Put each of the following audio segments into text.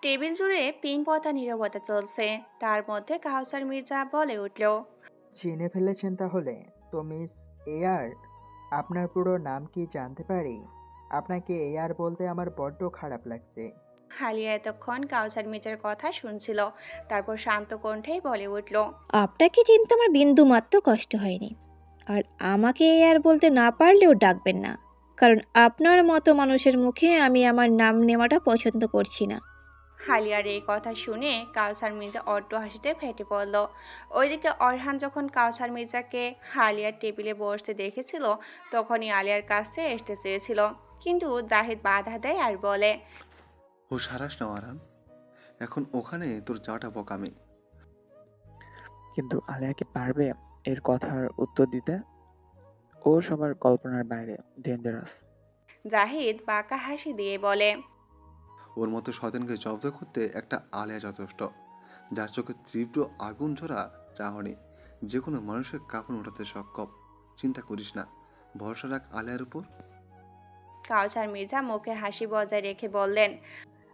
Table জুড়ে pin পতা নীরবতা চলছে। তার মধ্যে কাউসার মির্জা বলে উঠল, চিনে ফেলেছেন তাহলে? তো মিস এয়ার, আপনার পুরো নাম কি জানতে পারি? আপনাকে এয়ার বলতে আমার বড্ড খারাপ লাগছে। হালিয়া এতক্ষণ কাউসার মির্জার কথা শুনছিল, তারপর শান্ত কণ্ঠেই বলে উঠল, আপনাকে চিনতে আমার বিন্দুমাত্র কষ্ট হয়নি। আর আমাকে আর বলতে না পারলেও ডাকবেন না, কারণ আপনার মতো মানুষের মুখে আমি আমার নাম নেওয়াটা পছন্দ করছি না। হালিয়ার এই কথা শুনে কাউসার মির্জা অট্ট হাসিতে ফেটে পড়ল। ওইদিকে অরহান যখন কাউসার মির্জাকে হালিয়ার টেবিলে বসতে দেখেছিল, তখনই আলিয়ার কাছে আসতে চেয়েছিল, কিন্তু জাহিদ বাধা দেয় আর বলে, ও সারাস না আরাম, এখন ওখানে তোর যাওয়াটা বোকামি। কিন্তু আলিয়া কি পারবে এর কথার উত্তর দিতে? ও সবার কল্পনার বাইরে ডেঞ্জারাস। জাহিদ বাঁকা হাসি দিয়ে বলে, ওর মতো শয়তানকে জব্দ করতে একটা আলেয়া যথেষ্ট, যার চোখে তীব্র আগুন ঝরা চাহনি যে কোনো মানুষের কাঁপন ওঠাতে সক্ষম। চিন্তা করিস না, ভরসা রাখ আলেয়ার উপর। কাউসার মির্জা মুখে হাসি বজায় রেখে বললেন,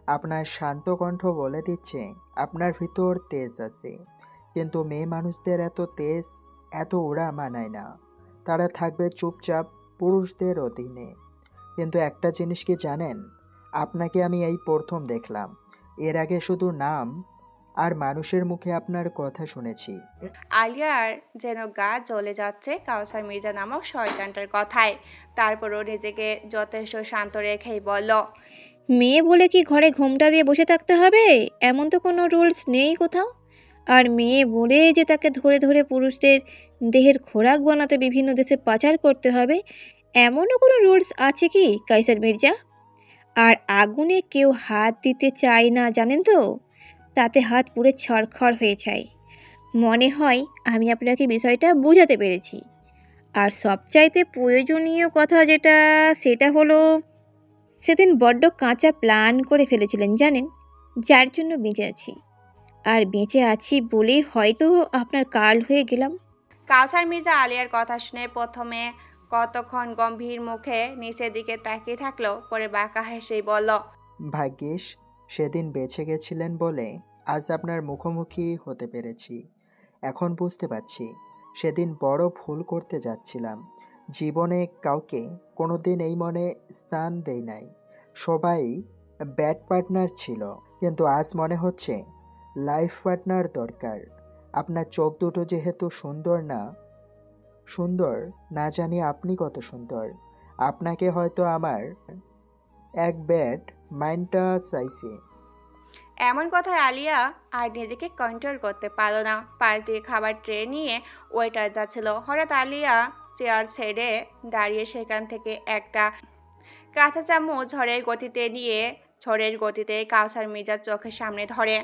আপনার শান্ত কণ্ঠ বলে দিচ্ছে আপনার ভিতর তেজ আছে, কিন্তু মেয়ে মানুষদের এত তেজ, এত ওরা মানায় না। তারা থাকবে চুপচাপ পুরুষদের অধীনে। কিন্তু একটা জিনিস কি জানেন? আপনাকে আমি এই প্রথম দেখলাম। এর আগে শুধু নাম আর মানুষের মুখে আপনার কথা শুনেছি। আলিয়ার যেন গা জ্বলে যাচ্ছে কাউসার মির্জা নামক শয়তানটার কথায়। তারপরও নিজেকে যথেষ্ট শান্ত রেখেই বলল, মেয়ে বলে কি ঘরে ঘোমটা দিয়ে বসে থাকতে হবে? এমন তো কোনো রুলস নেই কোথাও। আর মেয়ে বলে যে তাকে ধরে ধরে পুরুষদের দেহের খোরাক বানাতে বিভিন্ন দেশে পাচার করতে হবে, এমনও কোনো রুলস আছে কি কাইসার মির্জা? আর আগুনে কেউ হাত দিতে চায় না জানেন তো, তাতে হাত পুড়ে ছড়খড় হয়ে যায়। মনে হয় আমি আপনাকে বিষয়টা বোঝাতে পেরেছি। আর সবচাইতে প্রয়োজনীয় কথা যেটা, সেটা হলো সেদিন বড্ড কাঁচা প্ল্যান করে ফেলেছিলেন জানেন, যার জন্য বেঁচে আছি। আর বেঁচে আছি বলেই হয়তো আপনার কাল হয়ে গেলাম। কাউসার মির্জা আলিয়ার কথা শুনে প্রথমে কতক্ষণ গম্ভীর মুখে নিচের দিকে তাকিয়ে থাকলো, পরে বাঁকা হেসেই বলল, ভাগ্যিস সেদিন বেঁচে গেছিলেন বলে আজ আপনার মুখোমুখি হতে পেরেছি। এখন বুঝতে পারছি সেদিন বড় ভুল করতে যাচ্ছিলাম। জীবনে কাউকে কোনোদিন এই মনে স্থান দেই নাই। সবাই ব্যাড পার্টনার ছিল, কিন্তু আজ মনে হচ্ছে লাইফ পার্টনার দরকার। আপনার চোখ দুটো যেহেতু সুন্দর না জানি আপনি কত সুন্দর। আপনাকে হয়তো আমার এক ব্যাড মাইন্ডটা চাইছে। এমন কথায় আলিয়া আর নিজেকে কন্ট্রোল করতে পারল না। পাশ দিয়ে খাবার ট্রে নিয়ে ওয়েটার যাচ্ছিল, হঠাৎ আলিয়া চেয়ার ছেড়ে দাঁড়িয়ে সেখান থেকে একটা কাঁচা চামচ ঝড়ের গতিতে কাউসার মির্জার চোখের সামনে ধরে।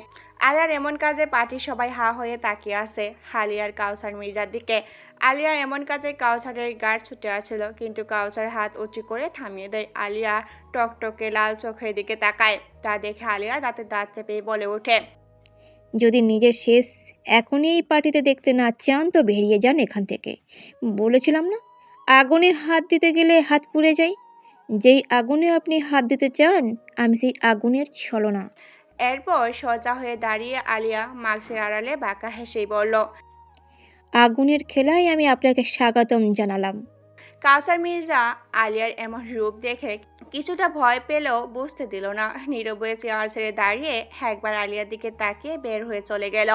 আলিয়ার এমন কাজে পার্টির সবাই হা হয়ে তাকিয়ে আছে হালিয়ার কাউসার মির্জার দিকে। আলিয়ার এমন কাজে কাউসারের গাড় ছুটে আসছিল, কিন্তু কাউসার হাত উঁচু করে থামিয়ে দেয়। আলিয়া টকটকে লাল চোখের দিকে তাকায়। তা দেখে আলিয়া দাঁতে দাঁত চেপে বলে ওঠে, যদি নিজের শেষ এখনই এই পার্টিতে দেখতে না চান তো বেরিয়ে যান এখান থেকে। বলেছিলাম না, আগুনে হাত দিতে গেলে হাত পুড়ে যায়। যেই আগুনে আপনি হাত দিতে চান, আমি সেই আগুনের ছলনা। এরপর সোজা হয়ে দাঁড়িয়ে আলিয়া মাস্কের আড়ালে বাঁকা হেসেই বলল, আগুনের খেলায় আমি আপনাকে স্বাগতম জানালাম। কাউসার মির্জা আলিয়ার এমন রূপ দেখে কিছুটা ভয় পেলেও বুঝতে দিল না। নীরবে চেয়ার ছেড়ে দাঁড়িয়ে একবার আলিয়ার দিকে তাকিয়ে বের হয়ে চলে গেল।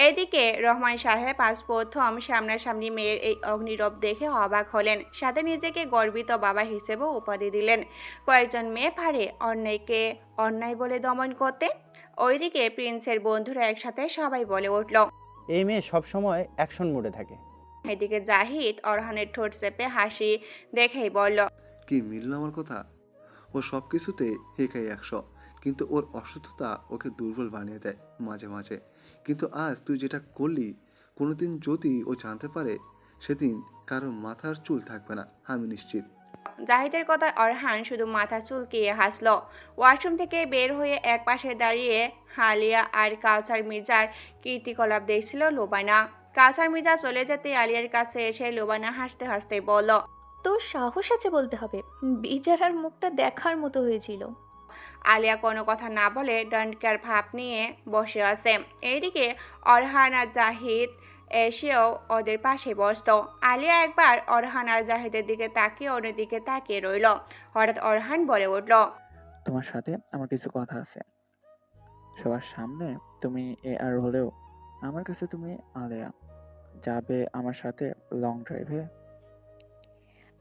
এদিকে রহমান সাহেব আজ প্রথম সামনাসামনি মেয়ের এই অগ্নিরূপ দেখে অবাক হলেন, সাথে নিজেকে গর্বিত বাবা হিসেবেও উপাধি দিলেন। কয়েকজন মেয়ে পারে অন্যায়কে অন্যায় বলে দমন করতে। ওইদিকে প্রিন্সের বন্ধুরা একসাথে সবাই বলে উঠল, এই মেয়ে সবসময় অ্যাকশন মোডে থাকে। এদিকে জাহিদ অরহানের ঠোঁট চেপে হাসি দেখেই বলল, কি মিলল আমার কথা? ও সব কিছুতে হেকাই 100, কিন্তু ওর অসুস্থতা ওকে দুর্বল বানিয়ে দেয় মাঝে মাঝে। কিন্তু আজ তুই যেটা করলি, কোনোদিন যদি ও জানতে পারে, সেদিন কারো মাথার চুল থাকবে না, আমি নিশ্চিত। জাহিদের কথায় অরহান শুধু মাথা চুলকিয়ে হাসলো। ওয়াশরুম থেকে বের হয়ে একপাশে দাঁড়িয়ে আলিয়া আর কাউসার মির্জার কীর্তিকলাপ দেখছিল লোবানা। কাউসার মির্জা চলে যেতে আলিয়ার কাছে এসে লোবানা হাসতে হাসতে বলল, কত সাহস আছে বলতে হবে। বেচারার মুখটা দেখার মতো হয়েছিল। আলিয়া কোনো কথা না বলে ডন্ট কেয়ার ভাব নিয়ে বসে আছে। এইদিকে অরহান আর জাহিদ এসেও ওদের পাশে বসতো। আলিয়া একবার অরহান আর জাহিদের দিকে তাকিয়ে অন্যদিকে তাকিয়ে রইল। হঠাৎ অরহান বলে উঠল, তোমার সাথে আমার কিছু কথা আছে। সবার সামনে তুমি এ আর হলেও আমার কাছে তুমি আলেয়া। যাবে আমার সাথে লং ড্রাইভে?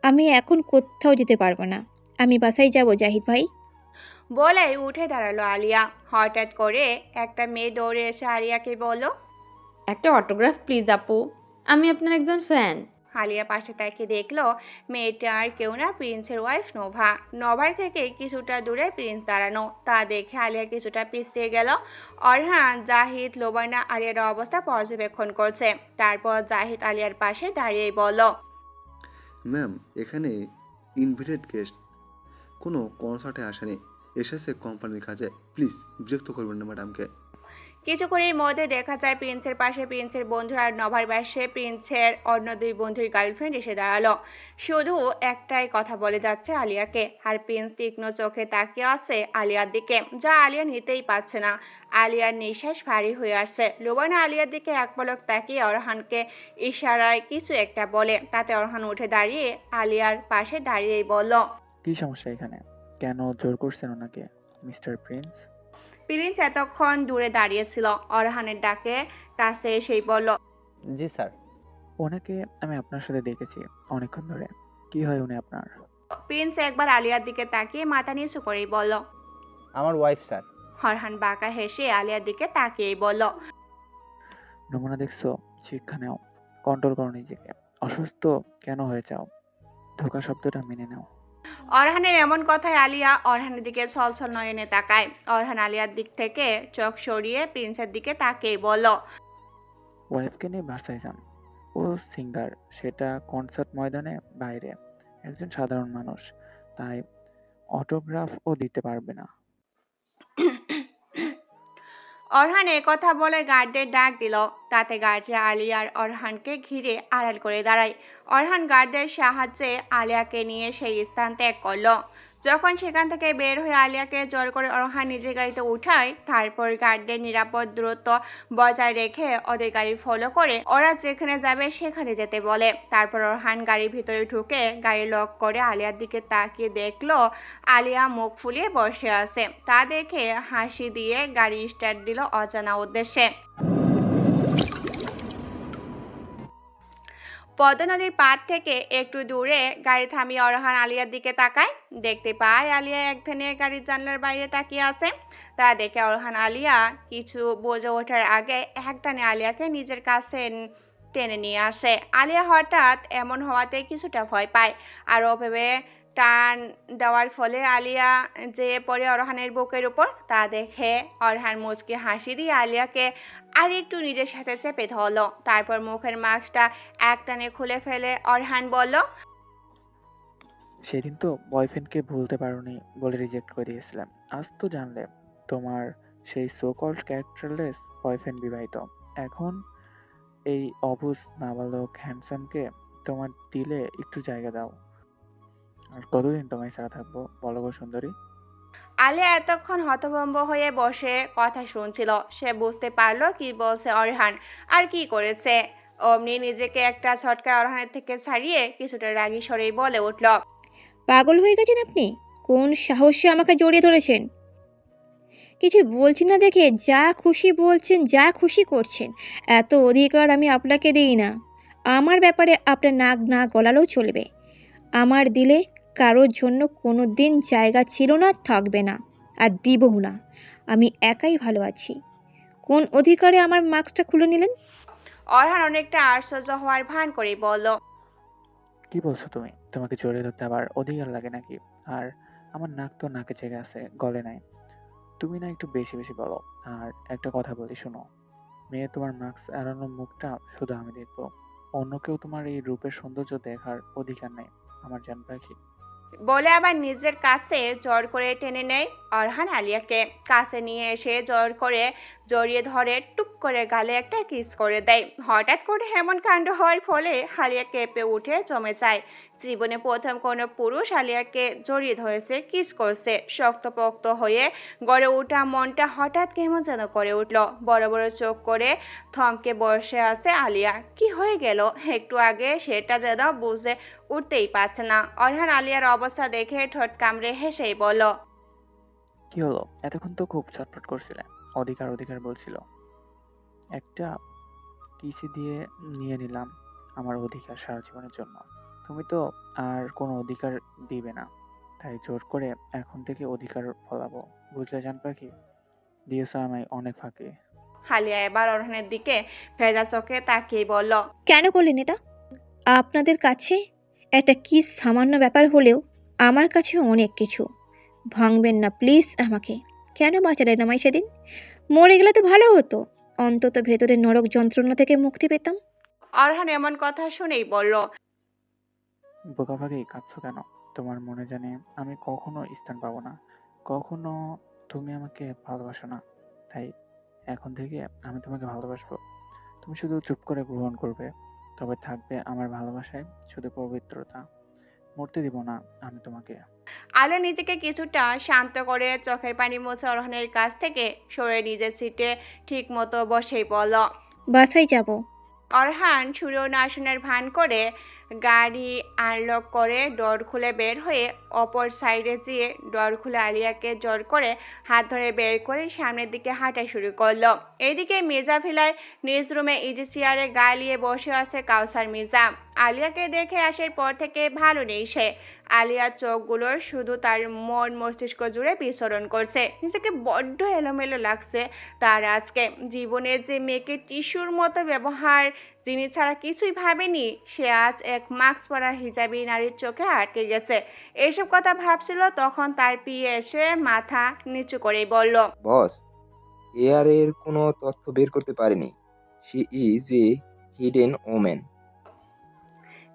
আমি এখন কোথাও যেতে পারবো না। আমি বাসায় যাব জাহিদ ভাই। বলেই উঠে দাঁড়ালো আলিয়া। হঠাৎ করে একটা মেয়ে দৌড়ে এসে আলিয়াকে বলল, একটা অটোগ্রাফ প্লিজ আপু, আমি আপনার একজন ফ্যান। আলিয়া পাশে তাকে দেখলো মেয়েটা আর কেউ না, প্রিন্সের ওয়াইফ নোভা। নোভার থেকে কিছুটা দূরে প্রিন্স দাঁড়ানো। তা দেখে আলিয়া কিছুটা পিছিয়ে গেল। অরহান, জাহিদ, লোবানা আলিয়ার অবস্থা পর্যবেক্ষণ করছে। তারপর জাহিদ আলিয়ার পাশে দাঁড়িয়ে বলল, ম্যাম, এখানে ইনভিটেড গেস্ট, কোনো কনসার্টে আসেনি, এসেছে কোম্পানির কাজে। প্লিজ বিরক্ত করবেন না ম্যাডামকে। কিছুক্ষণের মধ্যে দেখা যায় প্রিন্সের পাশে প্রিন্সের বন্ধু আর নভার পাশে প্রিন্সের অন্য দুই বন্ধুর গার্লফ্রেন্ড এসে দাঁড়ালো। শুধু একটাই কথা বলে যাচ্ছে আলিয়াকে, আর প্রিন্স তীক্ষ্ণ চোখে তাকিয়ে আছে আলিয়ার দিকে, যা আলিয়া নিতেই পারছে না। আলিয়ার নিঃশ্বাস ভারী হয়ে আসছে। লোবানা আলিয়ার দিকে এক পলক তাকিয়ে অরহানকে ইশারায় কিছু একটা বলে। তাতে অরহান উঠে দাঁড়িয়ে আলিয়ার পাশে দাঁড়িয়েই বলল, কি সমস্যা এখানে? কেন জোর করছেন ওনাকে, মিস্টার প্রিন্স? প্রিন্স এতক্ষণ দূরে দাঁড়িয়েছিল। অরহানের ডাকে কাছে এসেই বলল, জি স্যার। ওনাকে আমি আপনার সাথে দেখেছি অনেকক্ষণ ধরে। কি হয় উনি আপনার? প্রিন্স একবার আলিয়ার দিকে তাকিয়ে মাথা নিচু করেই বলল। আমার ওয়াইফ স্যার। অরহান বাঁকা হেসে আলিয়ার দিকে তাকিয়েই বলল, নমুনা দেখছো? শিক্ষা নাও, কন্ট্রোল করো নিজেকে। অসুস্থ কেন হয়ে যাও? ধোকা শব্দটা মেনে নাও। অরহানের এমন কথায় আলিয়া অরহানের দিকে ছলছল নয়নে তাকায়। অরহান আলিয়ার দিক থেকে চোখ সরিয়ে প্রিন্সের দিকে তাকিয়েই বলল, ওয়াইফকে নিয়ে বাসায় যান। ও সিঙ্গার, সেটা কনসার্ট ময়দানে বাইরে। একজন সাধারণ মানুষ, তাই অটোগ্রাফও দিতে পারবে না। অরহান কথা বলে গার্ডদের ডাক দিল। তাতে গার্ডরা আলিয়া আর অরহানকে ঘিরে আড়াল করে দাঁড়ায়। অরহান গার্ডদের সাহায্যে আলিয়াকে নিয়ে সেই স্থান ত্যাগ করলো। যখন সেখান থেকে বের হয়ে আলিয়াকে জোর করে অরহান নিজের গাড়িতে উঠায়, তারপর গার্ডদের নিরাপদ দূরত্ব বজায় রেখে ওদের গাড়ি ফলো করে ওরা যেখানে যাবে সেখানে যেতে বলে। তারপর অরহান গাড়ির ভিতরে ঢুকে গাড়ি লক করে আলিয়ার দিকে তাকিয়ে দেখলো আলিয়া মুখ ফুলিয়ে বসে আছে। তা দেখে হাসি দিয়ে গাড়ি স্টার্ট দিল অজানা উদ্দেশ্যে। পদ্মা নদীর পাড় থেকে একটু দূরে গাড়ি থামিয়ে অরহান আলিয়ার দিকে তাকায়। দেখতে পায় আলিয়া এক ধ্যানে গাড়ির জানলার বাইরে তাকিয়ে আছে। তা দেখে অরহান আলিয়া কিছু বুঝে ওঠার আগে একটানে আলিয়াকে নিজের কাছে টেনে নিয়ে আসে। আলিয়া হঠাৎ এমন হওয়াতে কিছুটা ভয় পায়। আর ও ভেবে টান দেওয়ার ফলে আলিয়া যে পড়ে অরহানের বুকের উপর। তা দেখে অরহান মুচকি হাসি দিয়ে আলিয়াকে আর একটু নিজের সাথে চেপে ধরলো। তারপর মুখের মাস্কটা একটানে খুলে ফেলে অরহান বলল, সেদিন তো বয়ফ্রেন্ডকে ভুলতে পারোনি বলে রিজেক্ট করে দিয়েছিলাম। আজ তো জানলে তোমার সেই সো কল্ড ক্যারেক্টারলেস বয়ফ্রেন্ড বিবাহিত। এখন এই অবুঝ নাবালক হ্যান্ডসামকে তোমার দিলে একটু জায়গা দাও। আর কতদিন তোমায় ছাড়া থাকবো বলো গো সুন্দরী? আলিয়া এতক্ষণ হতভম্ব হয়ে বসে কথা শুনছিল। সে বুঝতে পারলো কি বলছে অরহান আর কি করেছে। অমনি নিজেকে একটা ছটকা অরহানের থেকে ছাড়িয়ে কিছুটা রাগী স্বরেই বলে উঠল, পাগল হয়ে গেছেন আপনি? কোন সাহসে আমাকে জড়িয়ে ধরেছেন? কিছু বলছি না দেখে যা খুশি বলছেন, যা খুশি করছেন। এত অধিকার আমি আপনাকে দিই না। আমার ব্যাপারে আপনার নাক না গলালেও চলবে। আমার দিলে কারোর জন্য কোনো দিন জায়গা ছিল না, থাকবে না, আর দিবও না। আমি একাই ভালো আছি। কোন অধিকারে আমার মাস্কটা খুলে নিলেন? অরহান অনেকটা আশ্চর্য হওয়ার ভান করে বলল, কি বলছো তুমি? তোমাকে জড়িয়ে ধরতে আবার অধিকার লাগে নাকি? আর আমার নাক তো নাকে জেগে আছে, গলে নাই। তুমি না একটু বেশি বেশি বলো। আর একটা কথা বলি শোনো, মেয়ে তোমার মাস্ক এড়ানো মুখটা শুধু আমি দেখবো। অন্য কেউ তোমার এই রূপের সৌন্দর্য দেখার অধিকার নেই আমার জান পাখি। বলে আবার নিজের কাছে জোর করে টেনে নেয় অরহান আলিয়াকে। কাছে নিয়ে এসে জোর করে জড়িয়ে ধরে টুপ করে গালে একটা কিস করে দেয়। হঠাৎ করে এমন কাণ্ড হওয়ার ফলে আলিয়া কেঁপে উঠে জমে যায়। জীবনে প্রথম কোনো পুরুষ আলিয়াকে জড়িয়ে ধরেছে, কিস করছে। শক্তপোক্ত হয়ে গড়ে ওঠা মনটা হঠাৎ কেমন যেন করে উঠল। বড় বড় চোখ করে থমকে বসে আছে আলিয়া। কি হয়ে গেল একটু আগে সেটা যেন বুঝে উঠতেই পারছে না। অরহান আলিয়ার অবস্থা দেখে ঠোঁট কামড়ে হেসেই বলল, কি হলো? এতক্ষণ তো খুব ছটফট করছিলে, অধিকার অধিকার বলছিল। একটা কিসি দিয়ে নিয়ে নিলাম আমার অধিকার সারা জীবনের জন্য। তুমি তো আর কোনো অধিকার দিবে না, তাই জোর করে এখন থেকে অধিকার ফলাবো, বুঝলে জান পাখি? দিয়েছ আমায় অনেক ফাঁকি। আলিয়া এবার অরহানের দিকে ভেজা চোখে তাকিয়ে বলল, কেন করলেন এটা? আপনাদের কাছে একটা কি সামান্য ব্যাপার হলেও আমার কাছে অনেক কিছু। ভাঙবেন না প্লিজ আমাকে। কেন বাঁচালেন আমায় সেদিন? মরে গেলে তো ভালো হতো, অন্তত ভেতরের নরক যন্ত্রণা থেকে মুক্তি পেতাম। অরহান এমন কথা শুনেই বলল, বোকা পাখি, কাঁদছো কেন? তোমার মনে জানে আমি কখনো স্থান পাবো না, কখনো তুমি আমাকে ভালোবাসো না। তাই এখন থেকে আমি তোমাকে ভালোবাসবো। তুমি শুধু চুপ করে গ্রহণ করবে, তবে থাকবে আমার ভালোবাসায় শুধু পবিত্রতা। মরতে দিব না আমি তোমাকে। আলো নিজেকে কিছুটা শান্ত করে চোখের পানি মুছে অরহানের কাছ থেকে সরে নিজের সিটে ঠিক মতো বসেই বলল। বাসায় যাব। অরহান ছুড়েও না শোনার ভান করে গাড়ি আনলক করে ডোর খুলে বের হয়ে অপর সাইডে যেয়ে ডোর খুলে আলিয়াকে জোর করে হাত ধরে বের করে সামনের দিকে হাঁটা শুরু করলো। এইদিকে মির্জা ভিলায় নিজ রুমে ইজি চেয়ারে গালিয়ে বসে আছে কাউসার মির্জা। আলিয়াকে দেখে আসার পর থেকে ভালো নেই সে। আলিয়ার চোখগুলোর শুধু তার মন মস্তিষ্ক জুড়ে বিচরণ করছে। নিজেকে বড্ড এলোমেলো লাগছে তার আজকে। জীবনের যে মেয়েকে টিস্যুর মতো ব্যবহার, যিনি ছাড়া কিছুই ভাবেনি, সে আজ এক মাস্ক পরা হিজাবি নারীর চোখে আটকে গেছে। এইসব কথা ভাবছিল তখন তার পিয়ে এসে মাথা নিচু করেই বলল, বস, এআর এর কোনো তথ্য বের করতে পারেনি। She is a hidden women.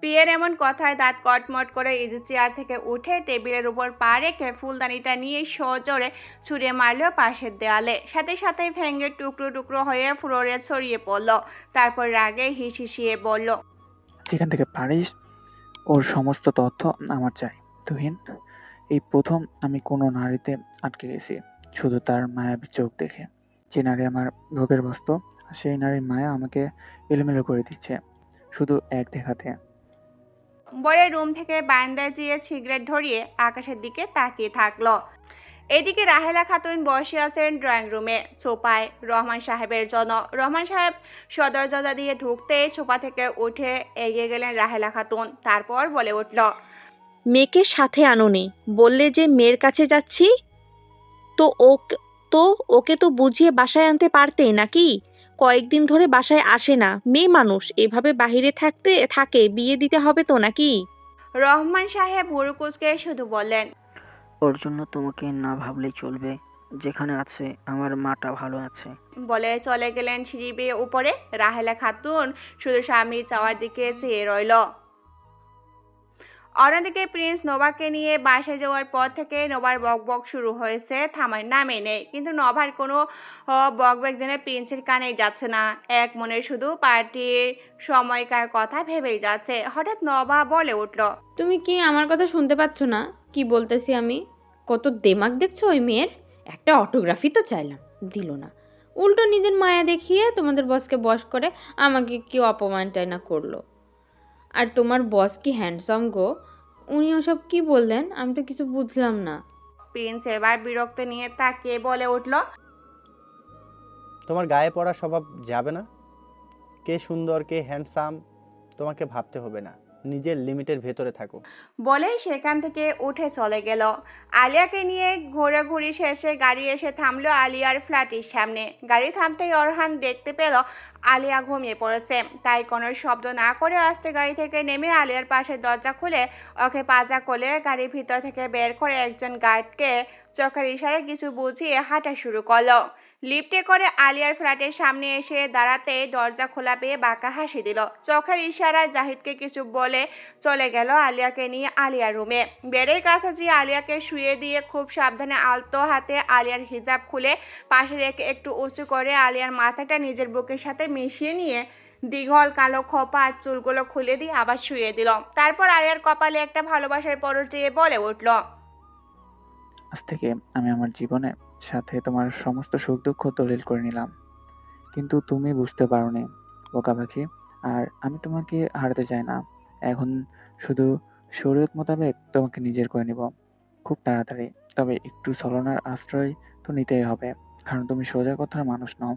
Pierre এমন কথায় দাঁত কটমট করে ইজি চেয়ার থেকে উঠে টেবিলের উপর পা রেখে ফুলদানিটা নিয়ে সজোরে ছুঁড়ে মারল পাশের দেয়ালে। সাথে সাথে ভেঙে টুকরো টুকরো হয়ে ফ্লোরে ছড়িয়ে পড়ল। তারপর রাগে হিসিয়ে বলল, যেখান থেকে পারিস ওর সমস্ত তথ্য আমার চাই। তুহিন, এই প্রথম আমি কোনো নারীতে আটকে গেছি শুধু তার মায়াবী চোখ দেখে। যে নারী আমার ভোগের বস্তু, সেই নারীর মায়া আমাকে এলোমেলো করে দিচ্ছে শুধু এক দেখাতে। বলে রুম থেকে বারান্দায় যেয়ে সিগারেট ধরিয়ে আকাশের দিকে তাকিয়ে থাকলো। এদিকে রাহেলা খাতুন বসে আছেন ড্রয়িং রুমে সোফায় রহমান সাহেবের জন্য। রহমান সাহেব সদর দরজা দিয়ে ঢুকতে সোফা থেকে উঠে এগিয়ে গেলেন রাহেলা খাতুন। তারপর বলে উঠল, মেয়েকে সাথে আনোনি, বললে যে মেয়ের কাছে যাচ্ছি। তো ওকে তো বুঝিয়ে বাসায় আনতে পারতে নাকি? কয়েকদিন ধরে বাসায় আসে না, মেয়ে মানুষ এভাবে বাহিরে থাকে, বিয়ে দিতে হবে তো নাকি? রহমান সাহেব ভুরু কুঁচকে শুধু বললেন, ওর জন্য তোমাকে না ভাবলেই চলবে। যেখানে আছে আমার মাটা ভালো আছে। বলে চলে গেলেন সিঁড়ি বেয়ে উপরে। রাহেলা খাতুন শুধু স্বামীর চাওয়ার দিকে চেয়ে রইল। অন্যদিকে প্রিন্স নোভাকে নিয়ে বাসায় যাওয়ার পর থেকে নোভার বকবক শুরু হয়েছে, থামার নামে নেই। কিন্তু নোভার কোনো বকবক যেন প্রিন্সের কানেই যাচ্ছে না। এক মনে শুধু পার্টির সময়কার কথা ভেবেই যাচ্ছে। হঠাৎ নোভা বলে উঠল, তুমি কি আমার কথা শুনতে পাচ্ছ না? কি বলতেছি আমি? কত দেমাগ দেখছো ওই মেয়ের? একটা অটোগ্রাফি তো চাইলাম, দিল না। উল্টো নিজের মায়া দেখিয়ে তোমাদের বসকে বশ করে আমাকে কি অপমানটাই না করলো। আর তোমার বস কি হ্যান্ডসাম গো! উনি ওসব কি বললেন? আমি তো কিছু বুঝলাম না। প্রিন্স এবার বিরক্ত নিয়ে তাকিয়ে বলে উঠল, তোমার গায়ে পড়া স্বভাব যাবে না? কে সুন্দর কে হ্যান্ডসাম তোমাকে ভাবতে হবে না, নিজের লিমিটের ভেতরে থাকো। বলে সেখান থেকে উঠে চলে গেল। আলিয়াকে নিয়ে ঘোরাঘুরি শেষে গাড়ি এসে থামলো আলিয়ার ফ্ল্যাটের সামনে। গাড়ি থামতেই অরহান দেখতে পেল আলিয়া ঘুমিয়ে পড়েছে। তাই কোনো শব্দ না করে আস্তে গাড়ি থেকে নেমে আলিয়ার পাশে দরজা খুলে ওকে পাজা কোলে গাড়ির ভিতর থেকে বের করে একজন গার্ডকে চোখের ইশারায় কিছু বুঝিয়ে হাঁটা শুরু করলো। লিফটে করে আলিয়ার ফ্ল্যাটের সামনে এসে দাঁড়াতে দরজা খোলা পেয়ে বাঁকা হাসি দিল। চোখের ইশারায় জাহিদকে কিছু বলে চলে গেল আলিয়াকে নিয়ে আলিয়ার রুমে। বেডের কাছে যে আলিয়াকে শুয়ে দিয়ে খুব সাবধানে আলতো হাতে আলিয়ার হিজাব খুলে পাশে রেখে একটু উঁচু করে আলিয়ার মাথাটা নিজের বুকের সাথে মিশিয়ে নিয়ে দীঘল কালো খোপা আর চুলগুলো খুলে দিয়ে আবার শুয়ে দিল। তারপর আলিয়ার কপালে একটা ভালোবাসার পরশ দিয়ে বলে উঠল, আজ থেকে আমি আমার জীবনের সাথে তোমার সমস্ত সুখ দুঃখ দলিল করে নিলাম, কিন্তু তুমি বুঝতে পারোনি বোকা পাখি। আর আমি তোমাকে হারাতে চাই না। এখন শুধু শরীয়ত মোতাবেক তোমাকে নিজের করে নিব খুব তাড়াতাড়ি। তবে একটু ছলনার আশ্রয় তো নিতেই হবে, কারণ তুমি সোজা কথার মানুষ নও।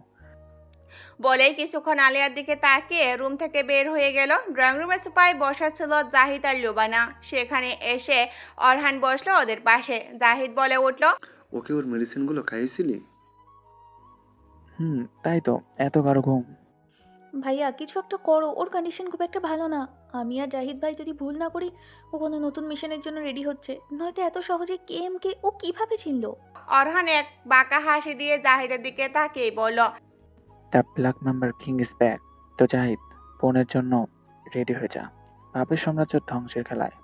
বলেই কিছুক্ষণ আলিয়ার দিকে তাকিয়ে রুম থেকে বের হয়ে গেল। ড্রয়িং রুমের সোফায় বসা ছিল জাহিদ আর লুবানা। সেখানে এসে অরহান বসলো ওদের পাশে। জাহিদ বলে উঠল, ওকে ওর মেডিসিনগুলো খাইয়েছিলি? তাই তো, এত গাঢ় ঘুম। ভাইয়া কিছু একটা করো, ওর কন্ডিশন খুব একটা ভালো না। আমি আর জাহিদ ভাই যদি ভুল না করি, ও কোনো নতুন মিশনের জন্য রেডি হচ্ছে, নয়তো এত সহজে কেএমকে ও কিভাবে চিনল? অরহান এক বাঁকা হাসি দিয়ে জাহিদের দিকে তাকিয়ে বলল, the black number king is back. তো জাহিদ, বোনের জন্য রেডি হয়ে যা, পাপের সাম্রাজ্য ধ্বংসের খেলায়।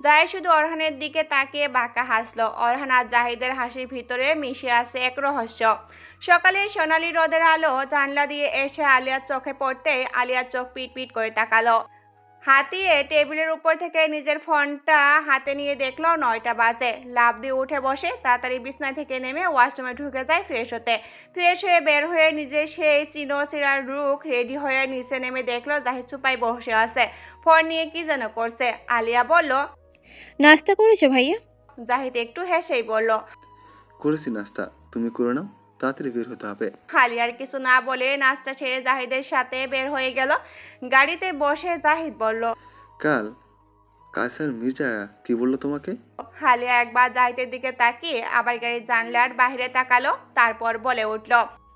জাহিদ শুধু অরহানের দিকে তাকিয়ে বাঁকা হাসলো। অরহান আর জাহিদের হাসির ভিতরে মিশে আছে এক রহস্য। সকালে সোনালি রোদের আলো জানলা দিয়ে এসে আলিয়ার চোখে পড়তেই আলিয়ার চোখ পিট পিট করে তাকালো। হাতিয়ে টেবিলের উপর থেকে নিজের ফোনটা হাতে নিয়ে দেখলো 9টা বাজে। লাফ দিয়ে উঠে বসে তাড়াতাড়ি বিছনা থেকে নেমে ওয়াশরুমে ঢুকে যায় ফ্রেশ হতে। ফ্রেশ হয়ে বের হয়ে নিজের সেই চিরচিরার রুখ রেডি হয়ে নিচে নেমে দেখলো জাহিদ চুপায় বসে আছে, ফোন নিয়ে কি যেন করছে। আলিয়া বলল, নাস্তা করেছো ভাইয়া? জাহিদ একটু হেসেই বলল, করেছি নাস্তা, তুমি করে নাও, তাড়াতাড়ি বের হতে হবে। আলিয়ার কিছু না বলে নাস্তা ছেড়ে জাহিদের সাথে বের হয়ে গেল। গাড়িতে বসে জাহিদ বলল, কাল কায়সার মির্জা কি বললো তোমাকে? আলিয়া একবার জাহিদের দিকে তাকিয়ে আবার গাড়ির জানলার বাইরে তাকালো। তারপর বলে উঠল,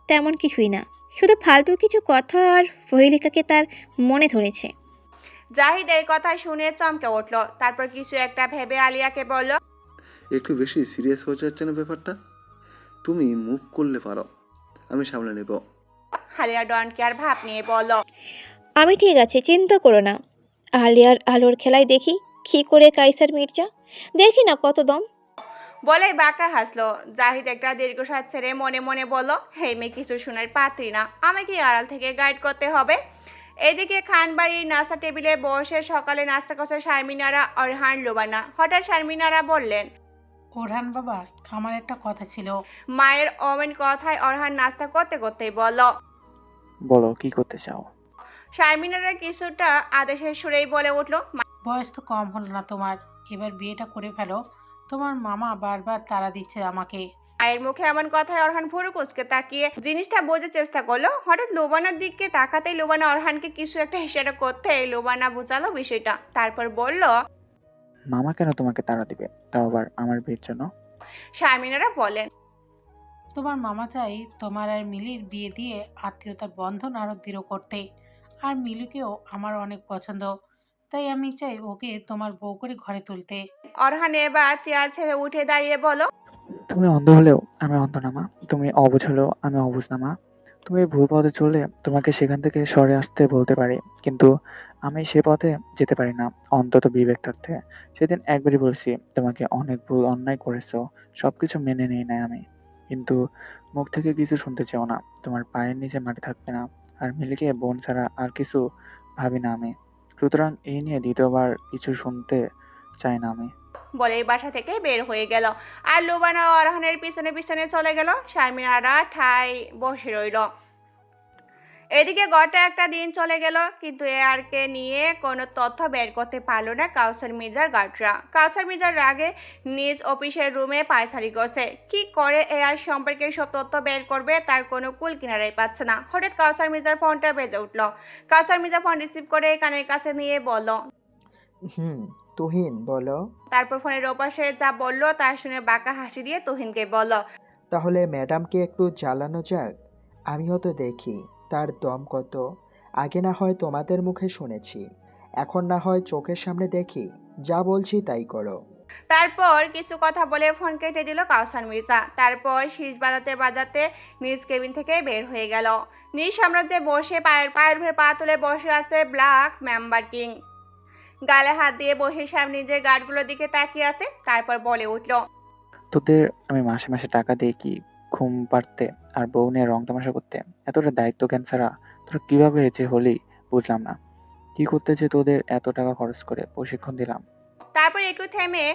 তেমন কিছুই না, শুধু ফালতু কিছু কথা আর ফহিলিকাকে তার মনে ধরেছে। জাহিদ এই কথা শুনে চমকে উঠল। তারপর কিছু একটা ভেবে আলিয়াকে বলল, একটু বেশি সিরিয়াস হয়ে যাচ্ছে না ব্যাপারটা? তুমি মুভ করলে পারো, আমি সামলে নেব। আলিয়া ডন কেয়ার ভাব নিয়ে বলল, আমি ঠিক আছে, চিন্তা করো না। আলিয়ার আলোর খেলায় দেখি কি করে কাইসার মির্জা, দেখি না কত দম। বলে বাঁকা হাসলো। জাহিদ একটা দীর্ঘশ্বাস ছেড়ে মনে মনে বলল, হেই মেয়ে কিছু শোনার পাত্রী না, আমাকে আড়াল থেকে গাইড করতে হবে। এদিকে খানবাড়ির নাস্তা টেবিলে বসে সকালে নাস্তা করছে শারমিনারা, অরহান, লুবানা। হঠাৎ শারমিনারা বললেন, ওরহান বাবা, আমার একটা কথা ছিল। মায়ের অমেন কথায় অরহান নাস্তা করতে করতেই বলল, বলো কি করতে চাও? শারমিনারা কিছুটা আদেশের সুরেই বলে উঠল, বয়স তো কম হলো না তোমার, এবার বিয়েটা করে ফেলো। তোমার মামা বারবার তাড়া দিচ্ছে আমাকে। মায়ের মুখে এমন কথায় অরহান ভুরু কুচকে তাকিয়ে জিনিসটা বোঝার চেষ্টা করলো। হঠাৎ লোবানার দিকে তাকাতেই লোবানা অরহানকে কিছু একটা ইশারা করতে লোবানা বোঝালো বিষয়টা। তারপর বলল, মামা কেন তোমাকে তাড়া দিবে, তাও আবার আমার বিয়ের জন্য? শারমিনারা বলেন, তোমার মামা চাই তোমার আর মিলির বিয়ে দিয়ে আত্মীয়তার বন্ধন আরো দৃঢ় করতে। আর মিলিকেও আমার অনেক পছন্দ, তাই আমি চাই ওকে তোমার বউ করে ঘরে তুলতে। অরহান এবার চেয়ার ছেড়ে উঠে দাঁড়িয়ে বলল, তুমি অন্ধ হলেও আমি অন্ধ না মা, তুমি অবুঝ হলেও আমি অবুঝ না মা। তুমি ভুল পথে চললে তোমাকে সেখান থেকে সরে আসতে বলতে পারি, কিন্তু আমি সে পথে যেতে পারি না, অন্তত বিবেক থাকতে। সেদিন একবারই বলছি তোমাকে, অনেক ভুল অন্যায় করেছো, সবকিছু মেনে নিই নাই আমি, কিন্তু মুখ থেকে কিছু শুনতে চাও না, তোমার পায়ের নিচে মাটি থাকবে না। আর মিলিকে বোন ছাড়া আর কিছু ভাবি না আমি, সুতরাং এই নিয়ে দ্বিতীয়বার কিছু শুনতে চাই না আমি। বলে বাসা থেকে বের হয়ে গেল। আর লোবানা অরহানের পিছনে পিছনে চলে গেল। শারমিনারা ঠাই বসে রইল। এদিকে গোটা একটা দিন চলে গেল, কিন্তু এআরকে নিয়ে কোনো তথ্য বের করতে পারলো না কাউসার মির্জার গার্ডরা। কাউসার মির্জার রাগে নিজ অফিসের রুমে পায়চারি করছে। কি করে এআর সম্পর্কে সব তথ্য বের করবে তার কোনো কুল কিনারাই পাচ্ছে না। হঠাৎ কাউসার মির্জার ফোনটা বেজে উঠল। কাউসার মির্জা ফোন রিসিভ করে কানের কাছে নিয়ে বলল, তুহিন বলো। তারপর ফোনের ওপাশে যা বলল তা শুনে বাঁকা হাসি দিয়ে তুহিনকে বলল, তাহলে ম্যাডামকে একটু জ্বালানো যাক, আমিও তো দেখি তার দম কত। আগে না হয় তোমাদের মুখে শুনেছি, এখন না হয় চোখের সামনে দেখি, যা বলছি তাই করো। তারপর কিছু কথা বলে ফোন কেটে দিল কাউসার মির্জা। তারপর শীষ বাজাতে বাজাতে নিজ কেবিন থেকে বের হয়ে গেল। নিজ সাম্রাজ্যে বসে পায়ের উপরে পা তুলে বসে আছে ব্ল্যাক মেম্বার কিং। গালে হাত দিয়ে বসে সামনে নিজের গার্ডগুলোর দিকে তাকিয়ে আছে। তারপর বলে উঠল, তোদের আমি মাসে মাসে টাকা দিয়ে কি ঘুম পাড়তে আর বউ নিয়ে রং তামাশা করতে? এতটা দায়িত্ব জ্ঞান ছাড়া তোরা কিভাবে যে হলি বুঝলাম না কি করতে যে তোদের এত টাকা খরচ করে প্রশিক্ষণ দিলাম। তারপর একটু থেমে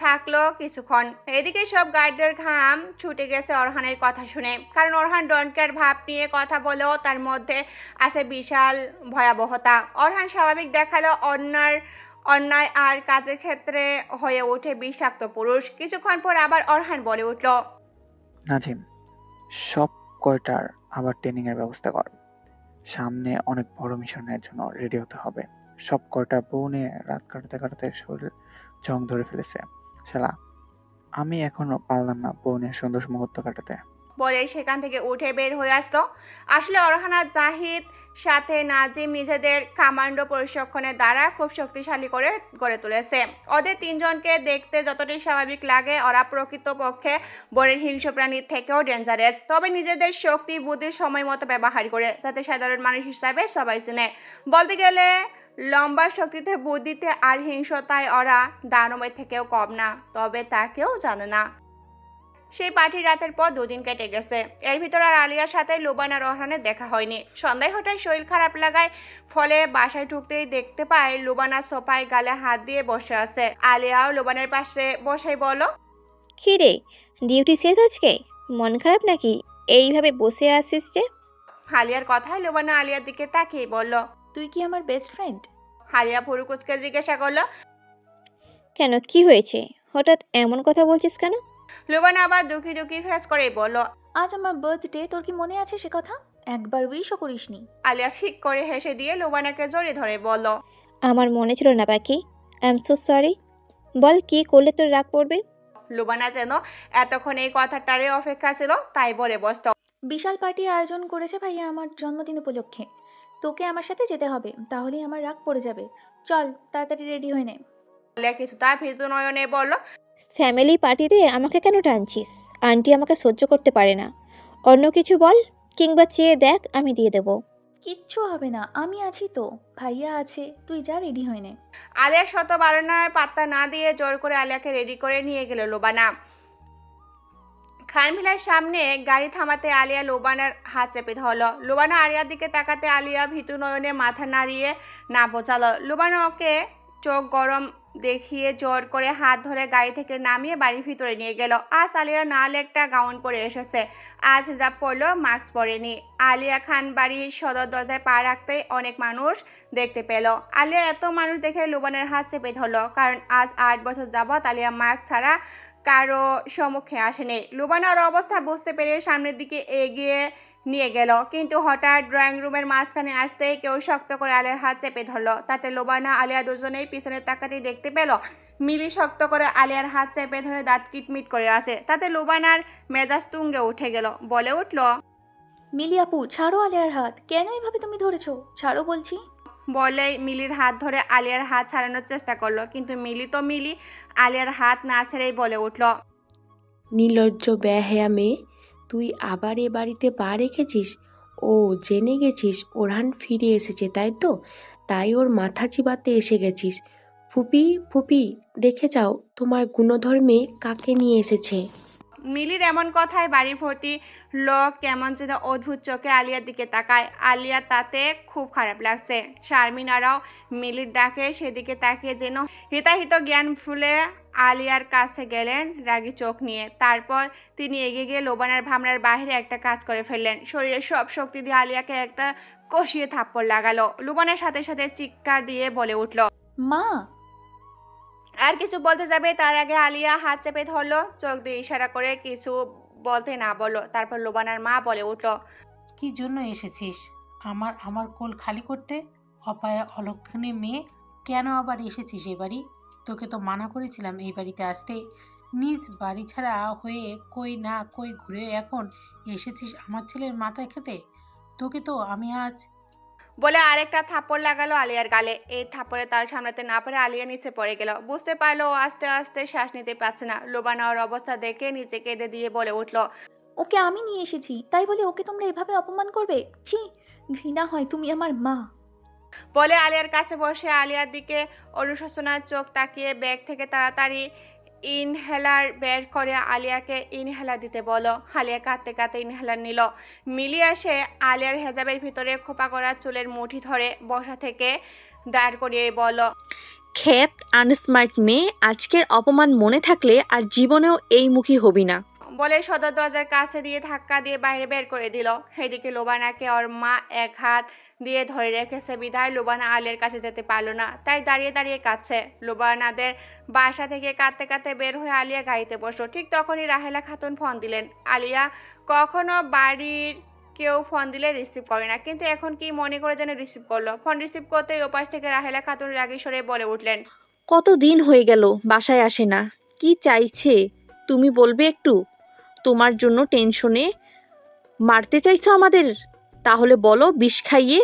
থাকলো কিছুক্ষণ। এদিকে সব গার্ডদের ঘাম ছুটে গেছে অরহানের কথা শুনে, কারণ অরহান ডোন্ট কেয়ার ভাব নিয়ে কথা বলেও তার মধ্যে আছে বিশাল ভয়াবহতা। অরহান স্বাভাবিক দেখালো অন্যায় আর কাজের ক্ষেত্রে হয়ে ওঠে বিষাক্ত পুরুষ। কিছুক্ষণ পর আবার অরহান বলে উঠল, নাজিম, সব কয়টার আবার ট্রেনিং এর ব্যবস্থা কর। সামনে অনেক বড় মিশনের জন্য রেডি হতে হবে। সব কয়টা বউ নিয়ে রাত কাটাতে কাটাতে শরীর জং ধরে ফেলেছে। শালা, আমি এখনো পারলাম না বউ নিয়ে সুন্দর মুহূর্ত কাটাতে। বলে সেখান থেকে উঠে বের হয়ে আসলো। আসলে অরহান আর জাহিদ সাথে নাজিম নিজেদের কমান্ডো প্রশিক্ষণের দ্বারা খুব শক্তিশালী করে গড়ে তুলেছে। ওদের তিনজনকে দেখতে যতটাই স্বাভাবিক লাগে, ওরা প্রকৃতপক্ষে বনের হিংস্র প্রাণীর থেকেও ডেঞ্জারাস। তবে নিজেদের শক্তি বুদ্ধির সময় মতো ব্যবহার করে, যাতে সাধারণ মানুষ হিসাবে সবাই চিনে। বলতে গেলে লম্বা শক্তিতে, বুদ্ধিতে আর হিংস্রতায় ওরা দানবের থেকেও কম না, তবে তা কেউ জানে না। সেই পার্টির রাতের পর 2 দিন কেটে গেছে। এর ভিতর আর আলিয়ার সাথে লুবান আর রোহানের দেখা হয়নি। সন্ধ্যায় হঠাৎ শরীর খারাপ লাগায় ফলে বাসায় ঢুকতেই দেখতে পায় লুবানা সোফায় গালে হাত দিয়ে বসে আছে। আলিয়াও লুবানের পাশে বসেই বলল, কী রে, ডিউটি শেষ আজকে? মন খারাপ নাকি এইভাবে বসে আছিস যে? আলিয়ার কথায় লুবানা আলিয়ার দিকে তাকিয়ে বলল, তুই কি আমার বেস্ট ফ্রেন্ড? আলিয়া ভুরু কুচকে জিজ্ঞাসা করলো। কেন, কি হয়েছে? হঠাৎ এমন কথা বলছিস কেন? লুবানা আবার দুঃখী দুঃখী ফেস করেই বলল, আজ আমার বার্থডে, তোর কি মনে আছে সে কথা? একবার উইশও করিসনি। আলিয়া ফিক করে হেসে দিয়ে লুবানাকে জড়িয়ে ধরে বলল, আমার মনে ছিল না পাখি, আই এম সো সরি। বল, কি করলে তোর রাগ পড়বে? লুবানা যেন এতক্ষণ এই কথাটারে অপেক্ষা ছিল, তাই বলে বসত। বিশাল পার্টি আয়োজন করেছে ভাইয়া আমার জন্মদিন উপলক্ষে। তোকে আমার সাথে যেতে হবে, তাহলেই আমার রাগ পড়ে যাবে। চল তাড়াতাড়ি রেডি হয়ে নে। আলিয়া কিছুটা ভীতু নয়নে বলল, ফ্যামিলি পার্টিতে আমাকে কেন টানছিস? আন্টি আমাকে সহ্য করতে পারে না। অন্য কিছু বল, কিংবা চেয়ে দেখ, আমি দিয়ে দেবো। কিচ্ছু হবে না, আমি আছি তো। ভাইয়া আছে, তুই যা রেডি হয়ে নে। আলিয়া শত বারণার পাত্তা না দিয়ে জোর করে আলিয়াকে রেডি করে নিয়ে গেল লুবানা। খানভিলার সামনে গাড়ি থামাতে আলিয়া লুবানার হাত চেপে ধরল। লুবানা আলিয়ার দিকে তাকাতে আলিয়া ভীতু নয়নে মাথা নাড়িয়ে না বোঝালো। লুবানা ওকে চোখ গরম দেখিয়ে জোর করে হাত ধরে গাড়ি থেকে নামিয়ে বাড়ির ভিতরে নিয়ে গেল। আজ আলিয়া নাল একটা গাউন পরে এসেছে, আজ হিজাব পরলো, মাস্ক পরেনি। আলিয়া খান বাড়ির সদর দরজায় পা রাখতেই অনেক মানুষ দেখতে পেল। আলিয়া এত মানুষ দেখে লুবানের হাত চেপে ধরলো, কারণ আজ 8 বছর যাবৎ আলিয়া মাস্ক ছাড়া কারো সম্মুখে আসেনি। লুবানার অবস্থা বুঝতে পেরে সামনের দিকে এগিয়ে নিয়ে গেল, কিন্তু হঠাৎ ড্রয়িং রুমের মাঝখানে আসতেই কেউ শক্ত করে আলিয়ার হাত চেপে ধরলো। তাতে লুবানা আলিয়া দুজনেই পিছনে তাকাতেই দেখতে পেল মিলি শক্ত করে আলিয়ার হাত চেপে ধরে দাঁত কিটমিট করে আছে। তাতে লুবানার মেজাজ তুঙ্গে উঠে গেল, বলে উঠল, মিলি আপু, ছাড়ো আলিয়ার হাত। কেন এভাবে তুমি ধরেছো? ছাড়ো বলছি। বলেই মিলির হাত ধরে আলিয়ার হাত ছাড়ানোর চেষ্টা করলো, কিন্তু মিলি আলিয়ার হাত না ছেড়েই বলে উঠল, নির্লজ্জ বেহায়া মেয়ে, তুই আবার এ বাড়িতে পা রেখেছিস? ও জেনে গেছিস ওরহান ফিরে এসেছে, তাই তো? তাই ওর মাথা চিবাতে এসে গেছিস? ফুপি ফুপি, দেখে যাও তোমার গুণধর্মে কাকে নিয়ে এসেছে। মিলির এমন কথায় বাড়ি ভর্তি লোক কেমন যেন অদ্ভুত চোখে আলিয়ার দিকে তাকায়। আলিয়া তাতে খুব খারাপ লাগছে। শারমিনারাও মিলির ডাকে সেদিকে তাকিয়ে যেন হিতাহিত জ্ঞান ফুলে আলিয়ার কাছে গেলেন রাগী চোখ নিয়ে। তারপর তিনি এগিয়ে গিয়ে লোবানার ভাবনার বাইরে একটা কাজ করে ফেললেন। শরীরের সব শক্তি দিয়ে আলিয়াকে একটা কষিয়ে থাপ্পড় লাগালো। লোবানের সাথে সাথে চিৎকার দিয়ে বলে উঠল, মা! আর কিছু বলতে যাবে তার আগে আলিয়া হাত চেপে ধরলো, চোখ দিয়ে ইশারা করে কিছু বলতে না বললো। তারপর লোবানার মা বলে উঠল, কি জন্য এসেছিস? আমার কোল খালি করতে? অপায়া অলক্ষণে মেয়ে, কেন আবার এসেছিস এই বাড়ি? তোকে তো মানা করেছিলাম এই বাড়িতে আসতে। নিজ বাড়ি ছাড়া হয়ে কই না কই ঘুরে এখন এসেছিস আমার ছেলের মাথায় খেতে। তোকে তো আমি আজ... বলে আরেকটা থাপ্পড় লাগালো আলিয়ার গালে। এই থাপ্পড়ে তার সামলাতে না পারে আলিয়া নিচে পড়ে গেল। বুঝতে পারলো ও আস্তে আস্তে শ্বাস নিতে পারছে না। লোবানা ওর অবস্থা দেখে নিচে কেঁদে দিয়ে বলে উঠল, ওকে আমি নিয়ে এসেছি, তাই বলে ওকে তোমরা এভাবে অপমান করবে? ছি, ঘৃণা হয়। তুমি আমার মা। বলে আলিয়ার কাছে বসে আলিয়ার দিকে অনুশোচনার চোখ তাকিয়ে ব্যাগ থেকে তাড়াতাড়ি ইনহেলার বের করে আলিয়াকে ইনহেলার দিতে বলো। আলিয়া কাঁদতে কাঁদতে ইনহেলার নিল। মিলি এসে আলিয়ার হেজাবের ভিতরে খোপা করা চুলের মুঠি ধরে বসা থেকে দাঁড় করিয়ে বলল, খ্যাত আনস্মার্ট মেয়ে, আজকের অপমান মনে থাকলে আর জীবনেও এই মুখী হবি না। বলে সদর দরজার কাছে দিয়ে ধাক্কা দিয়ে বাইরে বের করে দিল। এদিকে লোবানাকে ওর মা এক হাত দিয়ে ধরে রেখেছে বিধায় লোবানা আলিয়ার কাছে যেতে পারলো না, তাই দাঁড়িয়ে দাঁড়িয়ে কাঁদছে। লোবানাদের বাসা থেকে কাঁদতে কাঁদতে বের হয়ে আলিয়া গাড়িতে বসলো। ঠিক তখনই রাহেলা খাতুন ফোন দিলেন। আলিয়া কখনো বাড়ির কেউ ফোন দিলে রিসিভ করে না, কিন্তু এখন কি মনে করে যেন রিসিভ করলো। ফোন রিসিভ করতেই ওপাশ থেকে রাহেলা খাতুন রাগী স্বরে বলে উঠলেন, কতদিন হয়ে গেল বাসায় আসে না, কি চাইছে তুমি বলবে একটু? তোমার জন্য টেনশনে মারতে চাইছো আমাদের? তাহলে বলো, বিষ খাইয়ে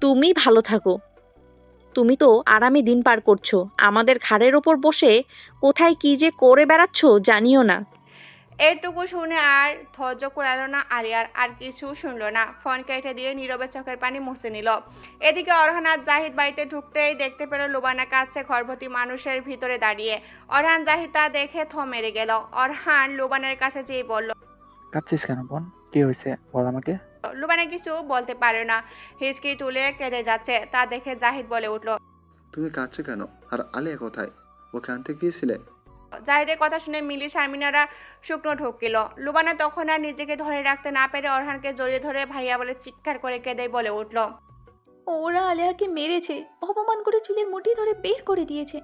তুমি ভালো থাকো। তুমি তো আরামে দিন পার করছো, আমাদের ঘাড়ের ওপর বসে কোথায় কি যে করে বেড়াচ্ছ জানিও না। এটুকু শুনে আর ধৈর্য কুলালো না আলিয়ার, আর কিছু শুনলো না। ফোন কেটে দিয়ে নীরবে চোখের পানি মুছে নিল। এদিকে অরহান আর জাহিদ বাড়িতে ঢুকতেই দেখতে পেল লোবানা কাছে ঘরভর্তি মানুষের ভিতরে দাঁড়িয়ে। অরহান জাহিদ তা দেখে থ মেরে গেল। অরহান লোবানের কাছে যেয়ে বলল, কাঁদছিস কেন বোন? কি হয়েছে বল আমাকে। লোবানা কিছু বলতে পারে না, হিচকি তুলে কেঁদে যাচ্ছে। তা দেখে জাহিদ বলে উঠল, তুমি কাঁদছো কেন? আর আলিয়া কোথায়? ওকে আনতে গিয়েছিলে? জাহিদের কথা শুনে মিলি শারমিনারা শুকনো ঢুকিল। লুবানা তখন আর নিজেকে ধরে রাখতে না পেরে অরহানকে জড়িয়ে ধরে ভাইয়া বলে চিৎকার করে কেঁদে বলে উঠল, ওরা আলেয়াকে মেরেছে, অপমান করে চুলের মুঠি ধরে বের করে দিয়েছে।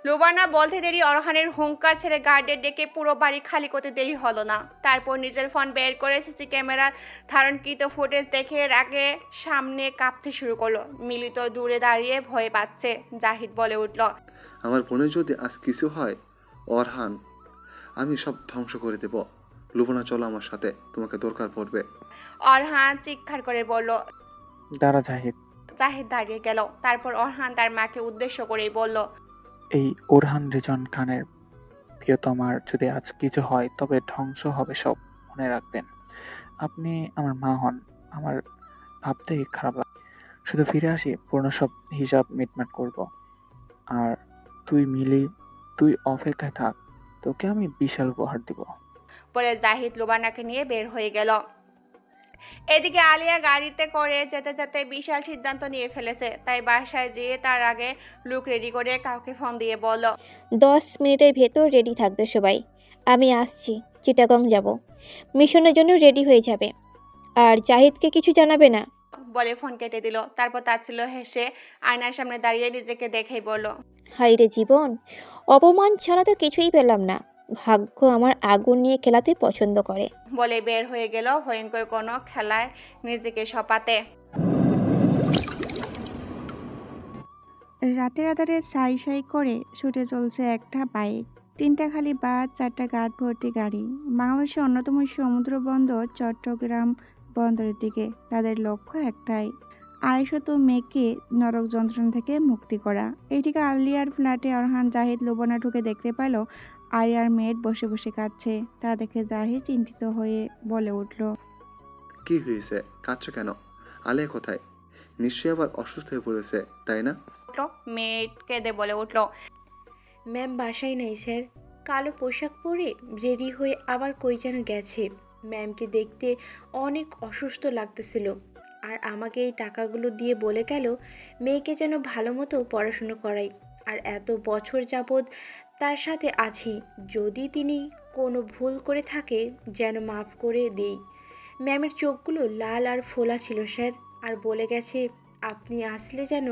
লুবানা বলতে দেরি অরহানের হুঙ্কার ছেড়ে গার্ডের ডেকে পুরো বাড়ি খালি করতে দেরি হলো না। তারপর নিজের ফোন বের করে সিসি ক্যামেরা ধারণকৃত ফুটেজ দেখে আগে সামনে কাঁপতে শুরু করলো। মিলি তো দূরে দাঁড়িয়ে ভয় পাচ্ছে। জাহিদ বলে উঠল, আমার বোনের যদি আজ কিছু হয় অরহান, আমি সব ধ্বংস করে দেব। লুবনা চলো আমার সাথে, তোমাকে দরকার পড়বে। অরহান চিৎকার করে বলল। দাঁড়া জাহিদ। জাহিদ দাঁড়িয়ে গেল। তারপর অরহান তার মাকে উদ্দেশ্য করেই বলল, এই ওরহান রিজন খানের প্রিয়তমার যদি আজ কিছু হয় তবে ধ্বংস হবে সব, মনে রাখবেন। আপনি আমার মা হন, আমার ভাবতেই খারাপ লাগে। শুধু ফিরে আসি, পুরনো সব হিসাব মিটমাট করব। আর তুই মিলি, তুই অপেক্ষায় থাক, তোকে আমি বিশাল উপহার দিব। বলে জাহিদ লুবানাকে নিয়ে বের হয়ে গেল। এদিকে আলিয়া গাড়িতে করে যেতে যেতে বিশাল সিদ্ধান্ত নিয়ে ফেলেছে। তাই বাসায় যেয়ে তার আগে লুক রেডি করে কাউকে ফোন দিয়ে বলল, 10 মিনিটের ভেতর রেডি থাকবে সবাই, আমি আসছি, চিটাগং যাব, মিশনের জন্য রেডি হয়ে যাবে। আর জাহিদকে কিছু জানাবে না। বলে ফোন কেটে দিল। তারপর তাচ্ছিল্য হেসে আয়নার সামনে দাঁড়িয়ে নিজেকে দেখেই বলল, হাই রে জীবন, অপমান ছাড়া তো কিছুই পেলাম না। ভাগ্য আমার আগুন নিয়ে খেলাতে পছন্দ করে। বলে বের হয়ে গেল ভয়ঙ্কর কোনো খেলায় নিজেকে সপাতে। রাতের আধারে সাই সাই করে ছুটে চলছে একটা বাইক, 3টা খালি বাস, 4টা গার্ড ভর্তি গাড়ি। বাংলাদেশের অন্যতম সমুদ্র বন্দর চট্টগ্রাম বন্দরের দিকে তাদের লক্ষ্য একটাই, 250 মেয়েকে নরক যন্ত্রণা থেকে মুক্তি করা। এইদিকে আলিয়ার ফ্ল্যাটে অরহান, জাহিদ, লোবানা ঢুকে দেখতে পেল আলিয়ার মেয়ের বসে বসে কাঁদছে। তা দেখে জাহিদ চিন্তিত হয়ে বলে উঠল, কি হয়েছে? কাঁদছো কেন? আলিয়া কোথায়? নিশ্চয়ই আবার অসুস্থ হয়ে পড়েছে, তাই না? মেয়ে কেঁদে বলে উঠল, ম্যাম বাসায় নেই স্যার, কালো পোশাক পরে রেডি হয়ে আবার কই যেন গেছে। ম্যামকে দেখতে অনেক অসুস্থ লাগতেছিল, আর আমাকে এই টাকাগুলো দিয়ে বলে গেল মেয়েকে যেন ভালো মতো পড়াশুনো করাই। আর এত বছর যাবৎ তার সাথে আছি, যদি তিনি কোনো ভুল করে থাকে যেন মাফ করে দেই। ম্যামের চোখগুলো লাল আর ফোলা ছিল স্যার, আর বলে গেছে আপনি আসলে যেন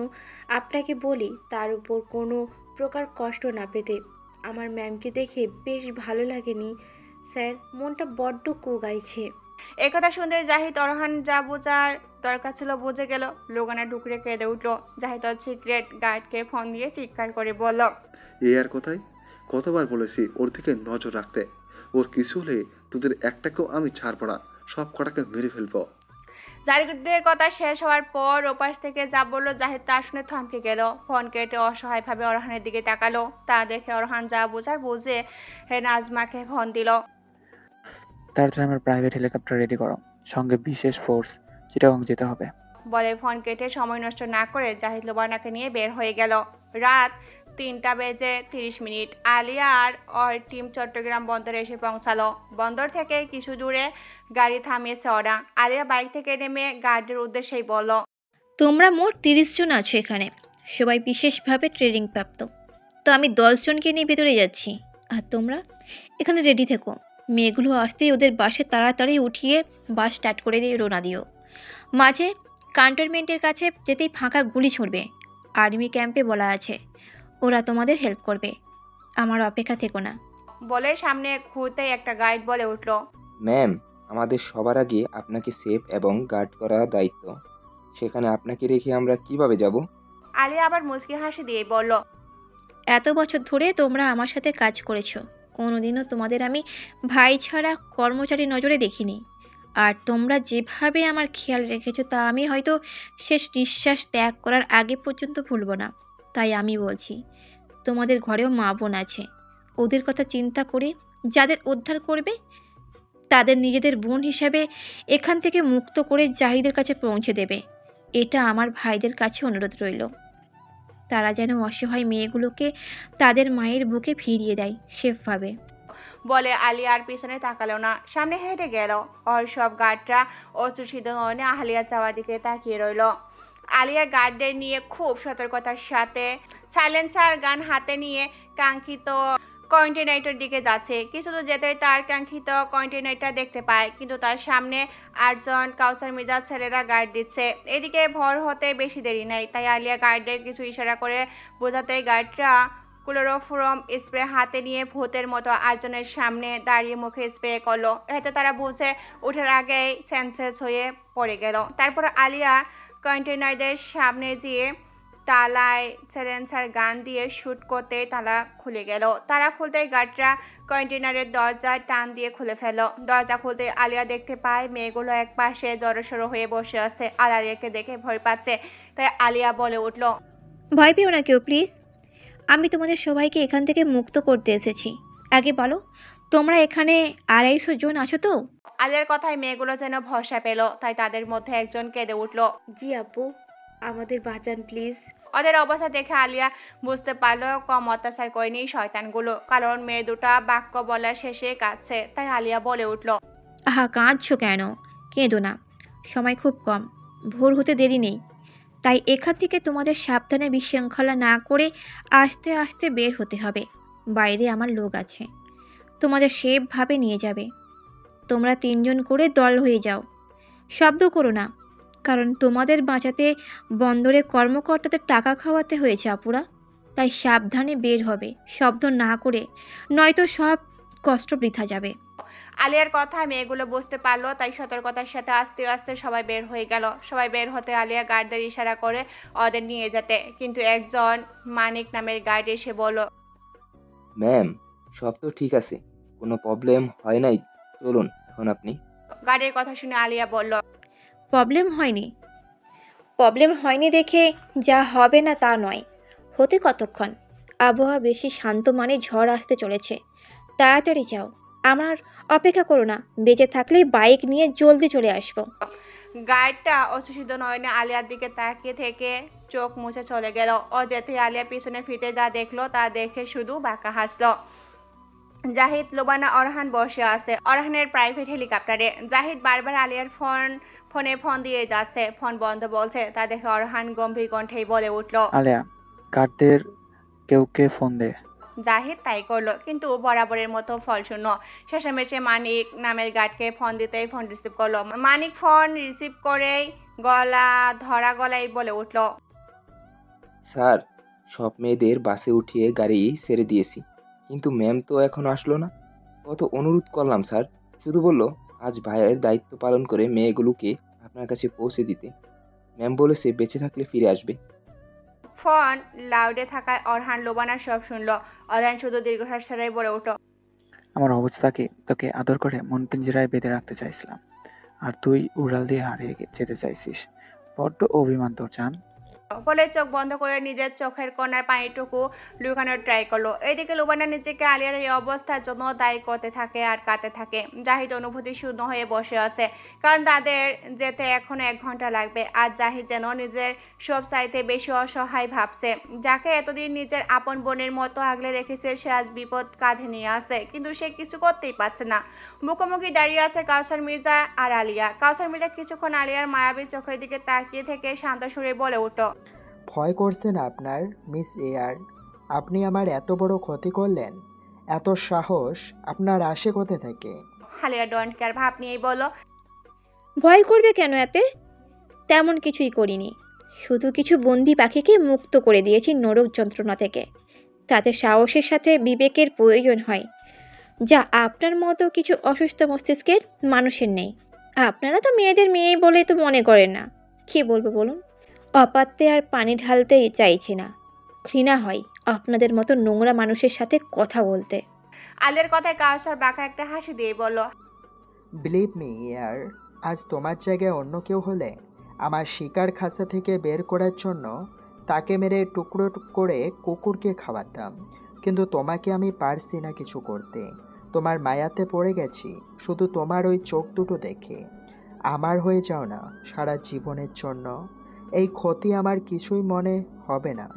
আপনাকে বলি তার উপর কোনো প্রকার কষ্ট না পেতে। আমার ম্যামকে দেখে বেশ ভালো লাগেনি স্যার, মনটা বড্ড কোগাইছে। একথা শুনতে জাহিদ অরহান যা বোঝার দরকার ছিল বুঝে গেল। লোগানা ডুকরে কেঁদে উঠল। জাহিদ সিক্রেট গার্ডকে ফোন দিয়ে চিৎকার করে বলল, এই আর কোথায়? কতবার বলেছি ওর দিকে নজর রাখতে। ওর কিছু হলে তোদের একটাকেও আমি ছাড়বো না, সব কটাকে মেরে ফেলবো। জাহিদের কথা শেষ হওয়ার পর ওপাশ থেকে যা বলল জাহিদ তা শুনে থমকে গেল। ফোন কেটে অসহায়ভাবে অরহানের দিকে তাকালো। তা দেখে অরহান যা বোঝার বুঝে নাজমাকে ফোন দিল। তাড়াতাড়ি আমার প্রাইভেট হেলিকপ্টার রেডি করো, সঙ্গে বিশেষ ফোর্স, চিটাগং যেতে হবে। বলে ফোন কেটে সময় নষ্ট না করে জাহিদ লোবানাকে নিয়ে বের হয়ে গেল। রাত 3:30 আলিয়া আর ওর টিম চট্টগ্রাম বন্দরে এসে পৌঁছালো। বন্দর থেকে কিছু দূরে গাড়ি থামিয়েছে ওরা। আলিয়া বাইক থেকে নেমে গার্ডের উদ্দেশ্যেই বলল, তোমরা মোট 30 জন আছো এখানে, সবাই বিশেষভাবে ট্রেনিং প্রাপ্ত। তো আমি 10 জনকে নিয়ে ভেতরে যাচ্ছি, আর তোমরা এখানে রেডি থেকো। মেয়েগুলো আসতেই ওদের বাসে তাড়াতাড়ি উঠিয়ে বাস স্টার্ট করে দিয়ে রওনা দিও। মাঝে ক্যান্টনমেন্টের কাছে যেতেই ফাঁকা গুলি ছুড়বে। আর্মি ক্যাম্পে বলা আছে, ওরা তোমাদের হেল্প করবে। আমার অপেক্ষা থেকো না। বলে সামনে ঘুরতেই একটা গাইড বলে উঠল, ম্যাম, আমাদের সবার আগে আপনাকে সেফ এবং গার্ড করা দায়িত্ব। সেখানে আপনাকে রেখে আমরা কিভাবে যাব? আলিয়া আবার মুচকি হাসি দিয়ে বলল, এত বছর ধরে তোমরা আমার সাথে কাজ করেছো, কোনোদিনও তোমাদের আমি ভাই ছাড়া কর্মচারী নজরে দেখিনি। আর তোমরা যেভাবে আমার খেয়াল রেখেছো তা আমি হয়তো শেষ নিঃশ্বাস ত্যাগ করার আগে পর্যন্ত ভুলবো না। তাই আমি বলছি, তোমাদের ঘরেও মা বোন আছে, ওদের কথা চিন্তা করে যাদের উদ্ধার করবে তাদের নিজেদের বোন হিসাবে এখান থেকে মুক্ত করে জাহিদের কাছে পৌঁছে দেবে। এটা আমার ভাইদের কাছে অনুরোধ রইল। তারা যেন অসহায় মেয়েগুলোকে তাদের মায়ের বুকে ফিরিয়ে দেয় সেফভাবে। বলে আলিয়া আর পিছনে তাকালো না, সামনে হেঁটে গেল। ওর সব গার্ডরা অশ্রুসিদ্ধ নয়নে আলিয়া যাওয়ার দিকে তাকিয়ে রইল। আলিয়া গার্ডদের নিয়ে খুব সতর্কতার সাথে সাইলেন্সার গান হাতে নিয়ে কাঙ্ক্ষিত কন্টেনারটার দিকে যাচ্ছে। কিছু দূর যেতেই তার কাঙ্ক্ষিত কন্টেনারটা দেখতে পায়, কিন্তু তার সামনে 8 জন কাউসার মিজাজ ছেলেরা গার্ড দিচ্ছে। এদিকে ভোর হতে বেশি দেরি নাই, তাই আলিয়া গার্ডদের কিছু ইশারা করে বোঝাতেই গার্ডরা ক্লোরোফর্ম স্প্রে হাতে নিয়ে ভূতের মতো 8 জনের সামনে দাঁড়িয়ে মুখে স্প্রে করলো। এতে তারা বুঝে ওঠার আগেই সেন্সেস হয়ে পড়ে গেল। তারপর আলিয়া কন্টেনারদের সামনে গিয়ে তালায় সাইলেন্সার গান দিয়ে শ্যুট করতে তালা খুলে গেল। তালা খুলতেই গার্ডরা কন্টেনারের দরজা টান দিয়ে খুলে ফেল। দরজা খুলতে আলিয়া দেখতে পায় মেয়েগুলো এক পাশে জড়সড়ো হয়ে বসে আছে আর আলিয়াকে দেখে ভয় পাচ্ছে। তাই আলিয়া বলে উঠল, ভয় পেও না কেউ প্লিজ, আমি তোমাদের সবাইকে এখান থেকে মুক্ত করতে এসেছি। আগে বলো, তোমরা এখানে 250 জন আছো তো? আলিয়ার কথায় মেয়েগুলো যেন ভরসা পেল, তাই তাদের মধ্যে একজন কেঁদে উঠল, জি আপু, আমাদের বাঁচান প্লিজ। ওদের অবস্থা দেখে আলিয়া বুঝতে পারলো কম অত্যাচার করেনি শয়তানগুলো, কারণ মেয়ে দুটা বাক্য বলার শেষে কাঁদছে। তাই আলিয়া বলে উঠল, আহা, কাঁদছো কেন? কেঁদো না, সময় খুব কম, ভোর হতে দেরি নেই। তাই এখান থেকে তোমাদের সাবধানে বিশৃঙ্খলা না করে আস্তে আস্তে বের হতে হবে। বাইরে আমার লোক আছে, তোমাদের সেফভাবে নিয়ে যাবে। তোমরা 3 জন করে দল হয়ে যাও, শব্দ করো না, কারণ তোমাদের বাঁচাতে বন্দরে কর্মকর্তাদের টাকা খাওয়াতে হয়েছে আপুরা। তাই সাবধানে বের হবে, শব্দ না করে, নয়তো সব কষ্ট বৃথা যাবে। আলিয়ার কথায় মেয়েগুলো বুঝতে পারলো, তাই সতর্কতার সাথে আস্তে আস্তে সবাই বের হয়ে গেল। সবাই বের হতে আলিয়া গার্ডদের ইশারা করে ওদের নিয়ে যেতে, কিন্তু একজন মানিক নামের গার্ড এসে বলল, ম্যাম, সব তো ঠিক আছে, কোনো প্রবলেম হয় নাই। চলুন এখন আপনি। গার্ডের কথা শুনে আলিয়া বলল, প্রবলেম হয়নি দেখে যা হবে না তা নয়। হতে কতক্ষণ? আবহাওয়া বেশি শান্ত মানে ঝড় আসতে চলেছে। তাড়াতাড়ি যাও, আমার অপেক্ষা করো না। বেঁচে থাকলেই বাইক নিয়ে জলদি চলে আসবো। গার্ডটা অশ্রুসিদ্ধ নয়নে আলিয়ার দিকে তাকিয়ে থেকে চোখ মুছে চলে গেল। ও যেতে আলিয়া পিছনে ফিরে যা দেখলো তা দেখে শুধু বাঁকা হাসলো। জাহিদ, লোবানা, অরহান বসে আছে অরহানের প্রাইভেট হেলিকপ্টারে। জাহিদ বারবার আলিয়ার ফোনে ফোন দিয়ে যাচ্ছে, ফোন বন্ধ বলছে। তা দেখে অরহান গম্ভীর কণ্ঠেই বলে উঠল, আলিয়া, গার্ডদের কেউকে ফোন দে। জাহিদ তাই করলো, কিন্তু বরাবরের মতো ফলশূন্য। শেষমেশে মানিক নামের গার্ডকে ফোন দিতেই ফোন রিসিভ করলো। মানিক ফোন রিসিভ করেই ধরা গলায় বলে উঠল, স্যার, সব মেয়েদের বাসে উঠিয়ে গাড়ি ছেড়ে দিয়েছি, কিন্তু ম্যাম তো এখনো আসলো না। কত অনুরোধ করলাম স্যার, শুধু বলল আজ ভাইয়ের দায়িত্ব পালন করে মেয়েগুলোকে আপনার কাছে পৌঁছে দিতে। ম্যাম বলেছে বেঁচে থাকলে ফিরে আসবে। ফোন লাউডে থাকায় অরহান লোবানা সব শুনলো। অরহান শুধু দীর্ঘশ্বাস ছাড়াই বলে উঠল, আমার অবস্থা কি, তোকে আদর করে মন পিঞ্জরায় বেঁধে রাখতে চাইছিলাম, আর তুই উড়াল দিয়ে হারিয়ে যেতে চাইছিস। বড্ড অভিমান তোর, জান। বলে চোখ বন্ধ করে নিজের চোখের কোণার পানিটুকু লুকানোর ট্রাই করলো। এদিকে লুবানা নিজেকে আলিয়ার এই অবস্থার জন্য দায়ী করতে থাকে আর কাঁদতে থাকে। জাহিদ অনুভূতি শূন্য হয়ে বসে আছে, কারণ তাদের যেতে এখনো 1 ঘন্টা লাগবে। আর জাহিদ যেন নিজের সব চাইতে বেশি অসহায় ভাবছে। যাকে এতদিন নিজের আপন বোনের মতো আগলে রেখেছে, সে আজ বিপদ কাঁধে নিয়ে আসে, কিন্তু সে কিছু করতেই পারছে না। মুখোমুখি দাঁড়িয়ে আছে কাউসার মির্জা আর আলিয়া। কাউসার মির্জা কিছুক্ষণ আলিয়ার মায়াবী চোখের দিকে তাকিয়ে থেকে শান্ত সুরে বলে উঠল, ভয় করছেন আপনার মিস এয়ার? আপনি আমার এত বড় ক্ষতি করলেন, এত সাহস আপনার আসে কোথা থেকে? আলিয়া ডোন্ট কেয়ার ভাব নিয়েই বলল, ভয় করবে কেন এতে? তেমন কিছুই করিনি, শুধু কিছু বন্দি পাখিকে মুক্ত করে দিয়েছি নরক যন্ত্রণা থেকে। তাতে সাহসের সাথে বিবেকের প্রয়োজন হয়, যা আপনার মতো কিছু অসুস্থ মস্তিষ্কের মানুষের নেই। আপনারা তো মেয়েদের মেয়ে বলেই তো মনে করেন না। কী বলবো বলুন, অপাত্রে আর পানি ঢালতেই চাইছি না। ঘৃণা হয় আপনাদের মতো নোংরা মানুষের সাথে কথা বলতে। আলিয়ার কথায় কাউসার বাঁকা একটা হাসি দিয়ে বলল, বিলিভ মি ইয়ার, আজ তোমার জায়গায় অন্য কেউ হলে আমার শিকার খাঁচা থেকে বের করার জন্য তাকে মেরে টুকরো করে কুকুরকে খাওয়াতাম, কিন্তু তোমাকে আমি পারছি না কিছু করতে। তোমার মায়াতে পড়ে গেছি শুধু তোমার ওই চোখ দুটো দেখে। আমার হয়ে যাও না সারা জীবনের জন্য। এই ক্ষতি আমার কিছুই মনে হবে না।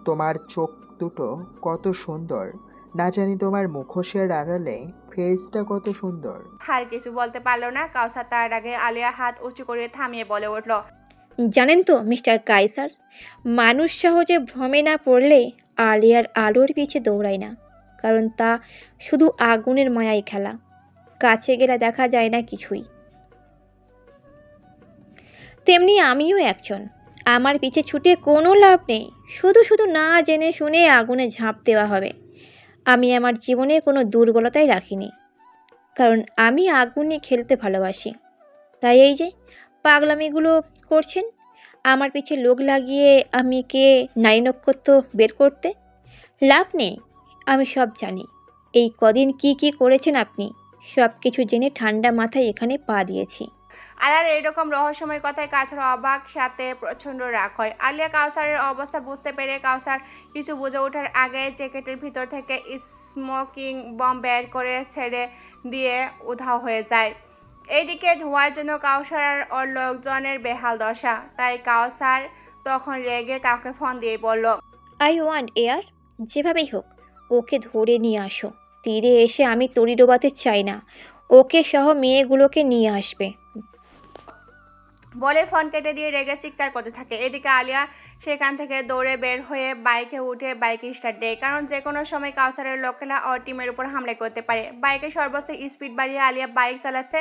তোমার চোখ দুটো কত সুন্দর, না জানি তোমার মুখোশের আড়ালে ফেসটা কত সুন্দর। আর কিছু বলতে পারলো না কাউসার। তার আগে আলিয়া হাত উঁচু করে থামিয়ে বলে উঠল, জানেন তো মিস্টার কাইসার, মানুষ সহজে ভ্রমে না পড়লে আলিয়ার আলোর পিছে দৌড়ায় না, কারণ তা শুধু আগুনের মায়াই খেলা। কাছে গেলে দেখা যায় না কিছুই। তেমনি আমিও একজন। আমার পিছে ছুটে কোনো লাভ নেই, শুধু শুধু না জেনে শুনে আগুনে ঝাঁপ দেওয়া হবে। আমি আমার জীবনে কোনো দুর্বলতাই রাখিনি, কারণ আমি আগুনে খেলতে ভালোবাসি। তাই এই যে পাগলামিগুলো করছেন, আমার পিছে লোক লাগিয়ে আমি কে নারী নক্ষত্র বের করতে লাভ নেই। আমি সব জানি। এই কদিন কি কি করেছেন আপনি, সব কিছু জেনে ঠান্ডা মাথায় এখানে পা দিয়েছি। আলিয়ার এইরকম রহস্যময় কথায় কাউসার অবাক, সাথে প্রচন্ড রাগ হয়। আলিয়া কাউসারের অবস্থা বুঝতে পেরে কাউসার কিছু বুঝে ওঠার আগে জ্যাকেটের ভিতর থেকে স্মোকিং বম বের করে ছেড়ে দিয়ে উধাও হয়ে যায়। এইদিকে ধোয়ার জন্য কাউসার আর ওর লোকজনের বেহাল দশা। তাই কাউসার তখন রেগে কাউকে ফোন দিয়ে বলল, আই ওয়ান্ট এয়ার, যেভাবেই হোক ওকে ধরে নিয়ে আসো। তীরে এসে আমি তরি ডোবাতে চাই না। ওকে সহ মেয়েগুলোকে নিয়ে আসবে। বলে ফোন কেটে দিয়ে রেগে চিৎকার করতে থাকে। এদিকে আলিয়া সেখান থেকে দৌড়ে বের হয়ে বাইকে উঠে বাইক স্টার্ট দেয়, কারণ যে কোনো সময় কাউসারের লোকেরা ওর টিমের উপর হামলা করতে পারে। বাইকে সর্বোচ্চ স্পিড বাড়িয়ে আলিয়া বাইক চালাচ্ছে,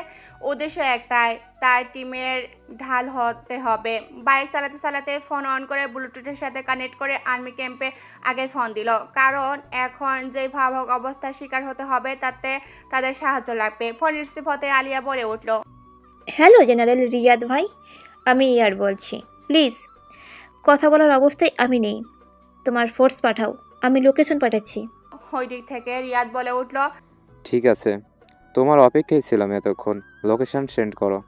উদ্দেশ্য একটাই, তার টিমের ঢাল হতে হবে। বাইক চালাতে চালাতে ফোন অন করে ব্লুটুথের সাথে কানেক্ট করে আর্মি ক্যাম্পে আগে ফোন দিল, কারণ এখন যে ভয়াবহ অবস্থার শিকার হতে হবে তাতে তাদের সাহায্য লাগবে। ফোন রিসিভ হতে আলিয়া বলে উঠল, হ্যালো জেনারেল রিয়াদ ভাই, আমি এয়ার বলছি। প্লিজ, কথা বলার অবস্থায় আমি নেই। তোমার ফোর্স পাঠাও, আমি লোকেশন পাঠাচ্ছি। ওই দিক থেকে রিয়াদ বলে উঠল, ঠিক আছে, তোমার অপেক্ষায় ছিলাম এতক্ষণ, লোকেশন সেন্ড করো।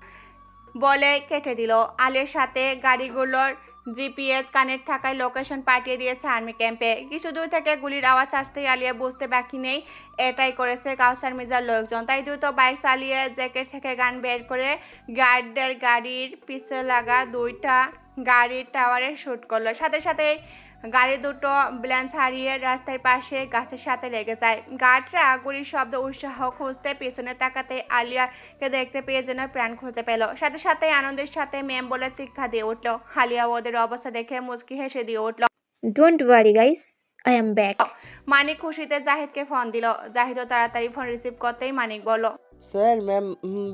বলে কেটে দিল। আলিয়ার সাথে গাড়িগুলোর জিপিএস কানেক্ট থাকায় লোকেশন পাঠিয়ে দিয়েছে আর্মি ক্যাম্পে। কিছু দূর থেকে গুলির আওয়াজ আসতেই আলিয়া বুঝতে বাকি নেই এটাই করেছে কাউসার মির্জার লোকজন। তাই দ্রুত বাইক চালিয়ে জ্যাকেট থেকে গান বের করে গার্ডদের গাড়ির পিছনে লাগা 2টা গাড়ির টাওয়ারে শ্যুট করলো। সাথে সাথে গাড়ি দুটো ব্যালেন্স হারিয়ে রাস্তার পাশে গাছের সাথে লেগে যায়। গার্ডরা গুলির শব্দ উৎসাহ খুঁজতে পেছনে তাকাতে আলিয়াকে দেখতে পেয়ে যেন প্রাণ খুঁজে পেল। সাথে সাথে আনন্দের সাথে ম্যাম বলে চিৎকার দিয়ে উঠল। আলিয়া ওদের অবস্থা দেখে মুচকি হেসে দিয়ে উঠল, don't worry guys, I am back. Manik খুশিতে জাহিদকে ফোন দিল। জাহিদও তাড়াতাড়ি ফোন রিসিভ করতেই মানিক বলল, স্যার ম্যাম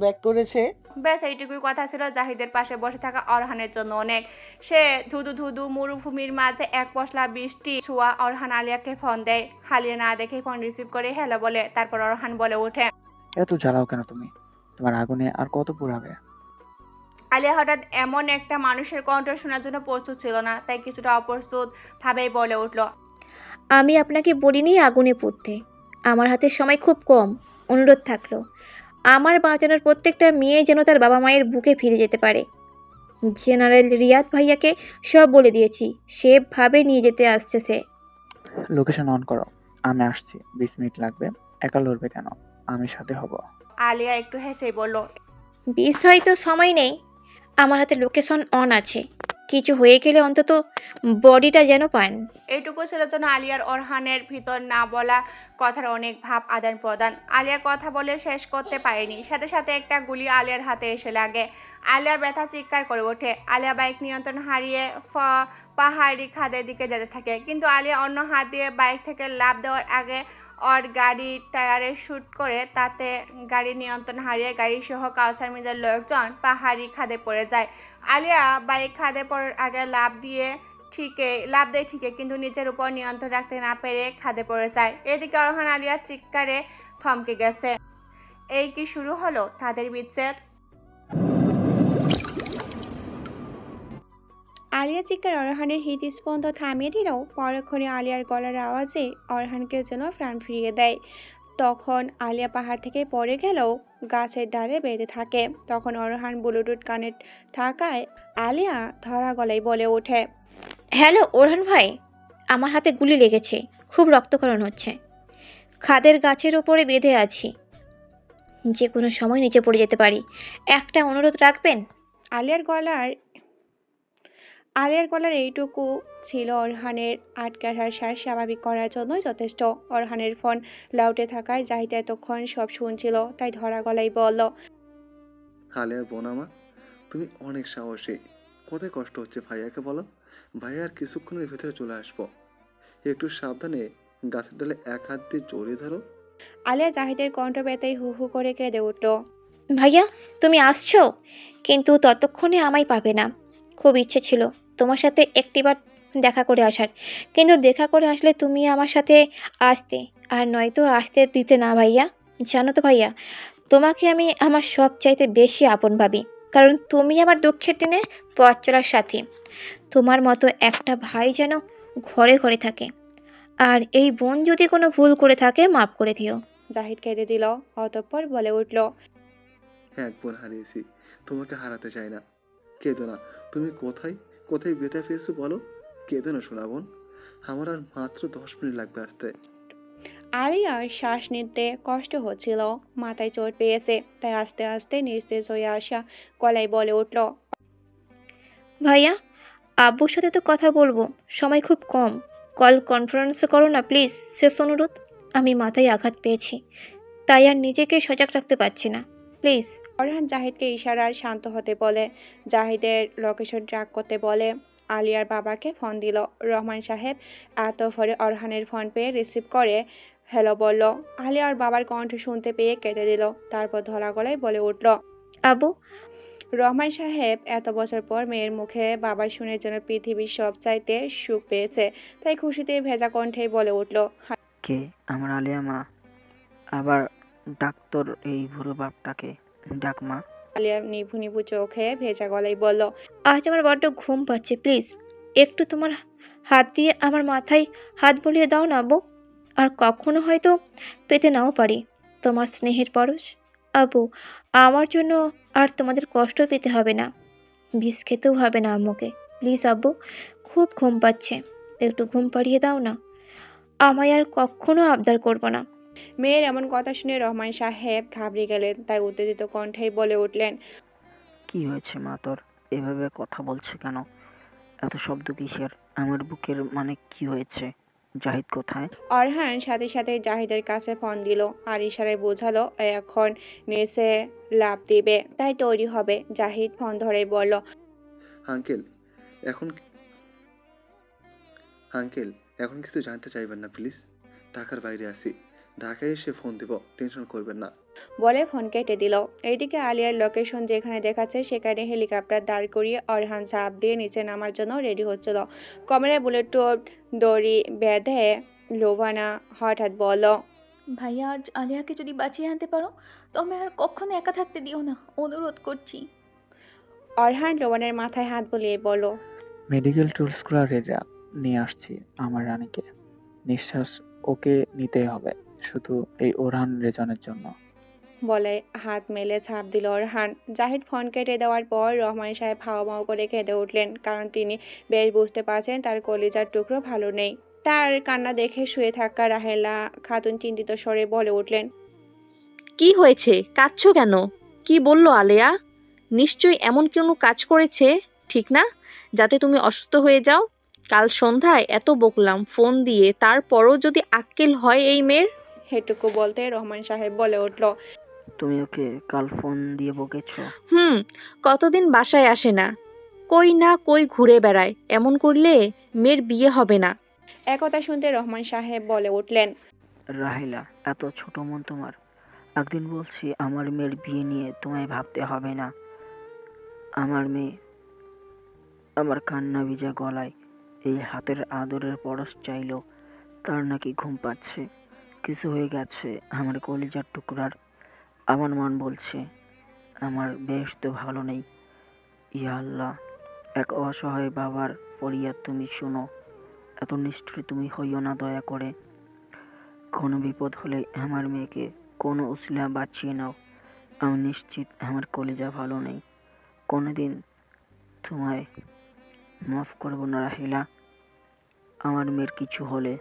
ব্যাক করেছে। ব্যাস এইটুকুই কথা ছিল জাহিদের পাশে বসে থাকা অরহানের জন্য অনেক। সে ধুধু ধুধু মরুভূমির মাঝে এক পশলা বৃষ্টি ছোঁয়া অরহান আলিয়াকে ফোন দেয়। আলিয়া না দেখে ফোন রিসিভ করে হ্যালো বলে, তারপর অরহান বলে ওঠে, এত জ্বালাও কেন তুমি? তোমার আগুনে আর কত পোড়াবে? আলিয়া হঠাৎ এমন একটা মানুষের কণ্ঠ শোনার জন্য প্রস্তুত ছিল না, তাই কিছুটা অপ্রস্তুত ভাবেই বলে উঠল, আমি আপনাকে বলিনি আগুনে পুড়তে। আমার হাতে সময় খুব কম। অনুরোধ থাকলো, আমার বাঁচানোর প্রত্যেকটা মেয়ে যেন তার বাবা মায়ের বুকে ফিরে যেতে পারে। জেনারেল রিয়াদ ভাইয়াকে সব বলে দিয়েছি, সেভাবে নিয়ে যেতে আসছে সে। লোকেশন অন করো, আমি আসছি। 20 মিনিট লাগবে। একা লড়বে কেন? আমি সাথে হব। আলিয়া একটু হেসেই বলল, বিষয় তো সময় নেই, আমার হাতে লোকেশন অন আছে, কিছু হয়ে গেলে অন্তত বডিটা যেন পান। এইটুকু ছেলের জন্য আলিয়ার ওরহানের ভিতর না বলা কথার অনেক ভাব আদান প্রদান। আলিয়া কথা বলে শেষ করতে পারেনি, সাথে সাথে একটা গুলি আলিয়ার হাতে এসে লাগে। আলিয়া ব্যথা চিৎকার করে ওঠে। আলিয়া বাইক নিয়ন্ত্রণ হারিয়ে পাহাড়ি খাদের দিকে যেতে থাকে, কিন্তু আলিয়া অন্য হাত দিয়ে বাইক থেকে লাফ দেওয়ার আগে ওর গাড়ির টায়ারে শুট করে তাতে গাড়ির নিয়ন্ত্রণ হারিয়ে গাড়ি সহ কাউসার মির্জার লোকজন পাহাড়ি খাদে পড়ে যায়। আলিয়া বাইক খাদে পড়ার আগে লাফ দেয় ঠিকই, কিন্তু নিজের উপর নিয়ন্ত্রণ রাখতে না পেরে খাদে পড়ে যায়। এদিকে অরহান আলিয়ার চিৎকারে থমকে গেছে। এই কি শুরু হলো তাদের বিচ্ছেদ? আলিয়া চিৎকার অরহানের হৃদস্পন্দ থামিয়ে দিলেও পরক্ষণে আলিয়ার গলার আওয়াজে অরহানকে যেন প্রাণ ফিরিয়ে দেয়। তখন আলিয়া পাহাড় থেকে পড়ে গেলেও গাছের ডালে বেঁধে থাকে। তখন অরহান ব্লুটুথ কানে থাকায় আলিয়া ধরা গলায় বলে ওঠে, হ্যালো ওরহান ভাই, আমার হাতে গুলি লেগেছে, খুব রক্তক্ষরণ হচ্ছে, খাদের গাছের ওপরে বেঁধে আছি, যে কোনো সময় নিচে পড়ে যেতে পারি, একটা অনুরোধ রাখবেন? আলিয়ার গলার এইটুকু ছিল অরহানের আটকে আসার শ্বাস স্বাভাবিক করার জন্যই যথেষ্ট। অরহানের ফোন লাউডে থাকায় জাহিদ এতক্ষণ সব শুনছিল, তাই ধরা গলায় বলল, আলিয়া বোন আমার, তুমি অনেক সাহসী। কোথায় কষ্ট হচ্ছে ভাইয়াকে বলো, ভাইয়া আর কিছুক্ষণের ভেতরে চলে আসবো। একটু সাবধানে গাছের ডালে এক হাত দিয়ে জড়িয়ে ধরো। আলিয়া জাহিদের কণ্ঠ পেতেই হু হু করে কেঁদে উঠল। ভাইয়া তুমি আসছো, কিন্তু ততক্ষণে আমায় পাবে না। খুব ইচ্ছে ছিল তোমার সাথে একটিবার দেখা করে আসার, কিন্তু দেখা করে আসলে তুমি আমার সাথে আসতে, আর নয়তো আসতে দিতে না ভাইয়া। জানো তো ভাইয়া, তোমাকে আমি আমার সব চাইতে বেশি আপন ভাবি, কারণ তুমি আমার দুঃখের দিনে পথ চলার সাথী। তোমার মতো একটা ভাই যেন ঘরে ঘরে থাকে, আর এই বোন যদি কোনো ভুল করে থাকে মাফ করে দিও। জাহিদ কেঁদে দিল, অতঃপর বলে উঠল, এক বোন হারিয়েছি, তোমাকে হারাতে চাই না। কেঁদো না। তুমি কোথায় কোথায় ব্যথা পেয়েছো বলো। কেঁদো না শোনা বোন, আমার আর মাত্র 10 মিনিট লাগবে আসতে। আলিয়ার শ্বাস নিতে কষ্ট হচ্ছিল, মাথায় চোট পেয়েছে, তাই আস্তে আস্তে নিস্তেজ হয়ে আসা গলায় বলে উঠল, ভাইয়া, আব্বুর সাথে তো কথা বলবো, সময় খুব কম, কল কনফারেন্স করো না প্লিজ, শেষ অনুরোধ। আমি মাথায় আঘাত পেয়েছি, তাই আর নিজেকে সজাগ রাখতে পারছি না, প্লিজ। অরহান জাহিদকে ইশারায় শান্ত হতে বলে, জাহিদের লোকেশন ট্র্যাক করতে বলে। আলিয়ার বাবাকে ফোন দিল। রহমান সাহেব এত ভরে অরহানের ফোন পেয়ে রিসিভ করে হ্যালো বলল। আলিয়ার বাবার কণ্ঠ শুনতে পেয়ে কেটে দিল, তারপর ধরা গলায় বলে উঠল, আব্বু। রহমান সাহেব এত বছর পর মেয়ের মুখে বাবা শুনে যেন পৃথিবীর সব চাইতে সুখ পেয়েছে, তাই খুশিতে ভেজা কণ্ঠেই বলে উঠল, কে? আমার আলিয়া মা? আবার ডাক তোর এই বুড়ো বাপটাকে, ডাক মা। আলিয়া নিভু নিভু চোখে ভেজা গলায় বলল, আজ আমার বড্ড ঘুম পাচ্ছে, প্লিজ একটু তোমার হাত দিয়ে আমার মাথায় হাত বুলিয়ে দাও না আব্বু, আর কখনো হয়তো পেতে নাও পারি তোমার স্নেহের পরশ। আব্বু, আমার জন্য আর তোমাদের কষ্ট পেতে হবে না, বিষ খেতেও হবে না আম্মুকে, প্লিজ আব্বু, খুব ঘুম পাচ্ছে, একটু ঘুম পাড়িয়ে দাও না, আমায় আর কখনো আবদার করবো না। মেয়ের এমন কথা শুনে রহমান সাহেব ঘাবড়ে গেলেন, তাই উত্তেজিত কণ্ঠেই বলে উঠলেন, কি হয়েছে মা তোর? এভাবে কথা বলছে কেন? এত শব্দ কিসের? আমার বুকের মানে কি হয়েছে? জাহিদ কোথায়? অরহান সাথে সাথে জাহিদের কাছে ফোন দিল আর ইশারায় বোঝালো এখন নিচে লাফ দিবে, তাই তৈরি হবে। জাহিদ ফোন ধরে বলল, আঙ্কেল এখন আঙ্কেল এখন কিছু জানতে চাইবেন না প্লিজ। ঢাকার বাইরে আছি, ঢাকায় এসে ফোন দিব, টেনশন করবেন না। বলে ফোন কেটে দিল। এইদিকে আলিয়ার লোকেশন যেখানে দেখাচ্ছে সেখানে হেলিকপ্টার দাঁড় করিয়ে অরহান ঝাঁপ দিয়ে নিচে নামার জন্য রেডি হচ্ছিল। কোমরে বুলেটপ্রুফ দড়ি বেঁধে লোভানা হঠাৎ বলল, ভাইয়া আজ আলিয়াকে যদি বাঁচিয়ে আনতে পারো তবে আর কখনো একা থাকতে দিও না, অনুরোধ করছি। অরহান লোভানের মাথায় হাত বুলিয়ে বলল, মেডিকেল টুলসগুলো রেডি নিয়ে আসছি আমার রানীকে। নিঃশ্বাস ওকে নিতেই হবে, শুধু এই ওরহান রেজনের জন্য। বলে হাত মেলে ছাপ দিল অরহান। জাহিদ ফোন কেটে দেওয়ার পর রহমান সাহেব হাউমাউ করে কেঁদে উঠলেন, কারণ তিনি বেশ বুঝতে পারছেন তার কলিজার টুকরো ভালো নেই। তার কান্না দেখে শুয়ে থাকা রাহেলা খাতুন চিন্তিত স্বরে বলে উঠলেন, কি হয়েছে, কাঁদছো কেন? কি বললো আলেয়া? নিশ্চয়ই এমন কোনো কাজ করেছে, ঠিক না, যাতে তুমি অসুস্থ হয়ে যাও? কাল সন্ধ্যায় এত বকলাম ফোন দিয়ে, তারপরও যদি আক্কেল হয় এই মেয়ের। হেটুকু বলতে রহমান সাহেব বলে উঠল, তুমি ওকে কাল ফোন দিয়ে বকেছো? কতদিন বাসায় আসে না, কই না কই ঘুরে বেড়ায়, এমন করলে মেয়ের বিয়ে হবে না। একথা শুনতে রহমান সাহেব বলে উঠলেন, রাহেলা, এত ছোট মন তোমার। একদিন বলছি আমার মেয়ের বিয়ে নিয়ে তোমায় ভাবতে হবে না। আমার মেয়ে আমার কান্না ভিজা গলায় এই হাতের আদরের পরশ চাইলো, তার নাকি ঘুম পাচ্ছে। কিছু হয়ে গেছে আমার কলিজার টুকরার। আমার মন বলছে আমার বেশ তো ভালো নেই। ইয়া আল্লাহ, এক অসহায় বাবার ফরিয়াদ তুমি শোনো। এত নিষ্ঠুর তুমি হইও না দয়া করে। কোনো বিপদ হলে আমার মেয়েকে কোনো উসিলা বাঁচিয়ে নাও। আমি নিশ্চিত আমার কলিজা ভালো নেই। কোনোদিন তোমায় মাফ করবো না রাহিলা, আমার মেয়ের কিছু হলে।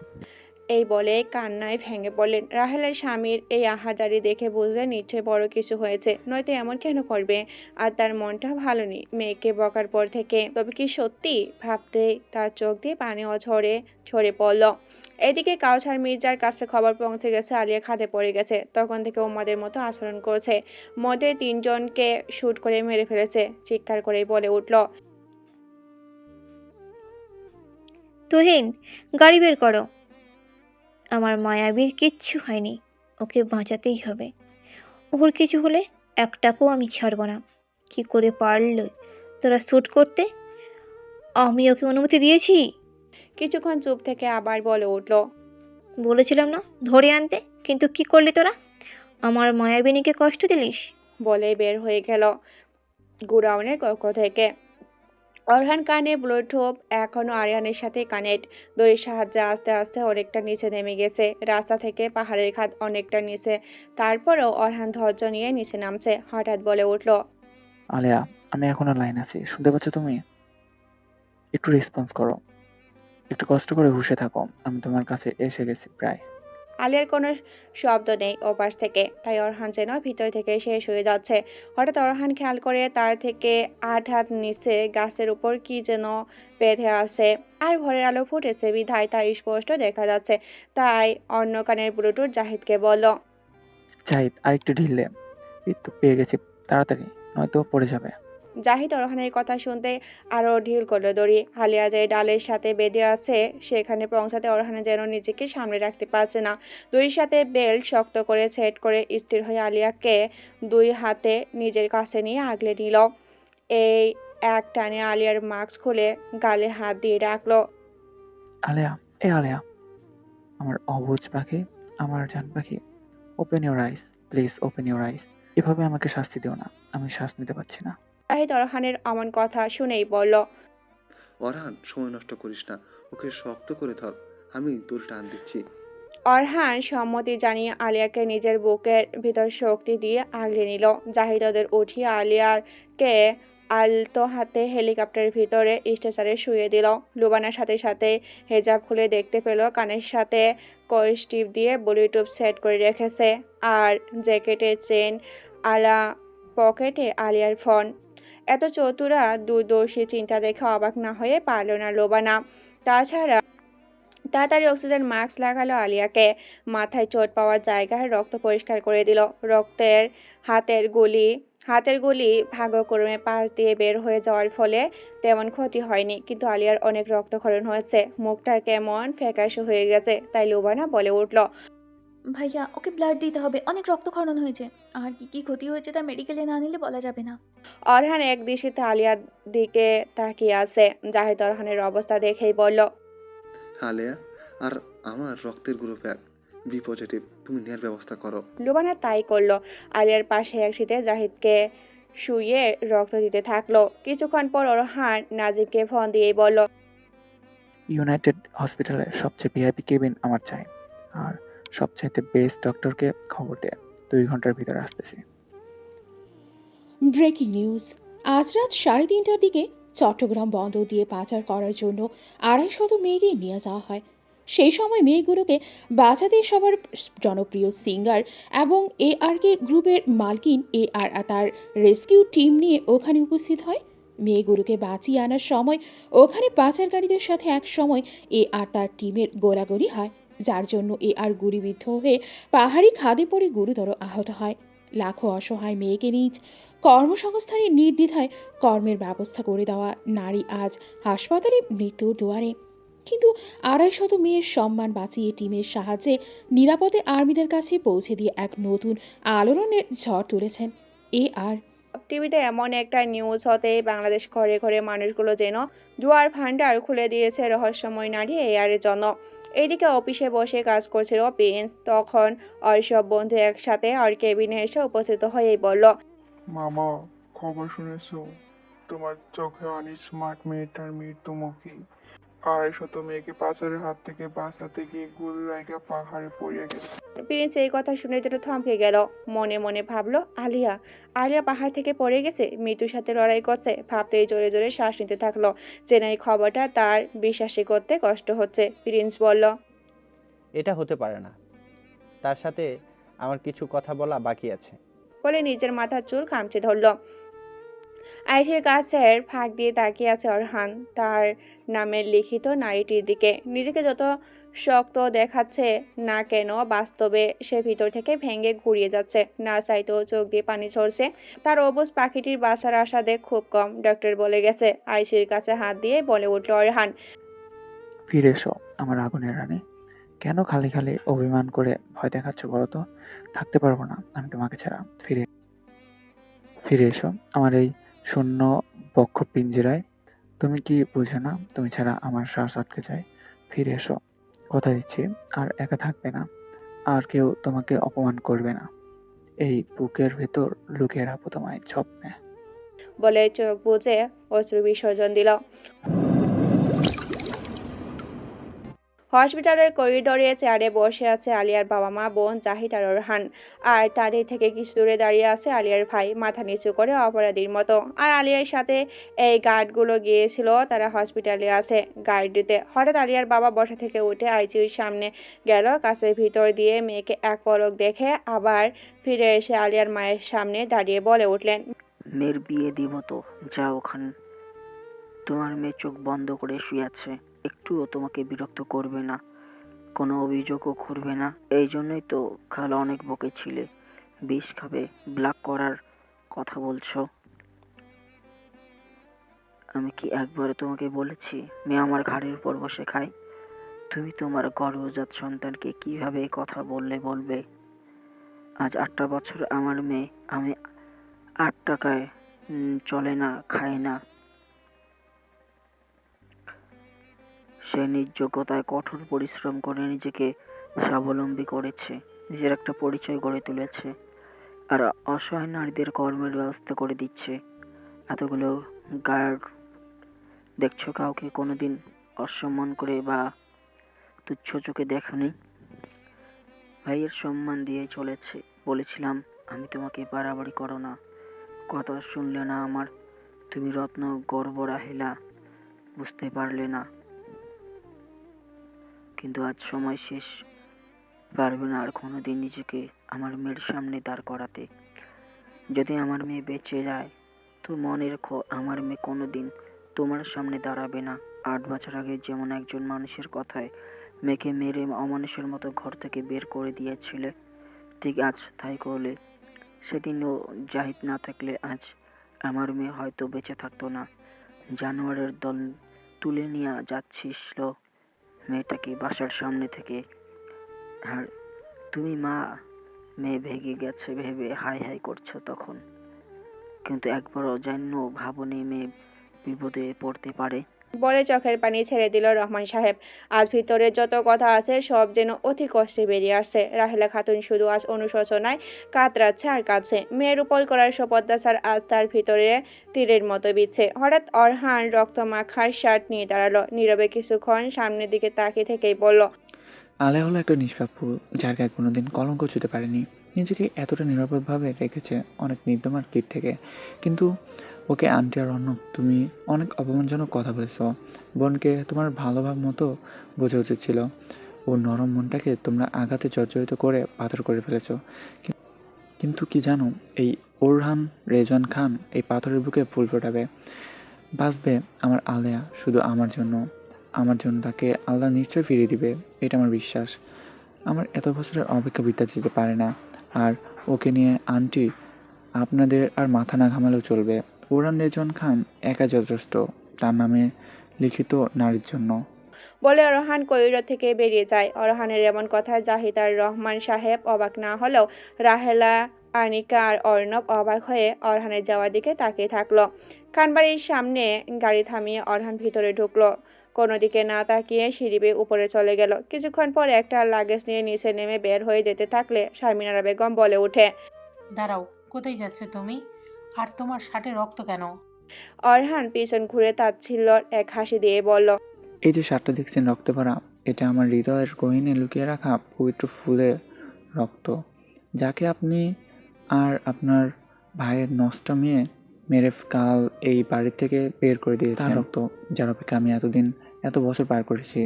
এই বলে কান্নায় ভেঙে পড়লেন। রাহেলার স্বামীর এই আহাজারি দেখে বুঝলেন নিশ্চয় বড় কিছু হয়েছে, নয়তো এমন কেন করবে। আর তার মনটা ভালো নেই মেয়েকে বকার পর থেকে। তবে কি সত্যি? ভাবতেই তার চোখ দিয়ে পানি ঝরে পড়ল। এদিকে কাউসার মির্জার কাছে খবর পৌঁছে গেছে আলিয়া খাদে পড়ে গেছে। তখন থেকে উম্মাদের মতো আচরণ করছে, মধ্যে 3 জনকে শুট করে মেরে ফেলেছে। চিৎকার করে বলে উঠল, তুহিন, গাড়ি বের করো। আমার মায়াবীর কিচ্ছু হয়নি, ওকে বাঁচাতেই হবে। ওর কিছু হলে একটাকেও আমি ছাড়ব না। কি করে পারল তোরা শ্যুট করতে? আমি ওকে অনুমতি দিয়েছি? কিছুক্ষণ চুপ থেকে আবার বলে উঠল, বলেছিলাম না ধরে আনতে, কিন্তু কি করলি তোরা? আমার মায়াবিনীকে কষ্ট দিলিস। বলে বের হয়ে গেল গোডাউনের কক্ষ থেকে। অরহান কানে ব্লুটুথ এখনো আরিয়ানের সাথে কানেক্ট। দড়ির সাহায্যে আস্তে আস্তে অনেকটা নিচে নেমে গেছে, রাস্তা থেকে পাহাড়ের খাদ অনেকটা নিচে। তারপরেও অরহান ধৈর্য নিয়ে নিচে নামছে। হঠাৎ বলে উঠল, আলেয়া, আমি এখনো লাইন আছি, শুনতে পাচ্ছ তুমি? একটু রেসপন্স করো, একটু কষ্ট করে হুঁশে থাকো, আমি তোমার কাছে এসে গেছি প্রায়। আলিয়ার কোনো শব্দ নেই ওপাশ থেকে, তাই অরহান যেন ভিতর থেকে শেষ হয়ে যাচ্ছে। হঠাৎ অরহান খেয়াল করে তার থেকে 8 হাত নিচে গাছের উপর কি যেন বেঁধে আছে। আর ভোরের আলো ফুটেছে বিধায় তা স্পষ্ট দেখা যাচ্ছে। তাই অন্য কানের ব্লুটুথ জাহিদকে বলল, জাহিদ, আর একটু ঢিল দে। এই তো পেয়ে গেছি, তাড়াতাড়ি, নয়তো পড়ে যাবে। জাহিদ অরহানের কথা শুনতে আরো ঢিল করলো দড়ি। আলিয়া যে ডালের সাথে বেঁধে আছে সেখানে পৌঁছাতে অরহান যেন নিজেকে সামনে রাখতে পারছে না। দড়ির সাথে বেল্ট শক্ত করে সেট করে স্থির হয়ে আলিয়াকে 2 হাতে নিজের কাছে নিয়ে আগলে নিল। এই এক টানে আলিয়ার মাস্ক খুলে গালে হাত দিয়ে রাখলো। আলেয়া, আলেয়া, আমার অবুঝ পাখি, আমার জান পাখি, open your eyes, please open your eyes. এভাবে আমাকে শাস্তি দিও না, আমি শ্বাস নিতে পারছি না। জাহিদ অরহানের অমন কথা শুনেই বলল, অরহান, সময় নষ্ট করিস না, ওকে শক্ত করে ধর, আমি তোর টান দিচ্ছি। অরহান সম্মতি জানিয়ে আলিয়াকে নিজের বুকের ভিতর শক্তি দিয়ে আগলে নিল। জাহিদ ওদের উঠিয়ে আলিয়াকে আলতো হাতে হেলিকপ্টারের ভিতরে স্ট্রেচারে শুয়ে দিল। লুবানার সাথে সাথে হেজাব খুলে দেখতে পেল কানের সাথে কস্টিপ দিয়ে ব্লুটুথ সেট করে রেখেছে, আর জ্যাকেটের চেন আলা পকেটে আলিয়ার ফোন। এত চতুরা দূরদর্শী চিন্তা দেখে অবাক না হয়ে পারল না লোবানা। তাছাড়া তাড়াতাড়ি অক্সিজেন মাস্ক লাগালো আলিয়াকে। মাথায় চোট পাওয়ার জায়গায় রক্ত পরিষ্কার করে দিল। হাতের গুলি ভাগ্যক্রমে পাশ দিয়ে বের হয়ে যাওয়ার ফলে তেমন ক্ষতি হয়নি, কিন্তু আলিয়ার অনেক রক্তক্ষরণ হয়েছে, মুখটা কেমন ফ্যাকাশে হয়ে গেছে। তাই লুবানা বলে উঠল, ভাইয়া, ওকে ব্লাড দিতে হবে, অনেক রক্তক্ষরণ হয়েছে। আর কি কি ক্ষতি হয়েছে তা মেডিকেলে না নিলে বলা যাবে না। অরহান এক দৃষ্টিতে আলিয়ার দিকে তাকিয়ে আছে। জাহিদ অরহানের অবস্থা দেখেই বলল, আলেয়া, আর আমার রক্তের গ্রুপ 1 বি পজিটিভ, তুমি নেয়ার ব্যবস্থা করো। লুবানা তাই করলো। আলিয়ার পাশে এক সিটে জাহিদকে শুয়ে রক্ত দিতে থাকলো। কিছুক্ষণ পর অরহান নাজিবকে ফোন দিয়েই বলল, ইউনাইটেড হসপিটালের সবচেয়ে ভিআইপি কেবিন আমার চাই, আর সবচাইতে বেস্ট ডক্টরকে খবর দে। 2 ঘন্টার ভিতরে আসতেছি। Breaking news. আজ রাত 3:30টার দিকে চট্টগ্রাম বন্দর দিয়ে পাচার করার জন্য 250 মেয়েকে নিয়ে যাওয়া হয়। সেই সময় মেয়েগুলোকে বাঁচাতে সবার জনপ্রিয় সিঙ্গার এবং ARK গ্রুপের মালকিন AR আর তার রেস্কিউ টিম নিয়ে ওখানে উপস্থিত হয়। মেয়েগুলোকে বাঁচিয়ে আনার সময় ওখানে পাচারকারীদের সাথে এক সময় AR তার টিমের গোলাগুলি হয়, যার জন্য AR গুলিবিদ্ধ হয়ে পাহাড়ি খাদে পড়ে গুরুতর আহত হয়। লাখো অসহায় মেয়েকে নিজ কর্মসংস্থানের নির্দ্বিধায় কর্মের ব্যবস্থা করে দেওয়া নারী আজ হাসপাতালে মৃত্যুর দুয়ারে। কিন্তু 250 মেয়ের সম্মান বাঁচিয়ে টিমের সাহায্যে নিরাপদে আর্মিদের কাছে পৌঁছে দিয়ে এক নতুন আলোড়নের ঝড় তুলেছেন AR। টিভিতে এমন একটা নিউজ হতেই বাংলাদেশ ঘরে ঘরে মানুষগুলো যেন দুয়ার ভান্ডার খুলে দিয়েছে রহস্যময় নারী এয়ারের জন্য। এইদিকে অফিসে বসে কাজ করছিল প্রিন্স, তখন ওর সব বন্ধু একসাথে ওর কেবিনে এসে উপস্থিত হয়েই বলল, মামা, খবর শুনেছো? তোমার চোখে অনেক স্মার্ট মেয়েটার মৃত্যুমুখী। 250 মেয়েকে পাচারের হাত থেকে বাঁচাতে গিয়ে গুলি লাগা পাহাড়ে পড়ে গেছে। প্রিন্স এই কথা শুনে যেন থমকে গেল। মনে মনে ভাবলো, আলিয়া আলিয়া পাহাড় থেকে পড়ে গেছে, মৃত্যুর সাথে লড়াই করছে। ভাবতেই জোরে জোরে শ্বাস নিতে থাকলো, যে না এই খবরটা তার বিশ্বাসই করতে কষ্ট হচ্ছে। প্রিন্স বলল, এটা হতে পারে না, তার সাথে আমার কিছু কথা বলা বাকি আছে। বলে নিজের মাথার চুল খামচে ধরল। আয়েশের কাছের ফাঁক দিয়ে তাকিয়ে আছে অরহান তার নামের লিখিত নারীটির দিকে। নিজেকে যত শক্ত দেখাচ্ছে না কেন, বাস্তবে সে ভিতর থেকে ভেঙে ঘুরিয়ে যাচ্ছে। না চাইতেও চোখ দিয়ে পানি ঝরছে। তার অবুজ পাখিটির বাঁচার আশা দেখ খুব কম। ডক্টর বলে গেছে। আয়েশের কাছে হাত দিয়ে বলে উঠল অরহান, ফিরে এসো আমার আগুনের রানী। কেন খালি খালি অভিমান করে ভয় দেখাচ্ছ বলো তো? থাকতে পারবো না আমি তোমাকে ছাড়া। ফিরে এসো আমার এই শূন্য বক্ষ পিঞ্জিরায়। তুমি কি বুঝো না তুমি ছাড়া আমার শ্বাস আটকে যায়? ফিরে এসো, কথা দিচ্ছি আর একা থাকবে না, আর কেউ তোমাকে অপমান করবে না। এই বুকের ভেতর লুকিয়ে রাখবো তোমায় যত্নে। বলে চোখ বুজে অশ্রু বিসর্জন দিল। হসপিটালের করিডোরে চেয়ারে বসে আছে আলিয়ার বাবা মা, বোন জাহিদ আর অরহান। আর তাদের থেকে কিছু দূরে দাঁড়িয়ে আছে আলিয়ার ভাই, মাথা নিচু করে অপরাধীর মতো। আর আলিয়ার সাথে এই গার্ডগুলো গিয়েছিল, তারা হসপিটালে আছে গার্ড দিতে। হঠাৎ আলিয়ার বাবা বসা থেকে উঠে আইসিইউর সামনে গেল। কাছের ভিতর দিয়ে মেয়েকে এক পলক দেখে আবার ফিরে এসে আলিয়ার মায়ের সামনে দাঁড়িয়ে বলে উঠলেন, মেয়ের বিয়ে দিব তো, যাও ওখানে। তোমার মেয়ে চোখ বন্ধ করে শুয়ে আছে, একটুও তোমাকে বিরক্ত করবে না, কোনো অভিযোগও করবে না। এই জন্যই তো খালা অনেক বকেছিলে, বিষ খাবে, ব্ল্যাক করার কথা বলছো। আমি কি একবারও তোমাকে বলেছি মেয়ে আমার ঘাড়ের উপর বসে খায়? তুমি তোমার গর্ভজাত সন্তানকে কিভাবে এই কথা বলবে? আজ 8টা বছর আমার মেয়ে, আমি 8 টাকায় চলে না, খায় না। সে নিজ যোগ্যতায় কঠোর পরিশ্রম করে নিজেকে স্বাবলম্বী করেছে, নিজের একটা পরিচয় গড়ে তুলেছে, আর অসহায় নারীদের কর্মের ব্যবস্থা করে দিচ্ছে। এতগুলো গার্ড দেখছো, কাউকে কোনোদিন অসম্মান করে বা তুচ্ছ চোখে দেখনি। ভাইয়ের সম্মান দিয়ে চলেছে। বলেছিলাম আমি তোমাকে বাড়াবাড়ি করো না, কথা শুনলে না আমার। তুমি রত্ন গর্ব রাহিলা, বুঝতে পারলে না। কিন্তু আজ সময় শেষ, পারবে না আর কোনোদিন নিজেকে আমার মেয়ের সামনে দাঁড় করাতে। যদি আমার মেয়ে বেঁচে যায় তো মনে রেখো, আমার মেয়ে কোনোদিন তোমার সামনে দাঁড়াবে না। 8 বছর আগে যেমন একজন মানুষের কথায় মেয়েকে মেরে অমানুষের মতো ঘর থেকে বের করে দিয়েছিলে, ঠিক আজ তাই করলে। সেদিনও জাহিদ না থাকলে আজ আমার মেয়ে হয়তো বেঁচে থাকতো না। জানোয়ারের দল তুলে নিয়ে যাচ্ছিল মেয়েটাকে বাসার সামনে থেকে, আর তুমি মা মেয়ে ভেগে গেছে ভেবে হাই হাই করছো তখন। কিন্তু একবারও জানো ভাবনি মেয়ে বিপদে পড়তে পারে। বলে চোখের পানি ছেড়ে দিল রহমান সাহেব। আজ ভিতরে যত কথা আছে সব যেন অতি কষ্টে বেরিয়ে আসছে। রাহেলা খাতুন শুধু আজ অনুশোচনায় কাতরাচ্ছে আর কাঁদছে। মেয়ের উপর করার সব অত্যাচার আজ তার ভিতরে তীরের মতো বিচ্ছে। হঠাৎ অরহান রক্তমাখার শার্ট নিয়ে দাঁড়ালো, নীরবে কিছুক্ষণ সামনের দিকে তাকিয়ে থেকেই বলল, আলেয়া হলো একটা নিষ্পাপ ফুল, যার গায়ে কোনোদিন কলঙ্ক ছুঁতে পারেনি। নিজেকে এতটা নিরাপদভাবে রেখেছে অনেক নির্দমার কীট থেকে। কিন্তু ওকে আন্টি আর অর্ণব তুমি অনেক অপমানজনক কথা বলেছ। বোনকে তোমার ভালোভাব মতো বোঝা উচিত ছিল। ওর নরম মনটাকে তোমরা আঘাতে জর্জরিত করে পাথর করে ফেলেছ। কিন্তু কি জানো, এই ওরহান রেজওয়ান খান এই পাথরের বুকে ফুল ফোটাবে। বাঁচবে আমার আলেয়া শুধু আমার জন্য। আমার জন্য তাকে আল্লাহ নিশ্চয় ফিরিয়ে দিবে, এটা আমার বিশ্বাস। আমার এত বছরের অপেক্ষা বৃথা যেতে পারে না। আর ওকে নিয়ে আন্টি আপনাদের আর মাথা না ঘামালেও চলবে। ওরহান রেজওয়ান খান একা যথেষ্ট তার নামে লিখিত নারীর জন্য। বলে অরহান করিডোর থেকে বেরিয়ে যায়। অরহানের এমন কথায় জাহিদ আর রহমান সাহেব অবাক না হলেও রাহেলা, আনিকা আর অর্ণব অবাক হয়ে অরহানের যাওয়ার দিকে তাকিয়ে থাকলো। খানবাড়ির সামনে গাড়ি থামিয়ে অরহান ভিতরে ঢুকলো। কোনো দিকে না তাকিয়ে সিঁড়ি বেয়ে উপরে চলে গেল। কিছুক্ষণ পর একটা লাগেজ নিয়ে নিচে নেমে বের হয়ে যেতে থাকলে শারমিনারা বেগম বলে ওঠে, দাঁড়াও, কোথায় যাচ্ছে তুমি? আর তোমার শার্টে রক্ত কেন? অরহান পিছন ঘুরে তাচ্ছিল্যর এক হাসি দিয়ে বলল, এই যে শার্টটা দেখছেন রক্তে ভরা, এটা আমার হৃদয়ের গহীনে লুকিয়ে রাখা পবিত্র ফুলের রক্ত, যাকে আপনি আর আপনার ভাইয়ের নষ্ট মেয়ে মেরে কাল এই বাড়ি থেকে বের করে দিয়েছেন। তার রক্ত, যার অপেক্ষা আমি এত বছর পার করেছি।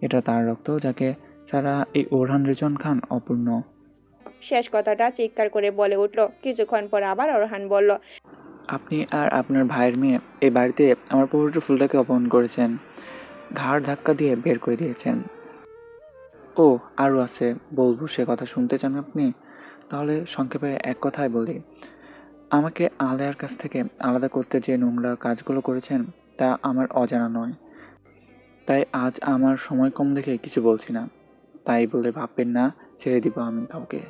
এটা তার রক্ত, যাকে ছাড়া এই ওরহান রেজওয়ান খান অপূর্ণ। শেষ কথাটা চিৎকার করে বলে উঠল। কিছুক্ষণ পর আবার অরহান বলল, আপনি আর আপনার ভাইয়ের মেয়ে এই বাড়িতে আমার পবিত্র ফুলটাকে অপমান করেছেন, ঘাড় ধাক্কা দিয়ে বের করে দিয়েছেন। ও আরও আছে, বলবো সে কথা শুনতে চান আপনি? তাহলে সংক্ষেপে এক কথায় বলি, আমাকে আলেয়ার কাছ থেকে আলাদা করতে যে নোংরা কাজগুলো করেছেন তা আমার অজানা নয়। তাই আজ আমার সময় কম দেখে কিছু বলছি না। তাই বলে ভাববেন না ছেড়ে দিব আমি কাউকে।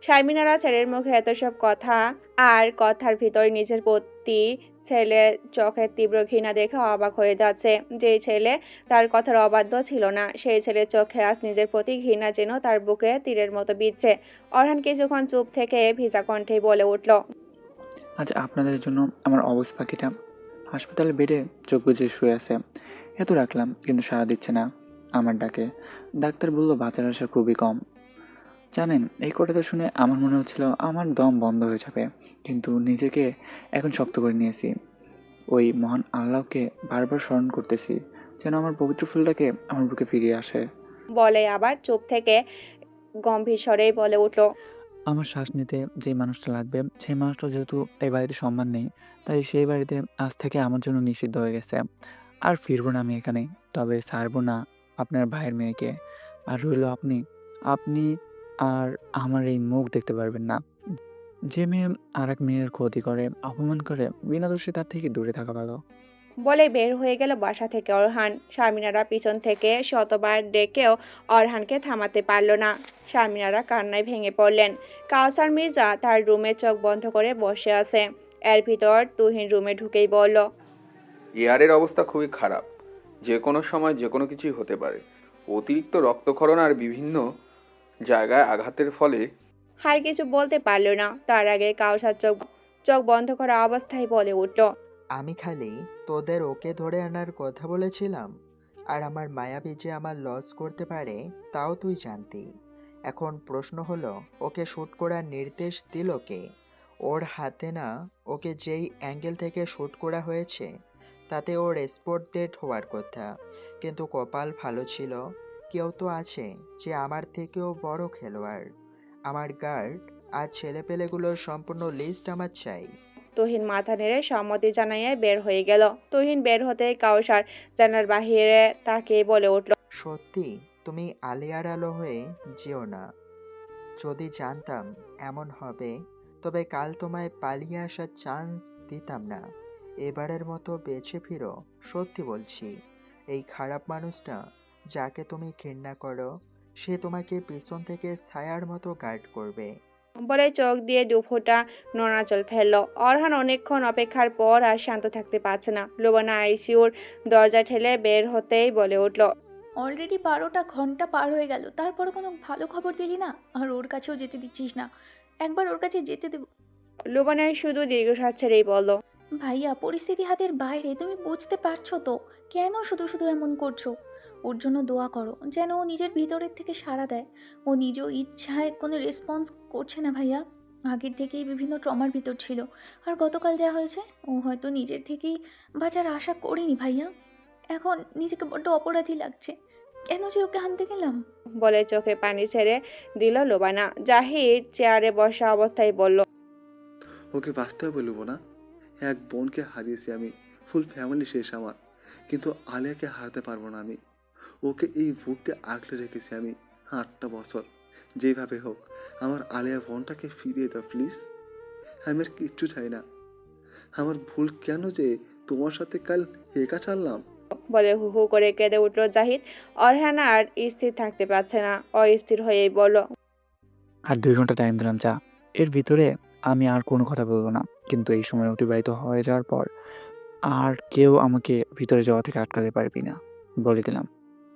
শারমিনারা ছেলের মুখে এত সব কথা আর কথার ভিতর নিজের প্রতি ছেলের চোখের তীব্র ঘৃণা দেখে অবাক হয়ে যাচ্ছে। যেই ছেলে তার কথার অবাধ্য ছিল না, সেই ছেলের চোখে আজ নিজের প্রতি ঘৃণা যেন তার বুকে তীরের মতো বিঁধছে। অরহান কিছুক্ষণ চুপ থেকে ভিজা কণ্ঠেই বলে উঠল, আজ আপনাদের জন্য আমার অবুঝ পাখিটা হাসপাতালে বেডে চোখ বুজে শুয়ে আছে। এত রাখলাম কিন্তু সাড়া দিচ্ছে না আমার ডাকে। ডাক্তার বলল বাঁচার আশা খুবই কম। জানেন, এই কথাটা শুনে আমার মনে হচ্ছিল আমার দম বন্ধ হয়ে যাবে, কিন্তু নিজেকে এখন শক্ত করে নিয়েছি। ওই মহান আল্লাহকে বারবার স্মরণ করতেছি যেন আমার পবিত্র ফুলটাকে আমার বুকে ফিরিয়ে আসে। বলে আবার চুপ থেকে গম্ভীর স্বরেই বলে উঠল, আমার শ্বাস নিতে যে মানুষটা লাগবে সেই মানুষটা যেহেতু এই বাড়িতে সম্মান নেই, তাই সেই বাড়িতে আজ থেকে আমার জন্য নিষিদ্ধ হয়ে গেছে। আর ফিরবো না আমি এখানে, তবে ছাড়বো না আপনার ভাইয়ের মেয়েকে। আর রইল আপনি, আপনি আর আমার এই মুখ দেখতে পারবেন না। যে মেয়ে আর এক মেয়ের ক্ষতি করে, অপমান করে, বিনা দোষে তার থেকে দূরে থাকা ভালো। বলে বের হয়ে গেল বাসা থেকে অরহান। শারমিনারা পিছন থেকে শতবার ডেকেও অরহানকে থামাতে পারল না। শারমিনারা কান্নায় ভেঙে পড়লেন। কাউসার মির্জা তার রুমে চোখ বন্ধ করে বসে আছে। এর ভিতর তুহিন রুমে ঢুকেই বলল, এয়ারের অবস্থা খুবই খারাপ, যে কোনো সময় যে কোনো কিছুই হতে পারে। অতিরিক্ত রক্তক্ষরণ আর বিভিন্ন জায়গায় আঘাতের ফলে আর কিছু বলতে পারল না। তার আগে কাউসার চোখ বন্ধ করা অবস্থায় বলে উঠল, আমি খালি তোদের ওকে ধরে আনার কথা বলেছিলাম। আর আমার মায়াবী যে আমার লস করতে পারে তাও তুই জানতি। এখন প্রশ্ন হলো, ওকে শ্যুট করার নির্দেশ দিল কে? ওর হাতে না? ওকে যেই অ্যাঙ্গেল থেকে শ্যুট করা হয়েছে তাতে ওর স্পট ডেড হওয়ার কথা। কিন্তু কপাল ভালো ছিল, কেউ তো আছে যে আমার থেকেও বড় খেলোয়াড়। আমার গার্ড আর ছেলেপেলেগুলোর সম্পূর্ণ লিস্ট আমার চাই। তুহিন মাথা নেড়ে সম্মতি জানাইয়া বের হয়ে গেল। তুহিন বের হতেই কাউসার জানার বাহিরে তাকিয়ে বলে উঠল, সত্যি তুমি আলিয়ার আলো হয়ে যেও না। যদি জানতাম এমন হবে তবে কাল তোমায় পালিয়ে আসার চান্স দিতাম না। এবারের মতো বেঁচে ফিরো, সত্যি বলছি। এই খারাপ মানুষটা যাকে তুমি ঘৃণা করো সে তোমাকে পিছন থেকে ছায়ার মতো গার্ড করবে। বলে চোখ দিয়ে দুফোঁটা নোনা জল ফেলল। অরহান অনেকক্ষণ অপেক্ষার পর আর শান্ত থাকতে পারছে না। লুবানা আইসিইউর দরজা ঠেলে বের হতেই বলে উঠল, অলরেডি 12টা ঘন্টা পার হয়ে গেল, তারপর কোনো ভালো খবর দিলি না, আর ওর কাছেও যেতে দিচ্ছিস না। একবার ওর কাছে যেতে দেব। লুবানার শুধু দীর্ঘশ্বাস ছেড়েই বলল, ভাইয়া, পরিস্থিতি হাতের বাইরে, তুমি বুঝতে পারছো তো? কেন শুধু শুধু এমন করছো? ওর জন্য দোয়া করো যেন ও নিজের ভিতরের থেকে সাড়া দেয়। ও নিজেও ইচ্ছায় কোনো রেসপন্স করছে না ভাইয়া। আগের থেকেই বিভিন্ন ট্রমার ভিতর ছিল। আর গতকাল যা হয়েছে, ও হয়তো নিজের থেকেই বাঁচার আশা করেনি ভাইয়া। এখন নিজেকে বড্ড অপরাধী লাগছে। কেন যে ওকে আনতে গেলাম? বলে চোখে পানি ছেড়ে দিল লোবানা। জাহিদ চেয়ারে বসা অবস্থায় বলল, ওকে বাঁচতে হবে না। এক বোনকে হারিয়েছি আমি, ফুল ফ্যামিলি শেষ আমার, কিন্তু আলিয়াকে হারাতে পারবো না আমি। ওকে এই বুকতে আগলে রেখেছি আমি 8টা বছর। যেভাবে হোক আমার আলিয়া বোনটাকে ফিরিয়ে দাও প্লিজ। আমি আর কিচ্ছু চাই না। আমার ভুল কেন যে তোমার সাথে কাল একা চাললাম। বলে হু হু করে কেঁদে উঠল জাহিদ। অরহান আর স্থির থাকতে পারছে না, অস্থির হয়েই বলল, আর 2 ঘন্টা টাইম দিলাম যা। এর ভিতরে আমি আর কোনো কথা বলবো না। কিন্তু এই সময় অতিবাহিত হয়ে যাওয়ার পর আর কেউ আমাকে ভিতরে যাওয়া থেকে আটকাতে পারবি না। বলে দিলাম।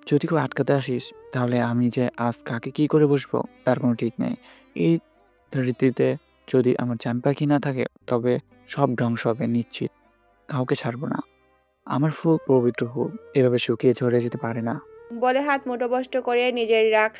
যদি কেউ আটকাতে আসিস তাহলে আমি যে আজ কাকে কি করে বসবো তার কোনো ঠিক নেই। এই ধরিত্রীতে যদি আমার জান পাখি না থাকে তবে সব ধ্বংস হবে নিশ্চিত। কাউকে ছাড়বো না। আমার ফুল পবিত্র হোক, এভাবে শুকিয়ে ঝরে যেতে পারে না। বলে হাত মুঠোবষ্ট করে নিজের রাগ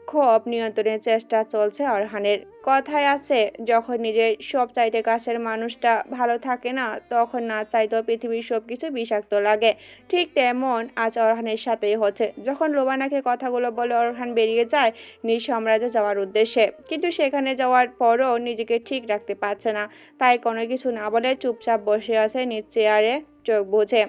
ক্ষোভ নিয়ন্ত্রণের চেষ্টা চলছে অরহানের। কথায় আছে, যখন নিজের সব চাইতে কাছের মানুষটা ভালো থাকে না, তখন না চাইতেও পৃথিবীর সবকিছু বিষাক্ত লাগে। ঠিক তেমন আজ অরহানের সাথেই হচ্ছে। যখন লোবানাকে কথাগুলো বলে অরহান বেরিয়ে যায় নিজ সাম্রাজ্যে যাওয়ার উদ্দেশ্যে, কিন্তু সেখানে যাওয়ার পরও নিজেকে ঠিক রাখতে পারছে না। তাই কোনো কিছু না বলে চুপচাপ বসে আছে নিজ চেয়ারে, চোখ বুজে।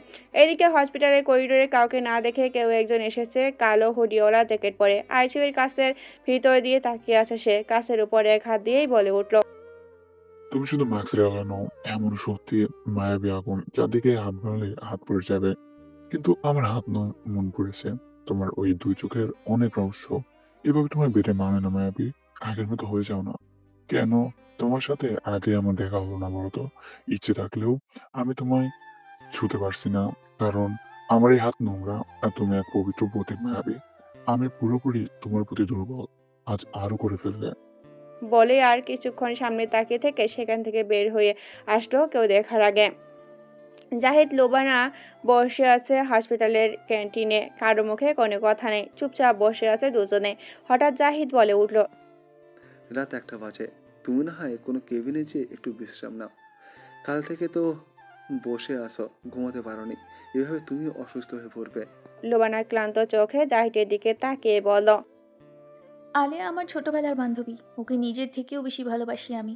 এদিকে হসপিটালের করিডোরে কাউকে না দেখে কেউ একজন এসেছে, কালো হুডিওয়ালা জ্যাকেট পরে। আইসিইউর কাছের ভিতর দিয়ে তাকিয়ে আছে সে। কাছের উপর এক হাত দিয়েই বলে উঠল, তুমি শুধু ম্যাক্স রেলা নও, এমন সত্যি মায়াবী আগুন যার দিকে হাত বাড়ালে হাত পড়ে যাবে। কিন্তু আমার হাত নয়, মন পড়েছে। তোমার ওই 2 চোখের অনেক রহস্য। এভাবে তোমার বেটে মানে না মায়াবী। আগের মতো হয়ে যাও না। কেন তোমার সাথে আগে আমার দেখা হলো না বলতো? ইচ্ছে থাকলেও আমি তোমায় ছুতে পারছি না, কারণ আমার এই হাত নোংরা আর তুমি এক পবিত্র প্রতীক মায়াবী। আমি পুরোপুরি তোমার প্রতি দুর্বল। আজ আরো করে ফেললে। বলে আর কিছুক্ষণ সামনে তাকিয়ে থেকে সেখান থেকে বের হয়ে আসলো কেউ দেখার আগে। জাহিদ লোবানা বসে আছে হসপিটালের ক্যান্টিনে। কারো মুখে কোনো কথা নেই, চুপচাপ বসে আছে দুজনে। হঠাৎ জাহিদ বলে উঠল, রাত 1টা বাজে, তুমি না হয় কোনো কেবিনে যেয়ে একটু বিশ্রাম নাও। কাল থেকে তো বসে আসো, ঘুমাতে পারোনি। এভাবে তুমি অসুস্থ হয়ে পড়বে। লোবানা ক্লান্ত চোখে জাহিদের দিকে তাকিয়ে বলল, আলিয়া আমার ছোটবেলার বান্ধবী। ওকে নিজের থেকেও বেশি ভালোবাসি আমি।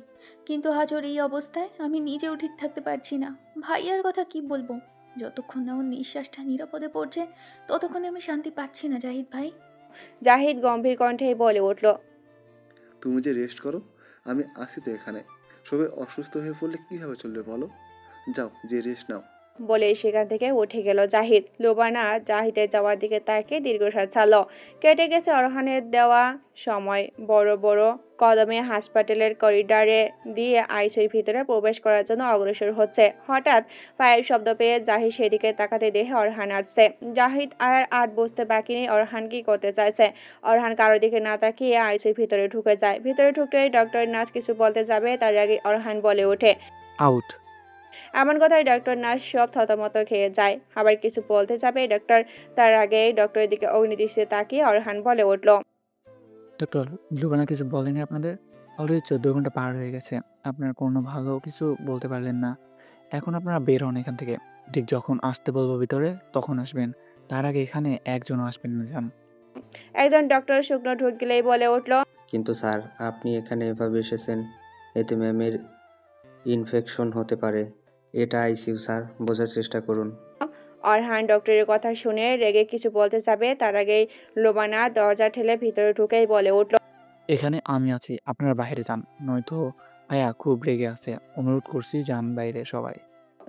কিন্তু আজ ওর এই অবস্থায় আমি নিজেও ঠিক থাকতে পারছি না। ভাইয়ার কথা কি বলবো? যতক্ষণ না ওর নিঃশ্বাসটা নিরাপদে পড়ছে, ততক্ষণে আমি শান্তি পাচ্ছি না জাহিদ ভাই। জাহিদ গম্ভীর কণ্ঠেই বলে উঠল, তুমি যে রেস্ট করো, আমি আসি তো এখানে। সবাই অসুস্থ হয়ে পড়লে কিভাবে চলবে বলো? যাও, যে রেস্ট নাও। বলে সেখান থেকে উঠে গেল জাহিদ। লোবানা জাহিদের যাওয়ার দিকে তাকিয়ে দীর্ঘশ্বাস ছাড়ল। কেটে গেছে অরহানের দেওয়া সময়। বড় বড় কদমে হাসপাতালের করিডরে দিয়ে আইসিইউর ভিতরে প্রবেশ করার জন্য অগ্রসর হচ্ছে। হঠাৎ পায়ের শব্দ পেয়ে জাহিদ সেদিকে তাকাতে দেখে অরহান আসছে। জাহিদ আর বুঝতে বাকি নেই অরহান কি করতে চাইছে। অরহান কারোর দিকে না তাকিয়ে আইসিইউর ভিতরে ঢুকে যায়। ভিতরে ঢুকতেই ডক্টর নার্স কিছু বলতে যাবে, তার আগে অরহান বলে ওঠে, আউট। এমন কথায় ডক্টর নার্স সব থতমত খেয়ে যায়। আবার কিছু বলতে যাবে ডক্টর, তার আগে ডক্টরের দিকে অগ্নিদৃষ্টিতে তাকিয়ে অরহান বলে উঠল, ডক্টর, লুবানা কিছু বলেনি আপনাদের? অলরেডি 14 ঘন্টা পার হয়ে গেছে। আপনারা কোনো ভালো কিছু বলতে পারলেন না। এখন আপনারা বের হন এখান থেকে। ঠিক যখন আসতে বলবো ভিতরে তখন আসবেন। তার আগে এখানে একজনও আসবেন না যান। একজন ডক্টর শুকনো ঢোক গিলেই বলে উঠল, কিন্তু স্যার, আপনি এখানে এভাবে এসেছেন, এতে ম্যামের ইনফেকশন হতে পারে। এটা আইসিইউ স্যার, বোঝার চেষ্টা করুন। অরহান ডক্টরের কথা শুনে রেগে কিছু বলতে যাবে, তার আগেই লোবানা দরজা ঠেলে ভিতরে ঢুকেই বলে উঠল, এখানে আমি আছি, আপনারা বাইরে যান। নয়তো ভাইয়া খুব রেগে আছে। অনুরোধ করছি যান বাইরে সবাই।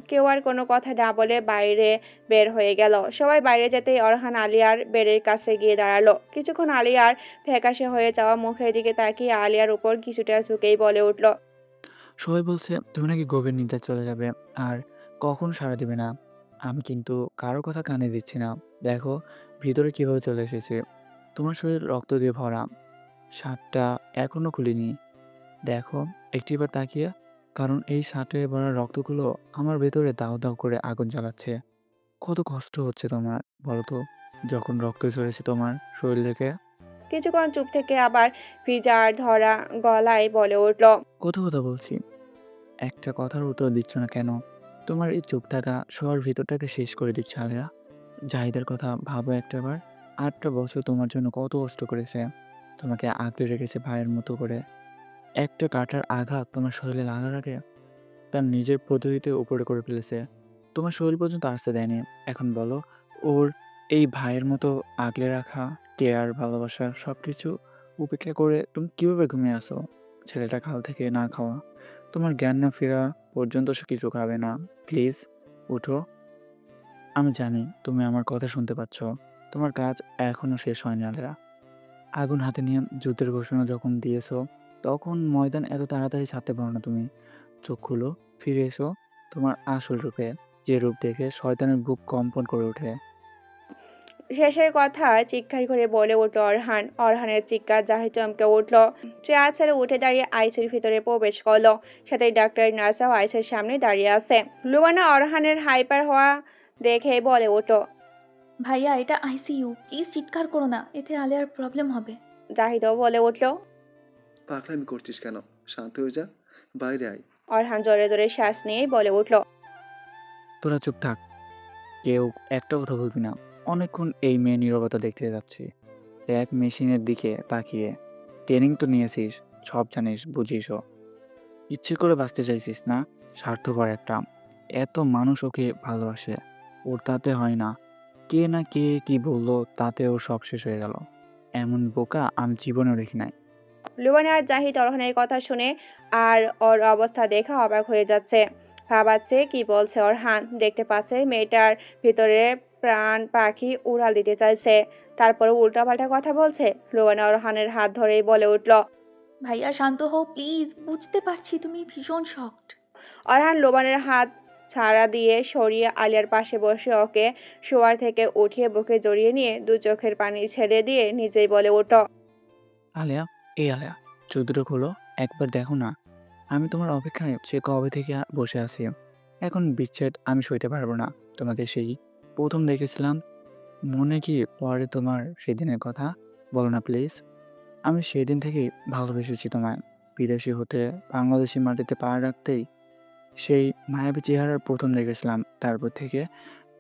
কেউ আর কোনো কথা না বলে বাইরে বের হয়ে গেল। সবাই বাইরে যেতেই অরহান আলিয়ার বেডের কাছে গিয়ে দাঁড়ালো। কিছুক্ষণ আলিয়ার ফ্যাকাশে হয়ে যাওয়া মুখের দিকে তাকিয়ে আলিয়ার উপর কিছুটা ঝুঁকেই বলে উঠল, সবাই বলছে তুমি নাকি গভীর নিদ্রায় চলে যাবে আর কখন সাড়া দিবে না। আমি কিন্তু কারো কথা কানে দিচ্ছি না। দেখো ভিতরে কিভাবে চলে এসেছে। তোমার শরীর রক্ত দিয়ে ভরা। শার্টটা এখনো খুলিনি। দেখো একটিবার তাকিয়ে, কারণ এই শার্টে ভরা রক্তগুলো আমার ভেতরে দাউ দাউ করে আগুন জ্বালাচ্ছে। কত কষ্ট হচ্ছে তোমার বলো তো? যখন রক্ত ঝরেছে তোমার শরীর থেকে? কিছুক্ষণ চুপ থেকে আবার ফিজার ধরা গলায় বলে উঠল, কত কথা বলছি, একটা কথার উত্তর দিচ্ছ না কেন? তোমার এই চুপ থাকা সবার ভিতরটাকে শেষ করে দিচ্ছে আলেয়া। জাহিদের কথা ভাবো একটাবার। 8টা বছর তোমার জন্য কত কষ্ট করেছে, তোমাকে আগলে রেখেছে ভাইয়ের মতো করে। একটা কাঁটার আঘাত তোমার শরীরে লাগার আগে তার নিজের পদ্ধতিতে উপরে করে ফেলেছে, তোমার শরীর পর্যন্ত আসতে দেয়নি। এখন বলো, ওর এই ভাইয়ের মতো আগলে রাখা কেয়ার, ভালোবাসা সব কিছু উপেক্ষা করে তুমি কিভাবে ঘুমিয়ে আসো? ছেলেটা কাল থেকে না খাওয়া, তোমার জ্ঞান না ফেরা পর্যন্ত সে কিছু খাবে না। প্লিজ উঠো। আমি জানি তুমি আমার কথা শুনতে পাচ্ছ। তোমার কাজ এখনো শেষ হয়নি আলেয়া। আগুন হাতে নিয়ে যুদ্ধের ঘোষণা যখন দিয়েছো, তখন ময়দান এত তাড়াতাড়ি ছাড়তে পারো না তুমি। চোখ খুলো, ফিরে এসো তোমার আসল রূপে, যে রূপ দেখে শয়তানের বুক কম্পন করে ওঠে। শেষের কথা চিৎকার করে বলে উঠল অরহান। অরহানের চিৎকার জাহিদ চমকে উঠল। চেয়ার ছেড়ে উঠে দাঁড়িয়ে আইসির ভিতরে প্রবেশ করলো। সাথে ডাক্তার নার্সরাও আইসির সামনে দাঁড়িয়ে আছে। লুবানা অরহানের হাইপার হওয়া দেখে বলে উঠল, ভাইয়া এটা আইসিইউ, প্লিজ চিৎকার করো না, এতে আলিয়ার প্রবলেম হবে। জাহিদও বলে উঠল। পাগলামি করছিস কেন? শান্ত হয়ে যা, বাইরে আয়। অরহান জোরে জোরে শ্বাস নিয়েই বলে উঠল, তোরা চুপ থাক, কেউ একটা কথা বলবি না। অনেকক্ষণ এই মেয়ে নীরবতা দেখতে যাচ্ছি। এক মেশিনের দিকে তাকিয়ে। ট্রেনিং তো নিয়েছিস, সব জানিস, বুঝিসও। ইচ্ছে করে বাঁচতে চাইছিস না? স্বার্থপর একটা। এত মানুষ ওকে ভালোবাসে, ওর তাতে হয় না। কে না কে কি বললো তাতে ওর সব শেষ হয়ে গেল। এমন বোকা আমি জীবনেও দেখি নাই। লুবানা আর জাহিদ অরহানের কথা শুনে আর ওর অবস্থা দেখে অবাক হয়ে যাচ্ছে। ভাবাচ্ছে কি বলছে অরহান। দেখতে পাচ্ছে মেয়েটার ভিতরে প্রাণ পাখি উড়াল দিতে চাইছে, তারপরে উল্টাপাল্টা কথা বলছে। লুবানা অরহানের হাত ধরেই বলে উঠল, ভাইয়া শান্ত হও প্লিজ, বুঝতে পারছি তুমি ভীষণ শকড। অরহান লোবানের হাত ছাড়া দিয়ে সরিয়ে আলিয়ার পাশে বসে ওকে শোয়ার থেকে উঠিয়ে বুকে জড়িয়ে নিয়ে দু চোখের পানি ছেড়ে দিয়ে নিজেই বলে উঠল, আলেয়া, এই আলেয়া, চোখদুটো খোলো, একবার দেখো না। আমি তোমার অপেক্ষায় সে কবে থেকে বসে আছি। এখন বিচ্ছেদ আমি সইতে পারবো না। তোমাকে সেই প্রথম দেখেছিলাম, মনে কি পরে তোমার সেদিনের কথা? বলো না প্লিজ। আমি সেদিন থেকেই ভালোবেসেছি তোমায়। বিদেশি হতে বাংলাদেশি মাটিতে পা রাখতেই সেই মায়াবী চেহারার প্রথম দেখেছিলাম। তারপর থেকে